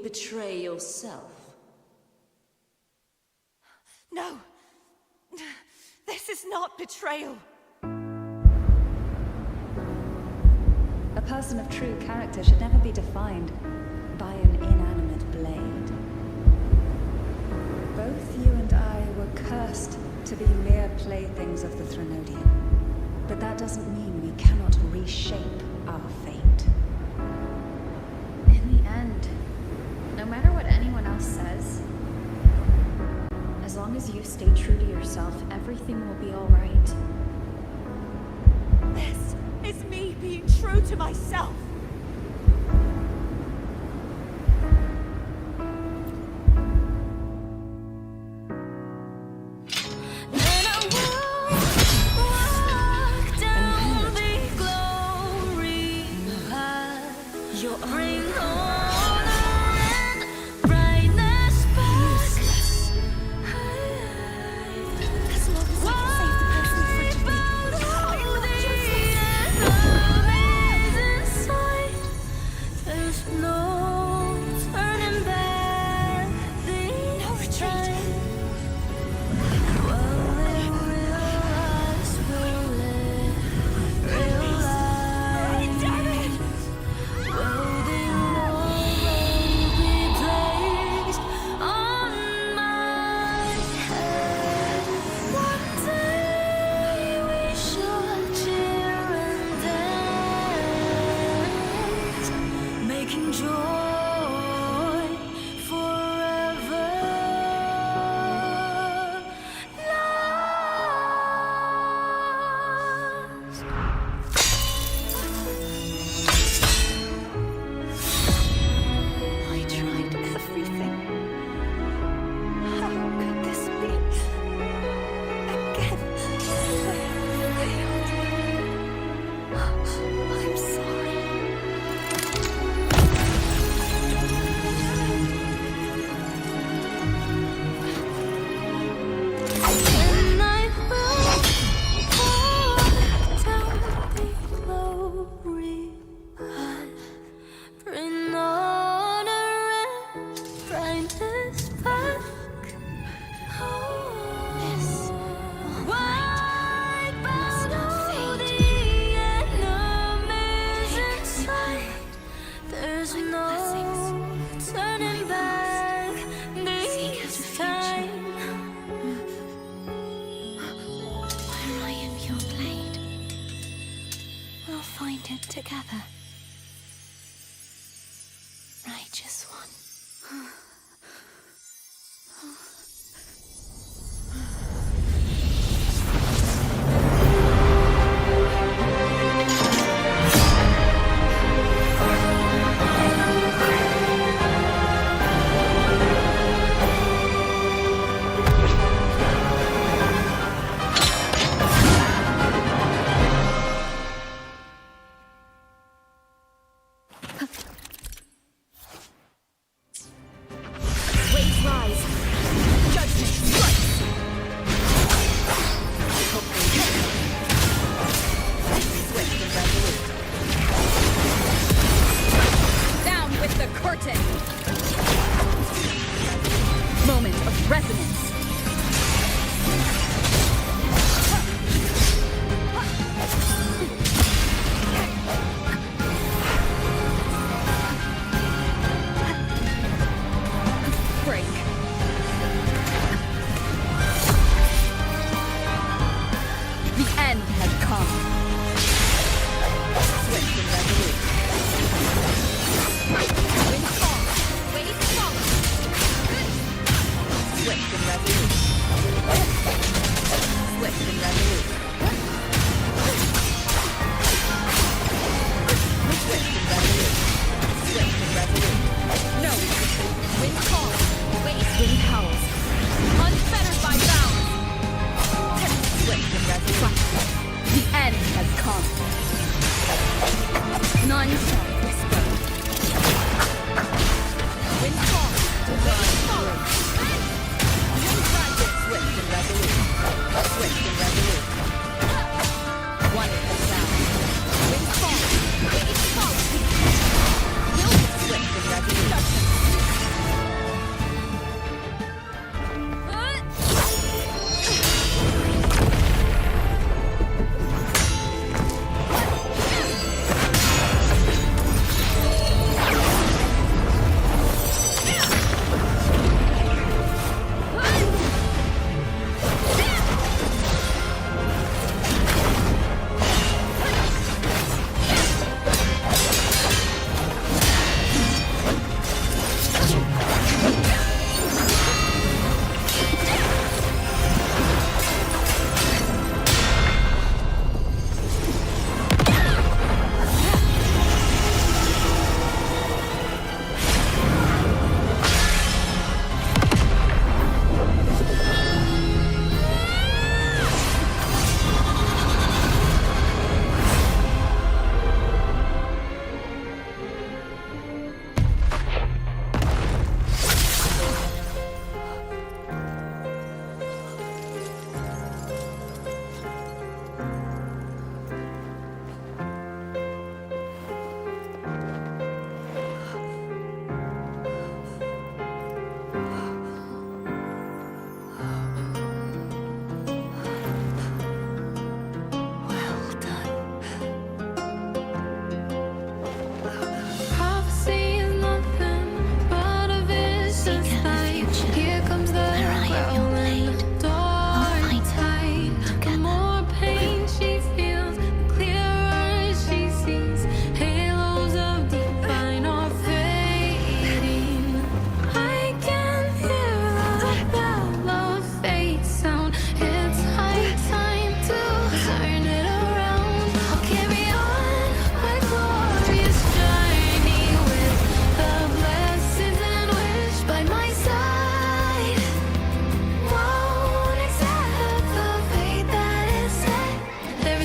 S11: betray yourself?
S13: No. This is not betrayal.
S9: A person of true character should never be defined by an inanimate blade. Both you and I were cursed to be mere playthings of the Threnodian. But that doesn't mean we cannot reshape our fate.
S2: In the end, no matter what anyone else says, as long as you stay true to yourself, everything will be all right.
S13: This is me being true to myself.
S5: Together. Righteous one.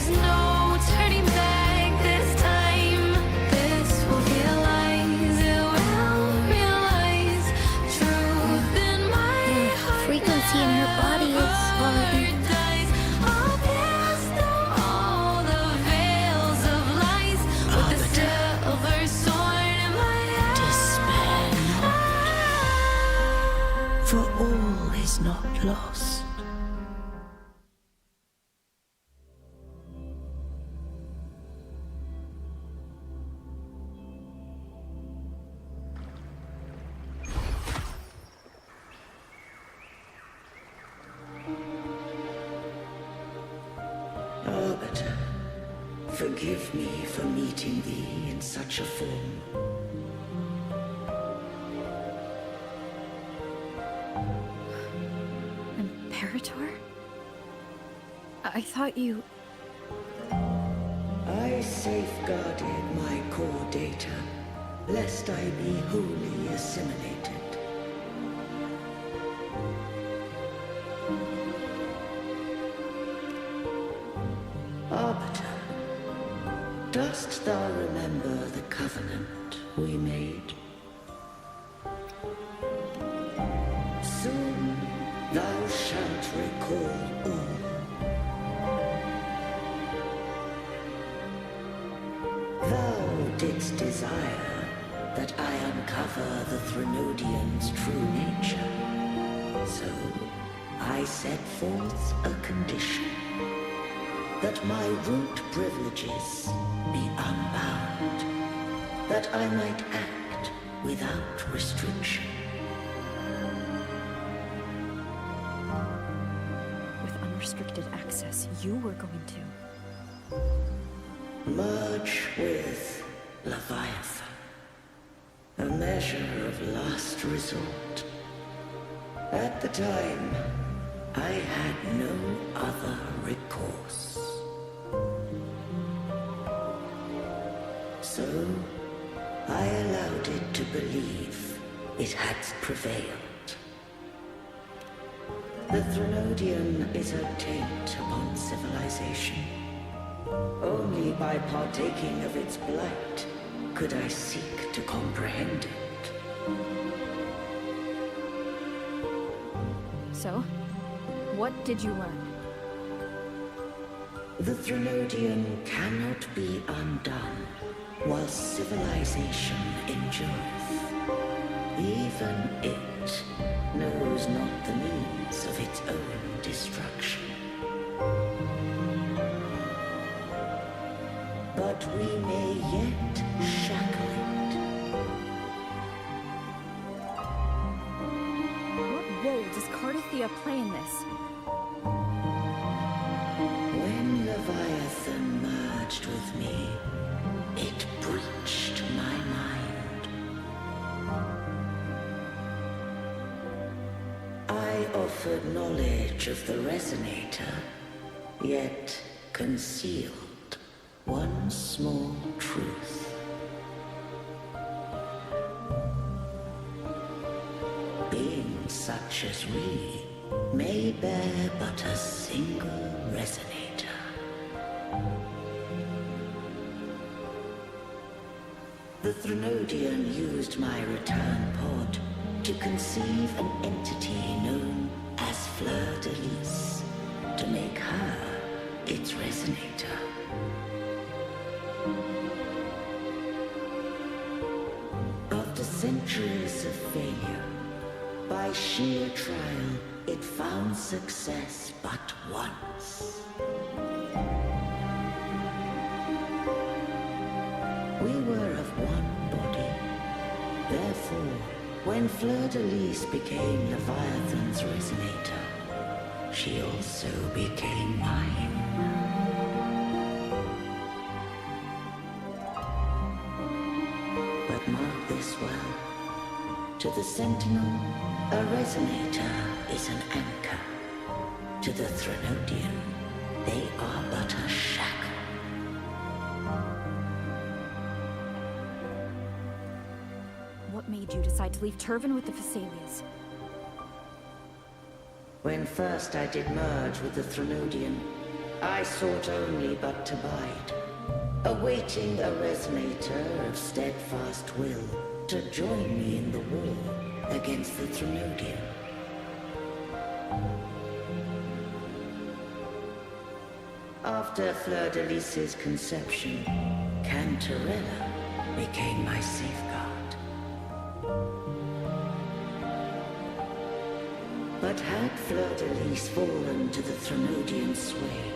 S14: is no turning back this time. This will realize, it will realize truth in my heart.
S3: Frequency in her body is falling.
S14: I'll pass through all the veils of lies with the silver sword in my hand.
S11: For all is not lost. Arbiter, forgive me for meeting thee in such a form.
S2: Imperator? I thought you...
S11: I safeguarded my core data, lest I be wholly assimilated. Arbiter, dost thou remember the covenant we made? Soon thou shalt recall all. Thou didst desire that I uncover the Threnodian's true nature. So I set forth a condition. That my root privileges be unbound, that I might act without restriction.
S2: With unrestricted access, you were going to...
S11: Merge with Leviathan, a measure of last resort. At the time, I had no other recourse. So, I allowed it to believe it had prevailed. The Threnodian is a taint upon civilization. Only by partaking of its blight could I seek to comprehend it.
S2: So, what did you learn?
S11: The Threnodian cannot be undone while civilization endureth. Even it knows not the means of its own destruction. But we may yet shackle it.
S2: What role does Cardathia play in this?
S11: When Leviathan merged with me, it breached my mind. I offered knowledge of the Resonator, yet concealed one small truth. Beings such as we may bear but a single Resonator. The Threnodian used my return pod to conceive an entity known as Fleur-de-Lis, to make her its Resonator. After centuries of failure, by sheer trial, it found success but once. We were of one body. Therefore, when Fleur-de-Lis became Leviathan's Resonator, she also became mine. But mark this well. To the Sentinel, a Resonator is an anchor. To the Threnodian, they are but a shackle.
S2: What made you decide to leave Turvan with the Phasalias?
S11: When first I did merge with the Threnodian, I sought only but to bide, awaiting a resonator of steadfast will to join me in the war against the Trinodian. After Fleur-de-Lis's conception, Cantarella became my safeguard. But had Fleur-de-Lis fallen to the Trinodian sway,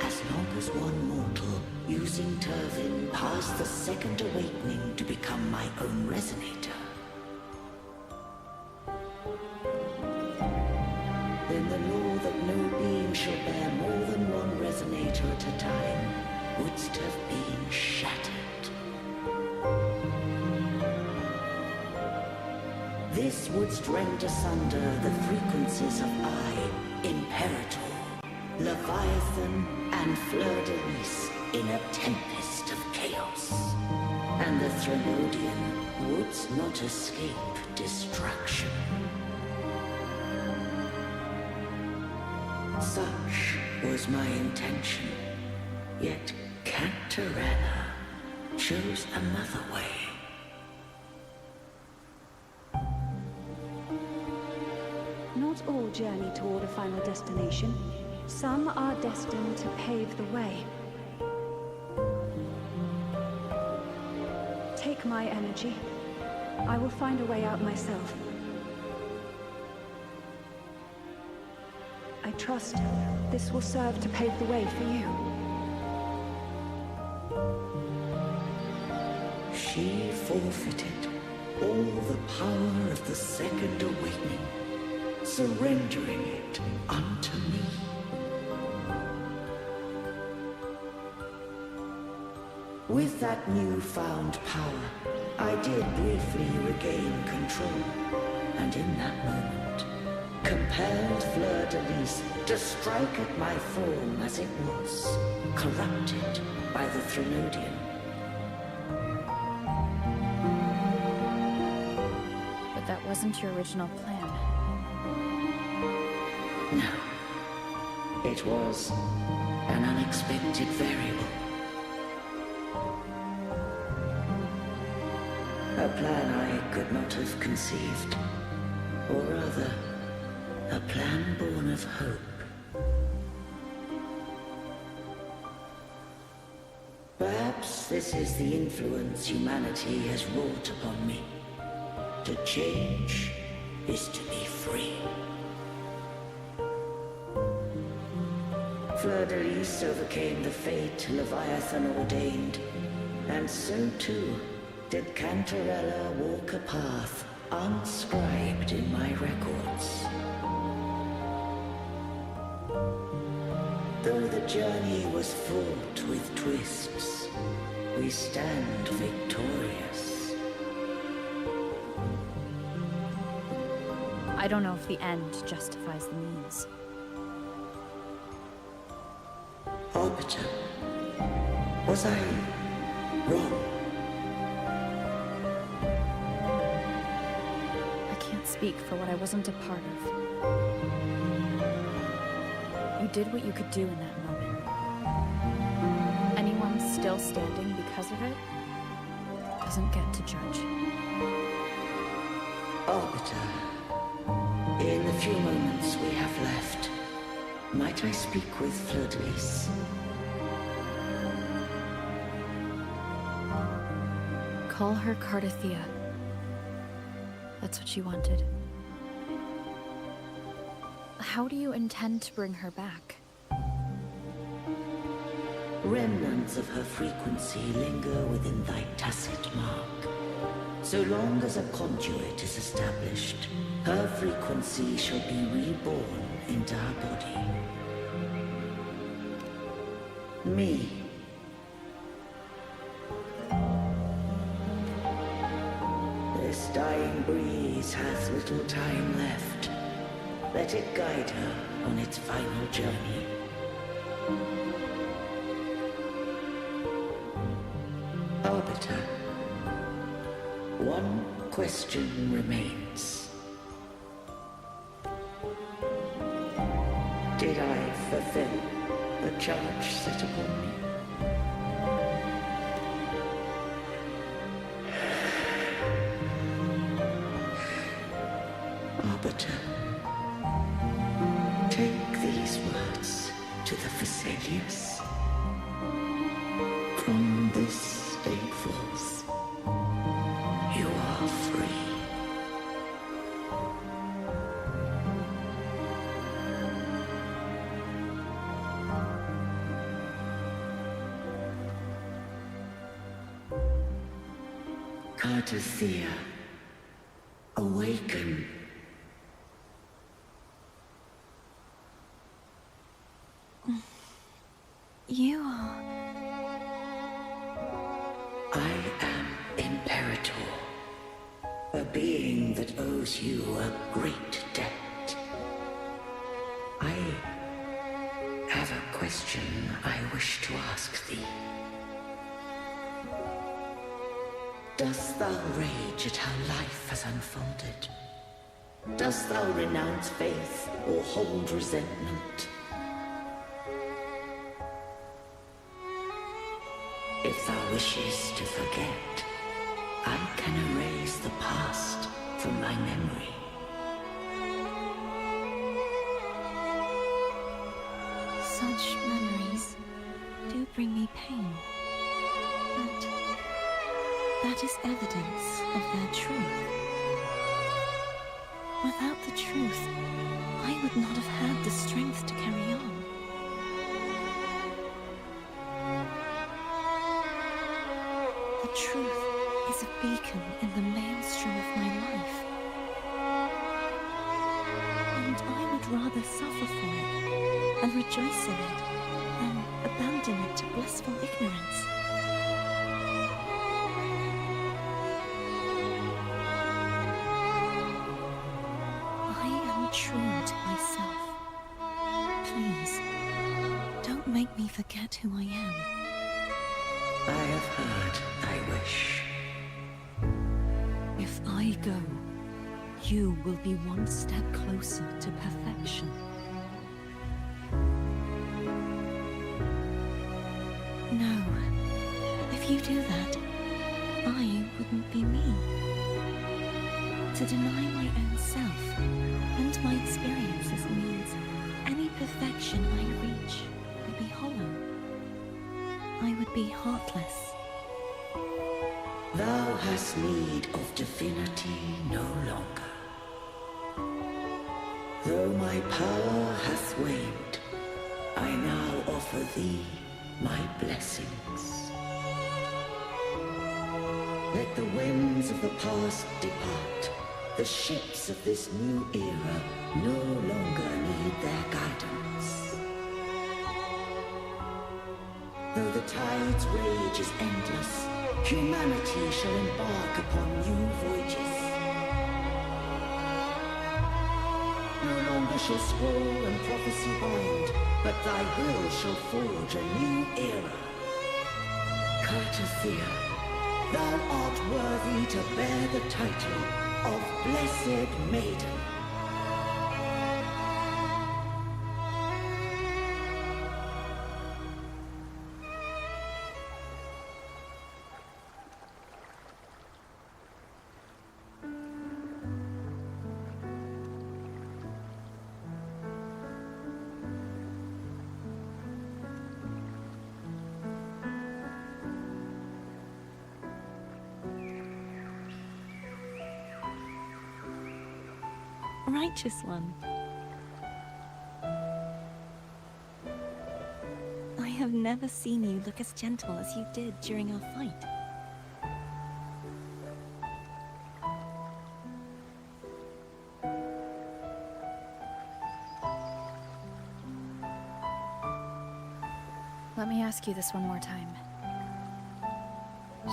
S11: as long as one mortal using Turvin passed the second awakening to become my own resonator, then the law that no being shall bear more than one resonator at a time wouldst have been shattered. This wouldst rend asunder the frequencies of I, Imperator, Leviathan, and Fleur-de-Lis in a tempest of chaos. And the Trinodian wouldst not escape destruction. Such was my intention, yet Cantarella chose another way.
S9: Not all journey toward a final destination. Some are destined to pave the way. Take my energy. I will find a way out myself. I trust this will serve to pave the way for you.
S11: She forfeited all the power of the second awakening, surrendering it unto me. With that newfound power, I did briefly regain control, and in that moment, compelled Fleur-de-Lis to strike at my form as it was, corrupted by the Trinodian.
S2: But that wasn't your original plan.
S11: No. It was an unexpected variable. A plan I could not have conceived. Or rather, a plan born of hope. Perhaps this is the influence humanity has wrought upon me. To change is to be free. Fleur-de-Lis overcame the fate Leviathan ordained, and so too did Cantarella walk a path unscribed in my records. Though the journey was fraught with twists, we stand victorious.
S2: I don't know if the end justifies the means.
S11: Arbiter, was I wrong?
S2: I can't speak for what I wasn't a part of. You did what you could do in that moment. Anyone still standing because of it doesn't get to judge.
S11: Arbiter, in the few moments we have left, might I speak with Fleur-de-Lis?
S2: Call her Cardathea. That's what she wanted. How do you intend to bring her back?
S11: Remnants of her frequency linger within thy tacit mark. So long as a conduit is established, her frequency shall be reborn into her body. Me. This dying breeze hath little time left. Let it guide her on its final journey. Arbiter, one question remains. Did I fulfill the charge set upon me. Arbiter, take these words to the Vesalius. From this day forth, you are free. Cartothea, awaken.
S5: You are...
S11: I am Imperator, a being that owes you a great debt. I have a question I wish to ask thee. Dost thou rage at how life has unfolded? Dost thou renounce faith or hold resentment? If thou wishes to forget, I can erase the past from thy memory.
S5: Such memories do bring me pain. But that is evidence of their truth. Without the truth, I would not have had the strength to carry on. The truth is a beacon in the maelstrom of my life. And I would rather suffer for it and rejoice in it than abandon it to blissful ignorance. I am true to myself. Please, don't make me forget who I am.
S11: I have heard thy wish.
S5: If I go, you will be one step closer to perfection. No, if you do that, I wouldn't be me. To deny my own self and my experiences means any perfection I reach would be hollow. I would be heartless.
S11: Thou hast need of divinity no longer. Though my power hath waned, I now offer thee my blessings. Let the winds of the past depart. The ships of this new era no longer need their guidance. Though the tide's rage is endless, humanity shall embark upon new voyages. No longer shall scroll and prophecy bind, but thy will shall forge a new era. Cartothea, thou art worthy to bear the title of Blessed Maiden.
S5: Righteous one. I have never seen you look as gentle as you did during our fight.
S2: Let me ask you this one more time.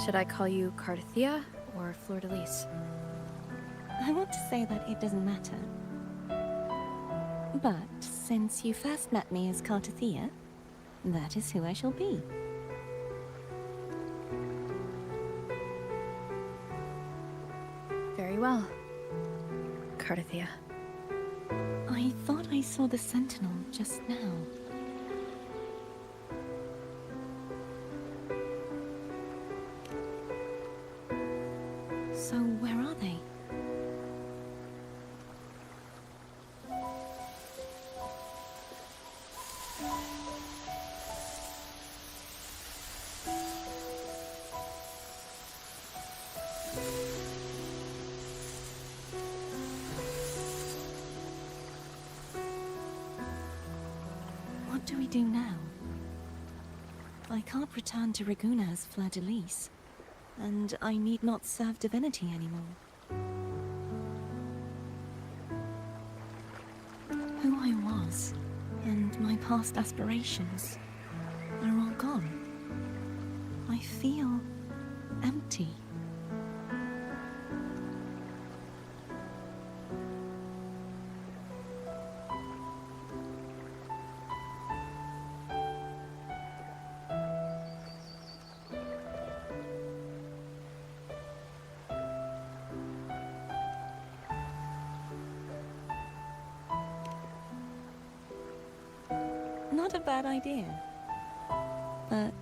S2: Should I call you Cartothea or Fleur-de-Lis?
S5: I want to say that it doesn't matter. But since you first met me as Cartothea, that is who I shall be.
S2: Very well. Cartothea.
S5: I thought I saw the Sentinel just now. So where are they? What do we do now? I can't return to Raguna as Fleur-de-Lis, and I need not serve divinity anymore. Who I was, and my past aspirations, are all gone. I feel empty. Not a bad idea. But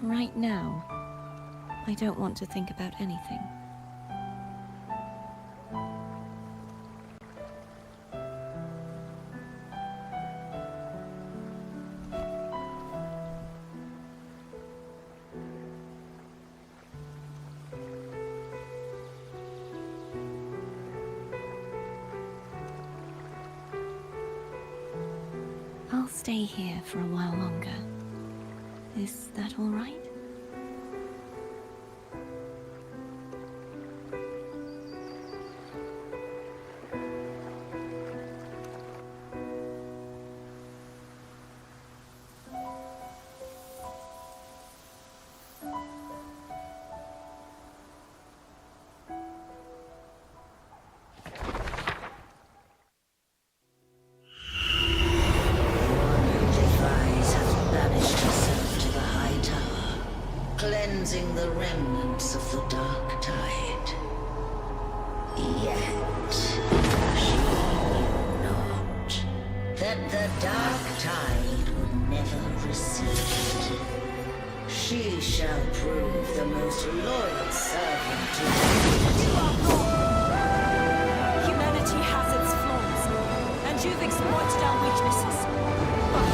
S5: right now, I don't want to think about anything. I'll stay here for a while longer. Is that all right?
S11: Cleansing the remnants of the dark tide. Yet, she knew not that the dark tide would never recede. She shall prove the most loyal servant to humanity.
S13: You are wrong! Humanity has its flaws, and you've exploited our weaknesses. But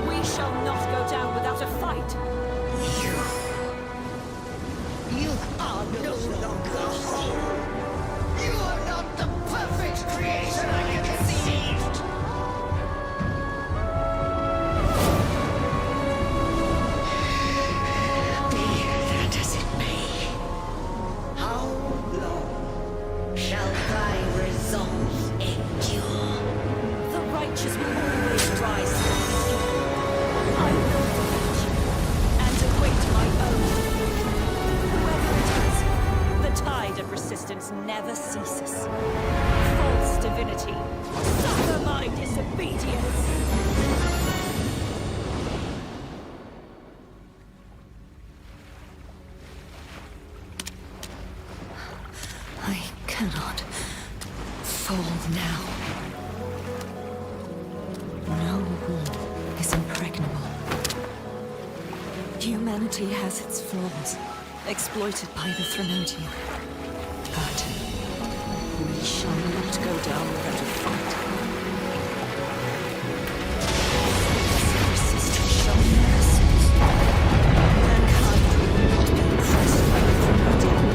S13: we shall not go down without a fight.
S11: You are no longer whole. You are not the perfect creation I conceived. Be that as it may, how long shall thy resolve endure?
S13: The righteous will always rise to the evil. I will defeat you and await my own. The tide of resistance never ceases. False divinity, suffer my disobedience!
S5: I cannot fall now. No wall is impregnable. Humanity has its flaws, exploited by the Threnodian. But we shall not go down without a fight. Resistance shall never cease. Mankind will not be impressed by the Threnodian.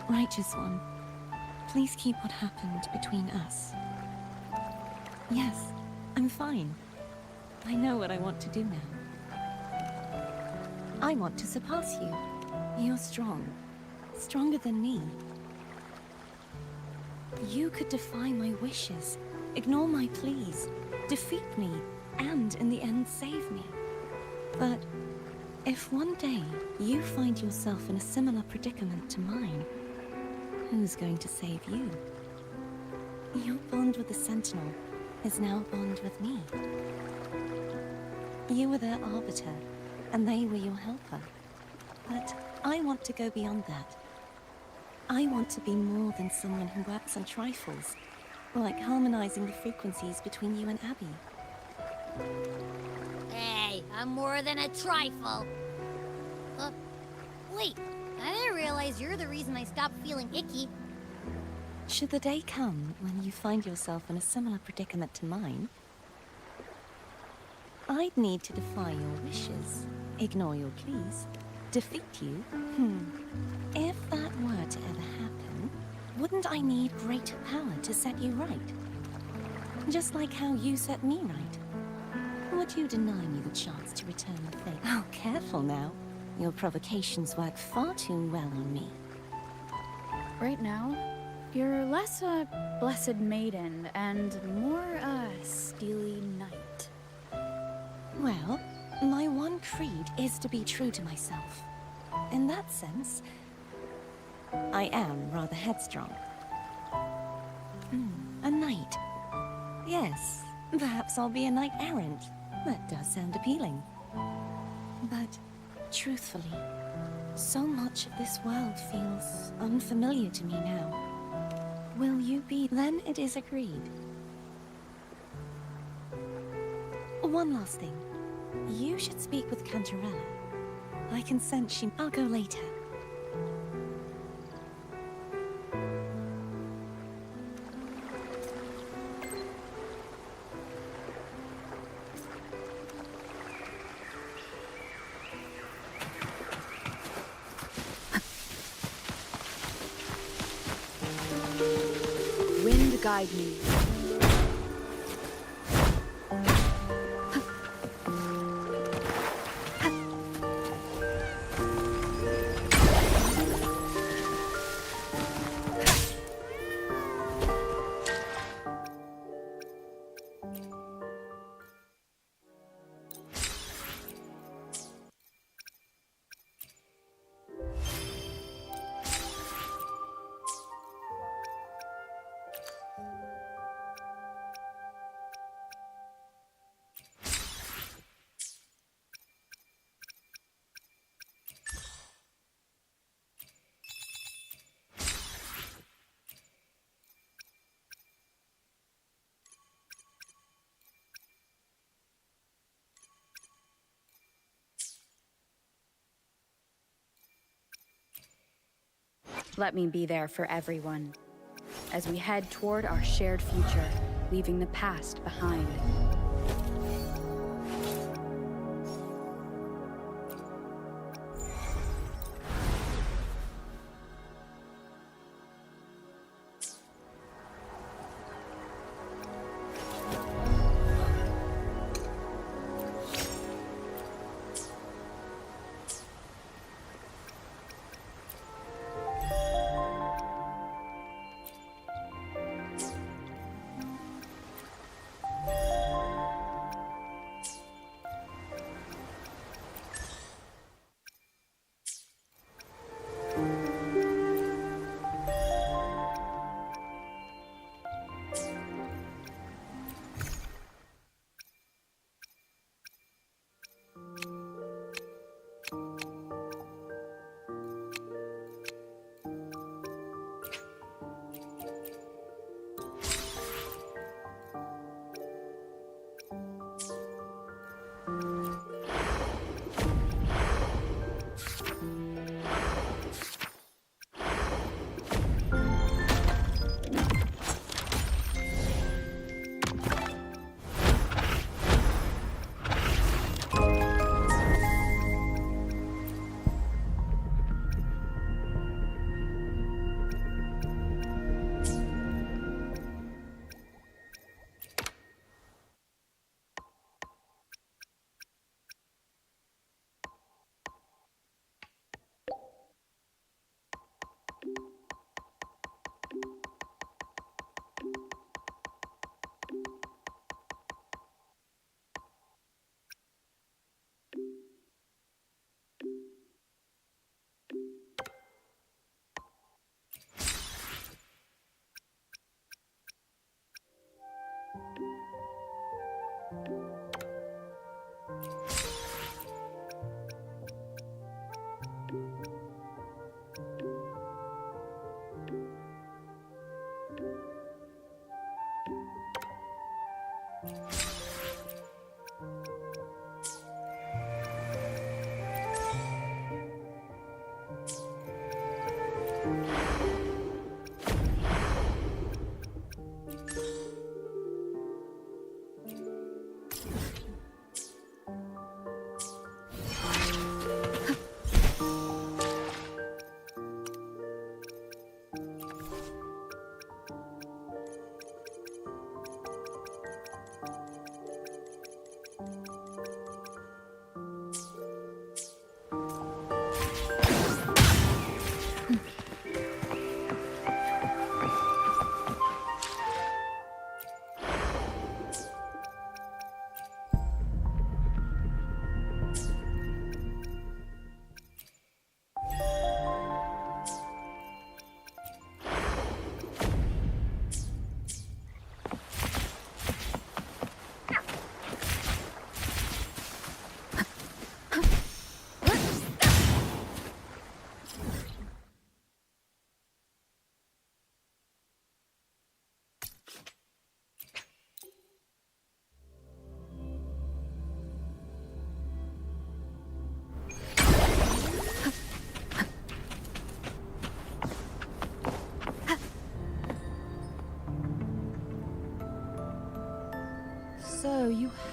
S5: Righteous One, please keep what happened between us. Yes, I'm fine. I know what I want to do now. I want to surpass you. You're strong. Stronger than me. You could defy my wishes, ignore my pleas, defeat me, and in the end save me. But if one day you find yourself in a similar predicament to mine, who's going to save you? Your bond with the Sentinel is now a bond with me. You were their arbiter, and they were your helper. But I want to go beyond that. I want to be more than someone who works on trifles, like harmonizing the frequencies between you and Abby.
S3: Hey, I'm more than a trifle. Wait, I didn't realize you're the reason I stopped feeling icky.
S5: Should the day come when you find yourself in a similar predicament to mine, I'd need to defy your wishes, ignore your pleas, defeat you. If that were to ever happen, wouldn't I need greater power to set you right? Just like how you set me right. Would you deny me the chance to return the favor? Oh, careful now. Your provocations work far too well on me.
S2: Right now, you're less a blessed maiden and more a steely knight.
S5: Well, my one creed is to be true to myself. In that sense, I am rather headstrong. A knight. Yes, perhaps I'll be a knight errant. That does sound appealing. But, truthfully, so much of this world feels unfamiliar to me now. Will you be? Then it is agreed. One last thing. You should speak with Cantarella. I can sense she... I'll go later.
S2: Wind guide me. Let me be there for everyone, as we head toward our shared future, leaving the past behind.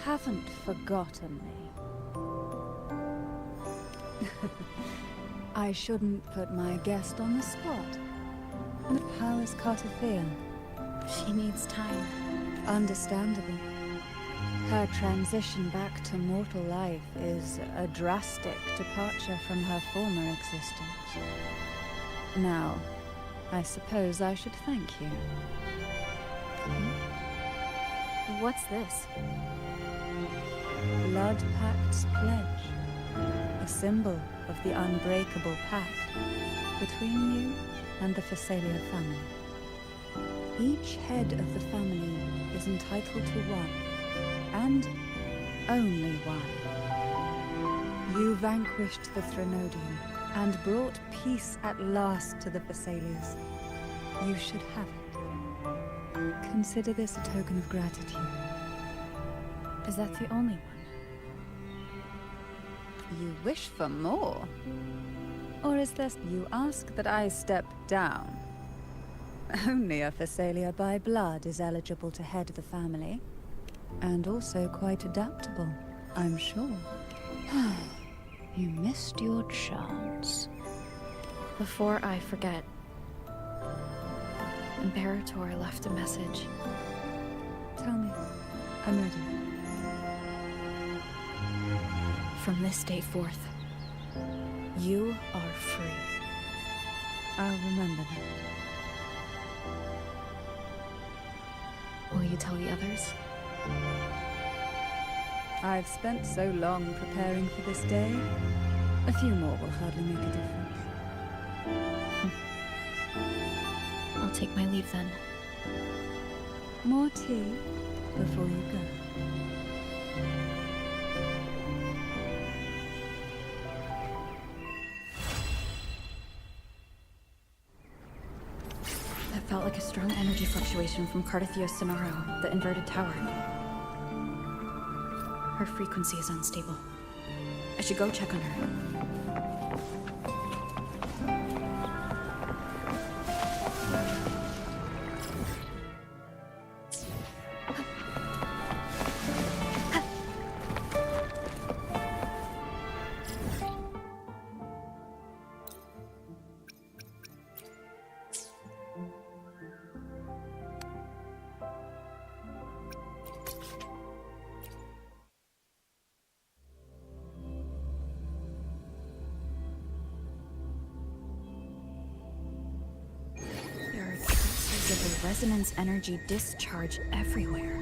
S9: haven't forgotten me. I shouldn't put my guest on the spot. And how is Carter feel?
S2: She needs time.
S9: Understandable. Her transition back to mortal life is a drastic departure from her former existence. Now, I suppose I should thank you.
S7: What's this?
S9: Blood Pact's pledge. A symbol of the unbreakable pact between you and the Phasalia family. Each head of the family is entitled to one, and only one. You vanquished the Threnodian and brought peace at last to the Phasalias. You should have it. Consider this a token of gratitude.
S2: Is that the only one?
S9: You wish for more? Or is this you ask that I step down? Only a Phasalia by blood is eligible to head the family. And also quite adaptable, I'm sure. You missed your chance.
S2: Before I forget, Imperator left a message.
S9: Tell me. I'm ready.
S2: From this day forth, you are free.
S9: I'll remember that.
S2: Will you tell the others?
S9: I've spent so long preparing for this day. A few more will hardly make a difference.
S2: I'll take my leave then.
S9: More tea before you go.
S2: That felt like a strong energy fluctuation from Cardathio Sonoro, the inverted tower. Her frequency is unstable. I should go check on her. Of the resonance energy discharge everywhere.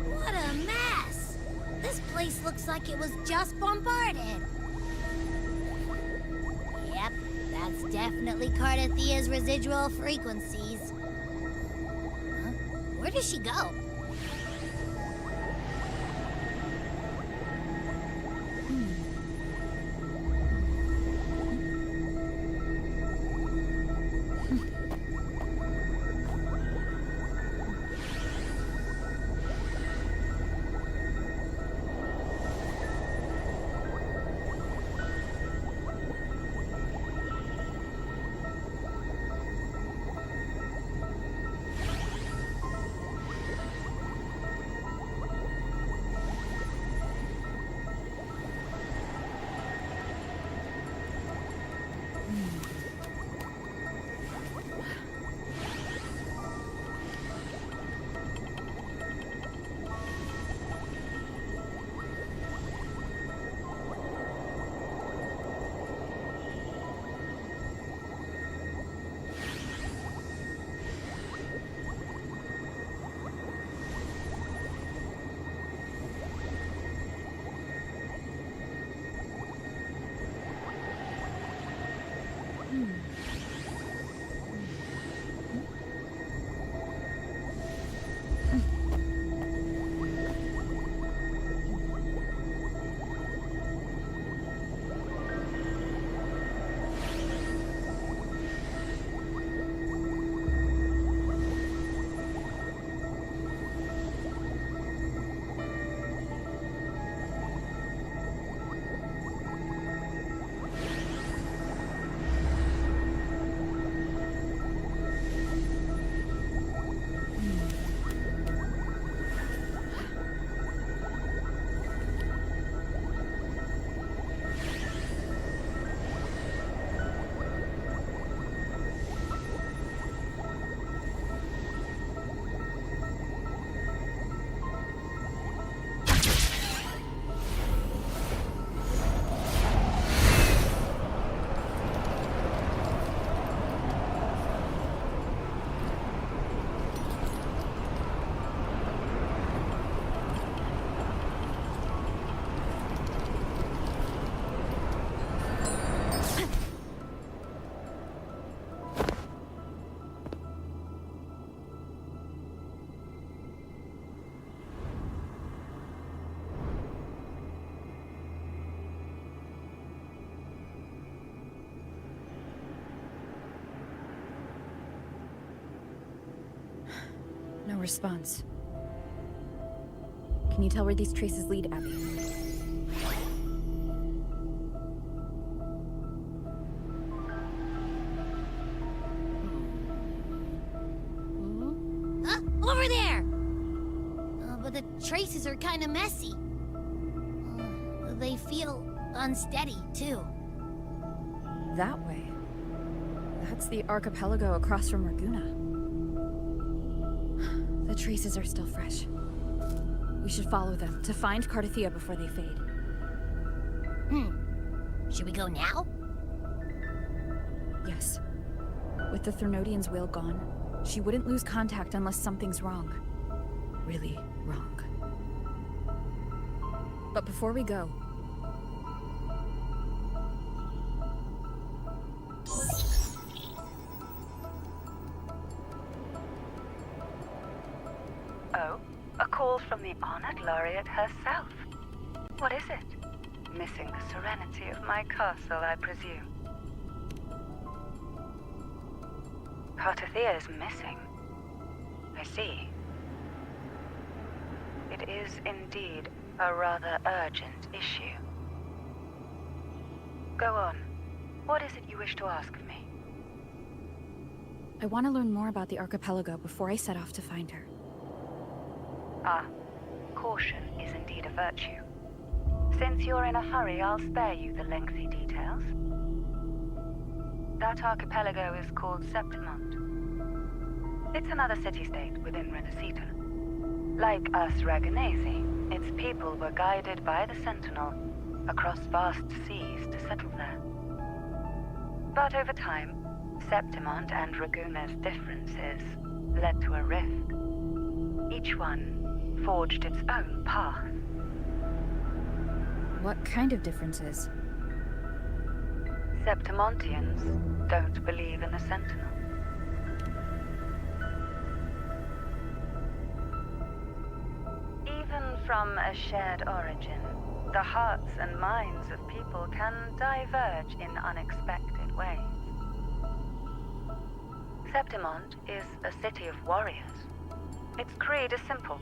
S3: What a mess! This place looks like it was just bombarded. Yep, that's definitely Cardathia's residual frequencies. Huh? Where does she go?
S2: response. Can you tell where these traces lead, Abby?
S3: Over there! But the traces are kind of messy. They feel unsteady, too.
S2: That way. That's the archipelago across from Raguna. The traces are still fresh. We should follow them to find Cardathia before they fade.
S3: Should we go now?
S2: Yes. With the Threnodian's will gone, she wouldn't lose contact unless something's wrong. Really wrong. But before we go...
S12: Oh, a call from the honored laureate herself. What is it? Missing the serenity of my castle, I presume. Cardathia is missing. I see. It is indeed a rather urgent issue. Go on. What is it you wish to ask of me?
S2: I want to learn more about the archipelago before I set off to find her.
S12: Ah, caution is indeed a virtue. Since you're in a hurry, I'll spare you the lengthy details. That archipelago is called Septimont. It's another city-state within Renacita. Like us Raganesi, its people were guided by the Sentinel across vast seas to settle there. But over time, Septimont and Raguna's differences led to a rift. Each one forged its own path.
S2: What kind of differences?
S12: Septimontians don't believe in the Sentinel. Even from a shared origin, the hearts and minds of people can diverge in unexpected ways. Septimont is a city of warriors. Its creed is simple.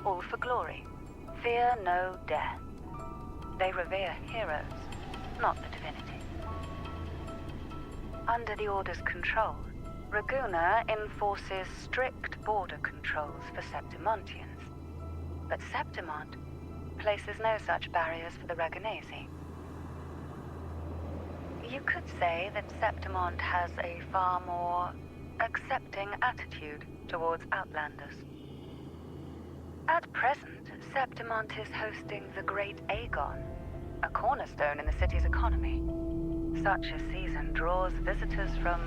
S12: All for glory. Fear no death. They revere heroes, not the divinity. Under the Order's control, Raguna enforces strict border controls for Septimontians. But Septimont places no such barriers for the Raganesi. You could say that Septimont has a far more accepting attitude towards Outlanders. At present, Septimont is hosting the Great Aegon, a cornerstone in the city's economy. Such a season draws visitors from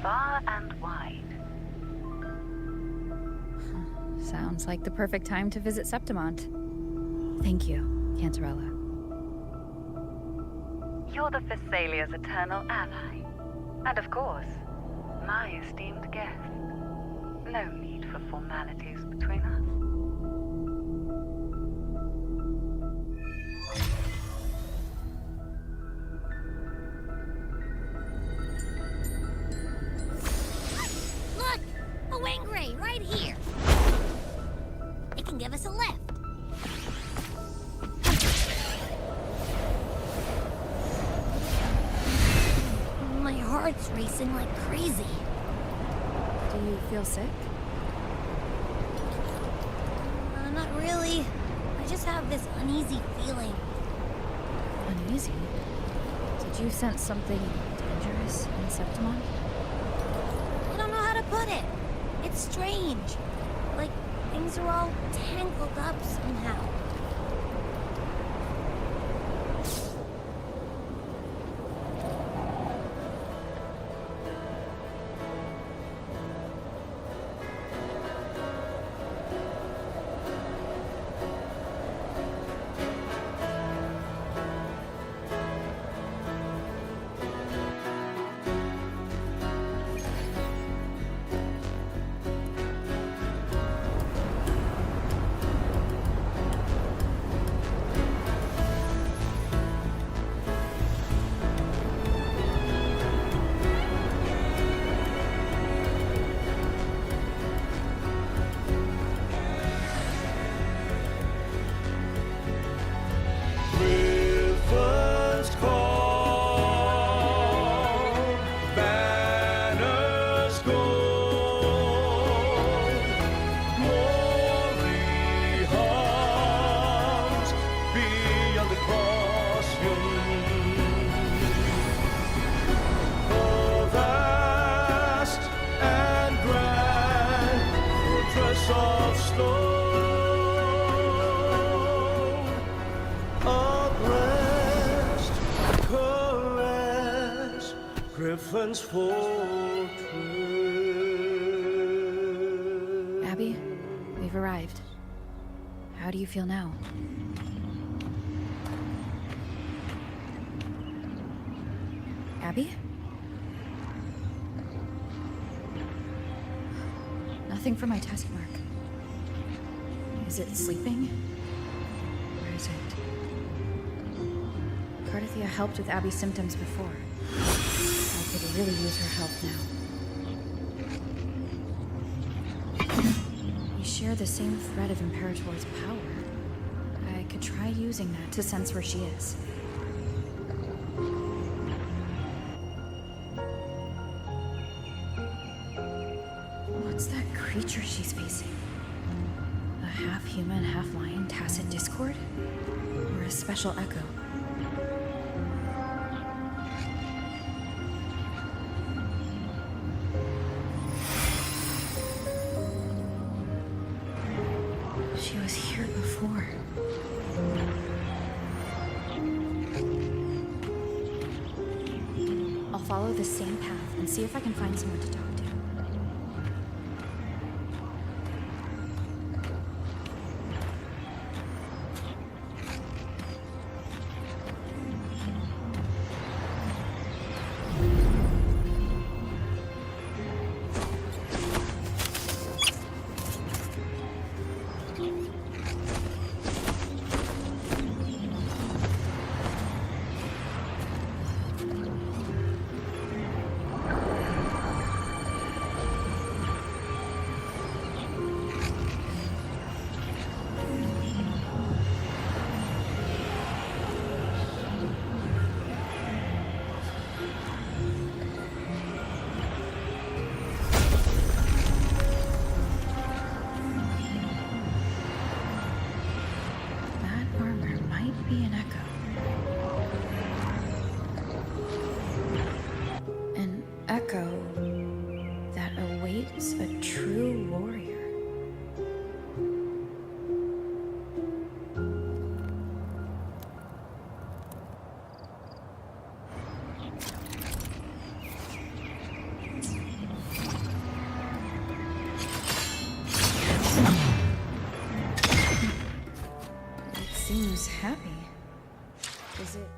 S12: far and wide.
S2: Sounds like the perfect time to visit Septimont. Thank you, Cantarella.
S12: You're the Thessalia's eternal ally. And of course, my esteemed guest. No need for formalities between us.
S3: Look! A Wangray right here! It can give us a lift. My heart's racing like crazy.
S2: Do you feel sick?
S3: Not really. I just have this uneasy feeling.
S2: Uneasy? Did you sense something dangerous in Septimont?
S3: I don't know how to put it. It's strange. Like things are all tangled up somehow.
S15: Griffin's fortress.
S2: Abby, we've arrived. How do you feel now? Abby? Nothing for my test mark. Is it sleeping? Or is it? Cardathia helped with Abby's symptoms before. I could really use her help now. We share the same thread of Imperator's power. I could try using that to sense where she is. What's that creature she's facing? A half-human, half-lion tacit discord? Or a special echo? She was here before. I'll follow the same path and see if I can find someone to talk to. That awaits a true warrior. It seems happy. Is it?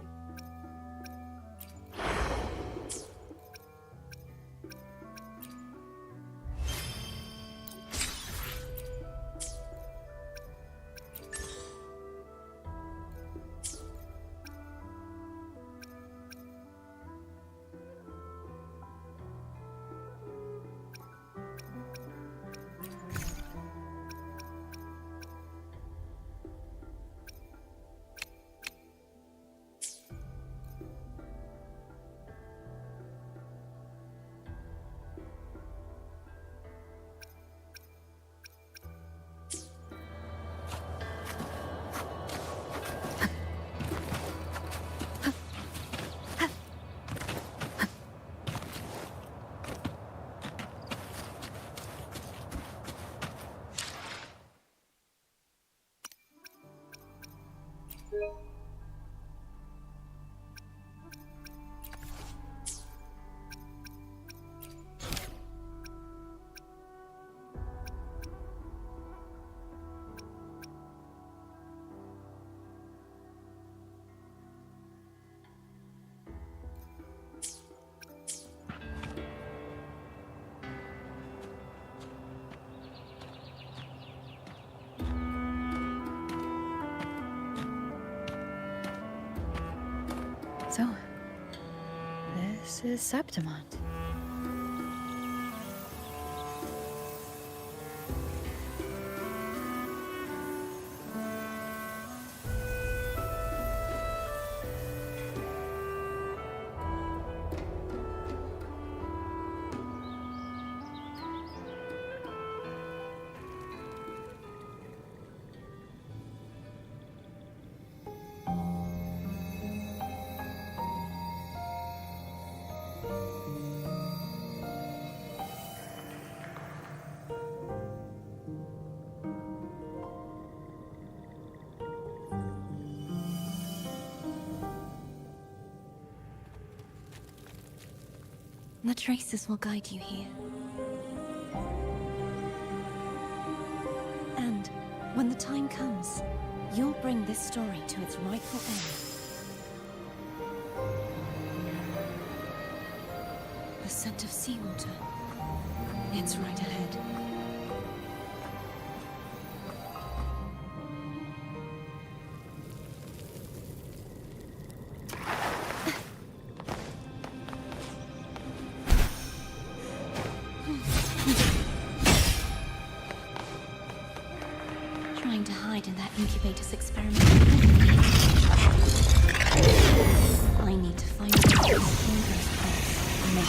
S2: So, this is Septimont.
S5: The traces will guide you here. And when the time comes, you'll bring this story to its rightful end. The scent of seawater. It's right ahead. Trying to hide in that incubator's experiment. I need to find out those fingers and make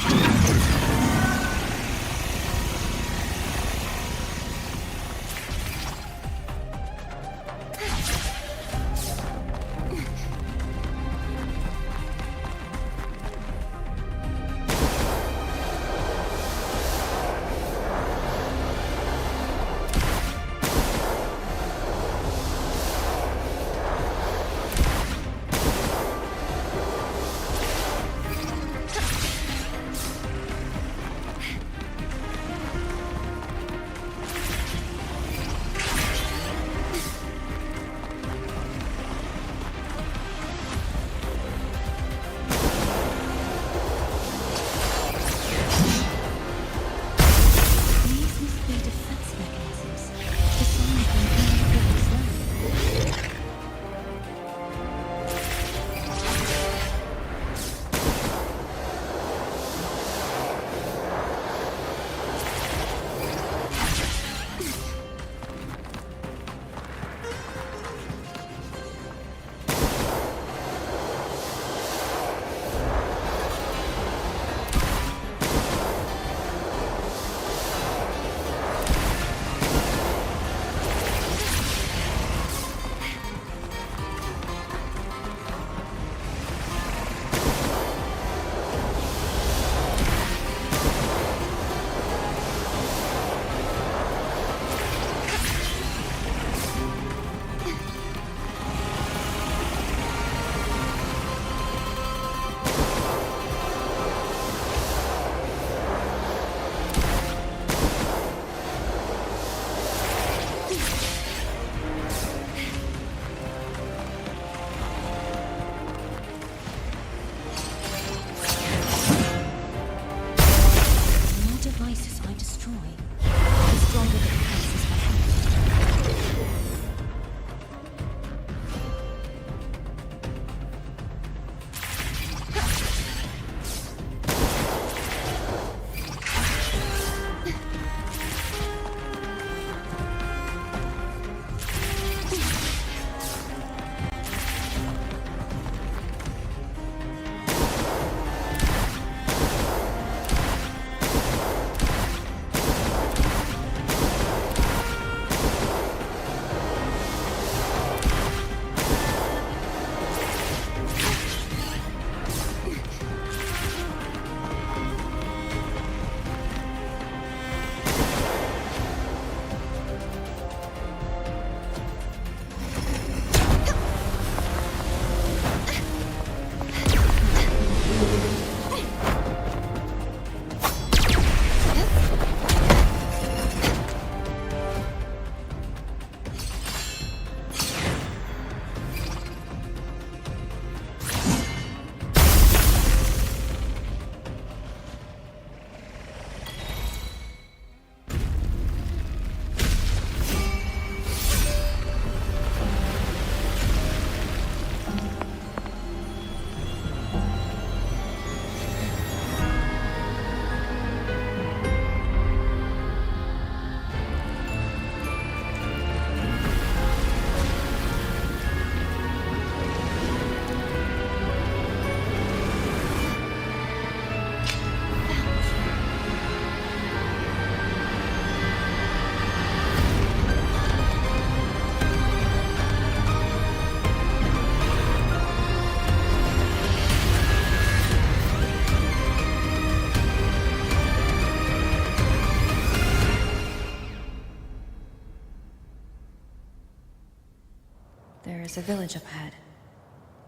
S2: There's a village up ahead.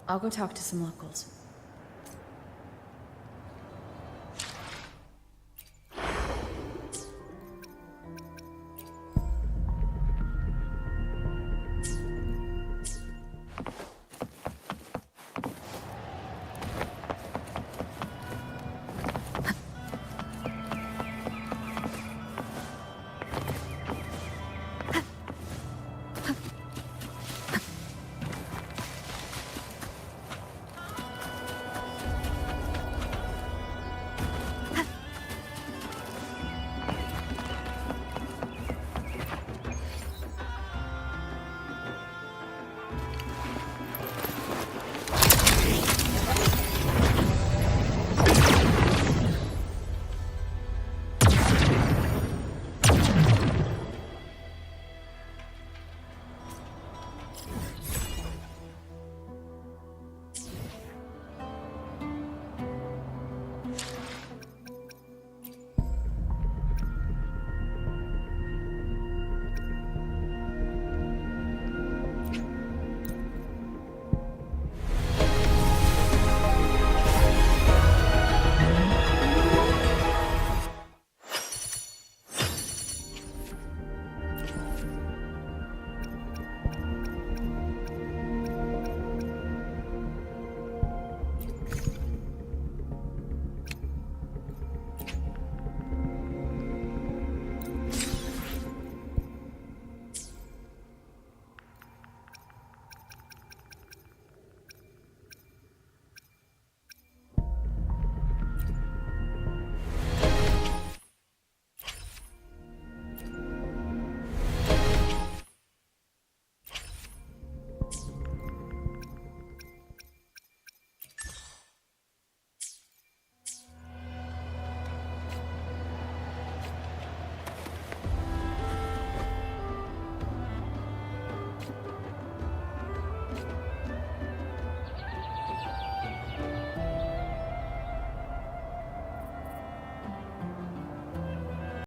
S2: I'll go talk to some locals.